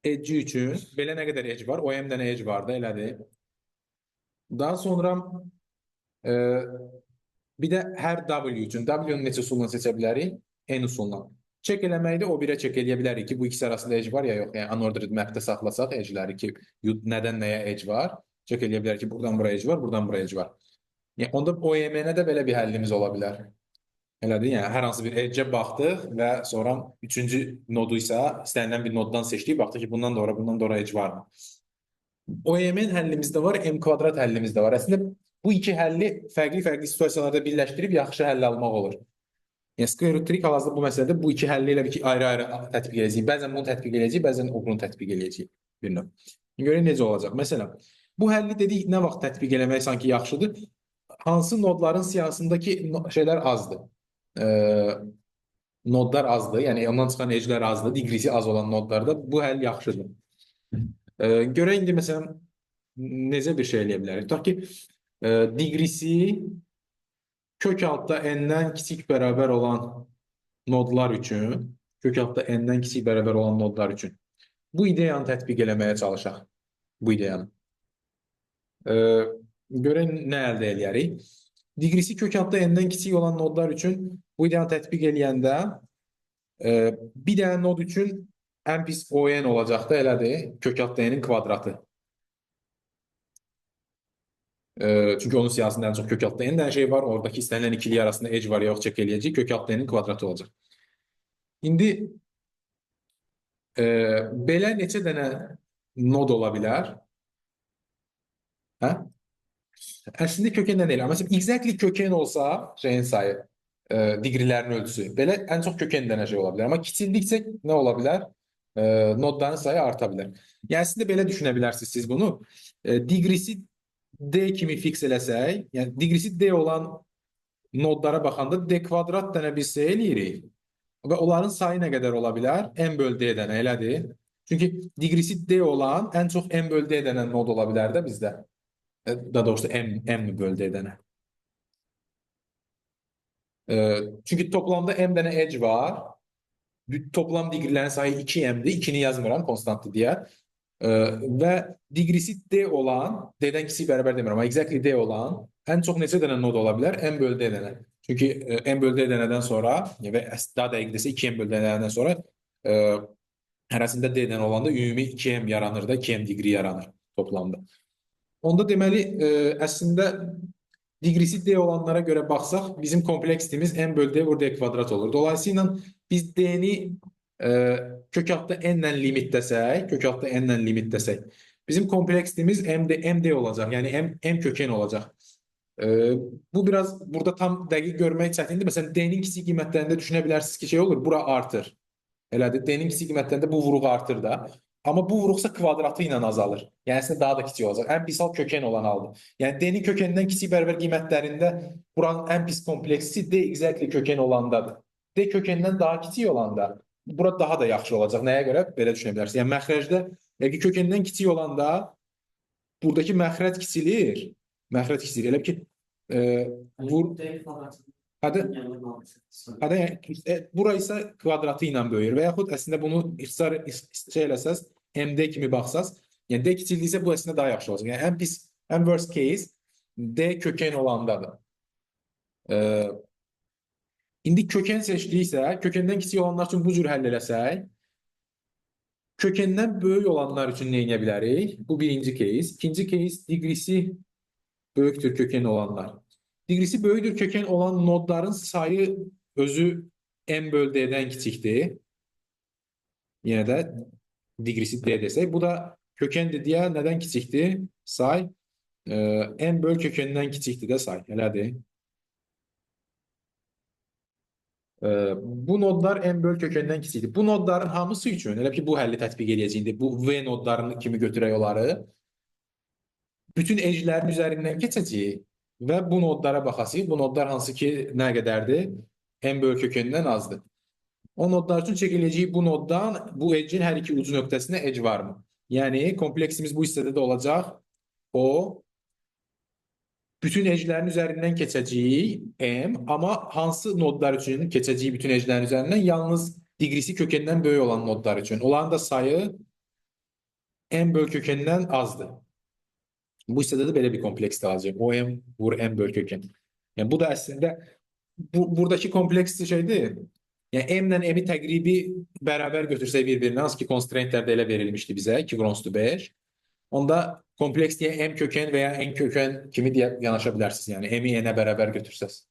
edge üçün belə nə qədər edge var? OM dənə edge var da, elədir. Daha sonra e, bir də hər W üçün W-nun neçə usulunu seçə bilərik? N usulundan. Çek eləməkdə o birə çek eləyə bilərik ki, bu ikisi arasında edge var ya yox. Yəni unordered mapdə saxlasaq edge'ləri ki, nədən nəyə edge var? Çek eləyə bilərik ki, buradan buraya edge var, buradan buraya edge var. Yəni onda OM-nə də belə bir həllimiz ola bilər. Elədir? Yəni hər hansı bir edge-ə baxdıq və sonra üçüncü nodu isə istənilən bir noddan seçdik, baxdıq ki, bundan da ora edge varmı? OM-in həllimiz də var, M kvadrat həllimiz də var. Əslində bu iki həlli fərqli situasiyalarda birləşdirib yaxşı həll almaq olur. Yəni square root trig hal-hazırda bu məsələdə bu iki həlli elə bir ki, ayrı-ayrı tətbiq edəcəyik. Bəzən bunu tətbiq edəcəyik, bəzən o bunu tətbiq edəcəyik. Bir növ. Görək necə olacaq. Məsələn, bu həlli dedik, nə vaxt tətbiq eləmək sanki yaxşıdır? Hansı nodların siyahısındakı şeylər azdır? Nodlar azdır, yəni ondan çıxan edge'lər azdır, diqrisi az olan nodlarda bu həll yaxşıdır. Görək indi məsələn necə bir şey eləyə bilərik? Tutaq ki, diqrisi kök altda n-dən kiçik bərabər olan nodlar üçün, bu ideyanı tətbiq eləməyə çalışaq. Bu ideyanı. Görək nə əldə eləyərik. Diqrisi kök altda n-dən kiçik olan nodlar üçün bu ideyanı tətbiq eləyəndə bir dənə nod üçün ən pis ON olacaq da elədir, kök altda n-in kvadratı. Çünki onun siyahısında ən çox kök altda n dənə şey var, oradakı istənilən ikili arasında edge var, yox çək eləyəcək, kök altda n-in kvadratı olacaq. İndi belə neçə dənə nod ola bilər? Hə? Əslində kökən nə deyil? Məsələn, exactly kökən olsa şeyin sayı, diqrilərin ölçüsü. Belə ən çox kökən dənə şey ola bilər. Amma kiçildikcə nə ola bilər? Nodların sayı arta bilər. Yəni əslində belə düşünə bilərsiniz siz bunu. Diqrisi D kimi fix eləsək, yəni diqrisi D olan nodlara baxanda D kvadrat dənə biz şey eləyirik və onların sayı nə qədər ola bilər? M böl D dənə, elədir? Çünki diqrisi D olan ən çox M böl D dənə nod ola bilər də bizdə. Daha doğrusu M böl D dənə. Çünki toplamda M dənə edge var. Toplam diqrilərin sayı 2M'dir. 2-ni yazmıram, konstantdır deyə. Və diqrisi D olan, D-dən kiçik bərabər demirəm, amma exactly D olan ən çox neçə dənə nod ola bilər? M böl D dənə. Çünki M böl D dənədən sonra və daha dəqiq desə 2M böl D dənədən sonra hərəsində D dənə olanda ümumi 2M yaranır da, 2M diqri yaranır toplamda. Onda deməli, əslində diqrisi D olanlara görə baxsaq, bizim kompleksimiz M böl D vur D kvadrat olur. Dolayısıyla biz D-ni kök altda n-lə limitləsək, bizim kompleksimiz MD olacaq. Yəni M kökən olacaq. Bu biraz burada tam dəqiq görmək çətindir. Məsələn, D-nin kiçik qiymətlərində düşünə bilərsiniz ki, şey olur, bura artır. Elədir, D-nin kiçik qiymətlərində bu vuruq artır da. Amma bu vuruqsa kvadratı ilə azalır. Yəni əslində daha da kiçik olacaq. Ən pis hal kökən olan haldır. Yəni D-nin kökənindən kiçik bərabər qiymətlərində buranın ən pis kompleksi D exactly kökən olandadır. D kökəndən daha kiçik olanda bura daha da yaxşı olacaq. Nəyə görə? Belə düşünə bilərsiniz. Yəni məxrəcdə kökəndən kiçik olanda buradakı məxrəc kiçilir. Elə ki bura isə kvadratı ilə böyür və yaxud əslində bunu ixtisar şey eləsəz, MD kimi baxsaz, yəni D kiçildiksə bu əslində daha yaxşı olacaq. Yəni ən worst case D kökən olandadır. İndi kökən seçdiksə, kökəndən kiçik olanlar üçün bu cür həll eləsək, kökəndən böyük olanlar üçün nə edə bilərik? Bu birinci case. İkinci case diqrisi böyükdür kökən olanlar. Diqrisi böyükdür kökən olan nodların sayı özü M böl D-dən kiçikdir. Yenə də diqrisi D desək. Bu da kökəndir deyə nədən kiçikdir? Say. M böl kökəndən kiçikdir də say. Elədir. Bu nodlar M böl kökəndən kiçikdir. Bu nodların hamısı üçün, elə ki bu həlli tətbiq edəcəyində, bu V nodlarını kimi götürək onları, bütün edge'lərin üzərindən keçəcəyik və bu nodlara baxasıq. Bu nodlar hansı ki nə qədərdir? M bölü kökündən azdır. O nodlar üçün çəkiləcək bu noddan bu edge'in hər iki ucu nöqtəsinə edge varmı? Yəni kompleksimiz bu hissədə də olacaq. O bütün edge'lərin üzərindən keçəcəyi M, amma hansı nodlar üçün keçəcəyi bütün edge'lərin üzərindən? Yalnız diqrisi kökəndən böyük olan nodlar üçün. Onların da sayı M bölü kökəndən azdır. Bu hissədə də belə bir kompleks alacaq. O M vur M bölü kökən. Yəni bu da əslində buradakı kompleks şeydir. Yəni M ilə M-i təqribi bərabər götürsək bir-birinə, hansı ki constraintlərdə elə verilmişdi bizə 2 grounds to 5. Onda kompleks deyə M kökən və ya N kökən kimi deyə yanaşa bilərsiniz. Yəni M-i N-ə bərabər götürsəz.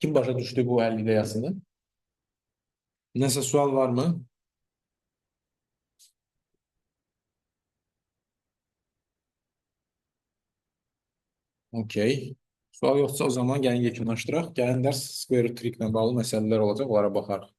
Kim başa düşdü bu həll ideyasını? Nəsə sual varmı? Okey. Sual yoxsa o zaman gəlin yekunlaşdıraq. Gəlin dərs square root trick ilə bağlı məsələlər olacaq, onlara baxarıq.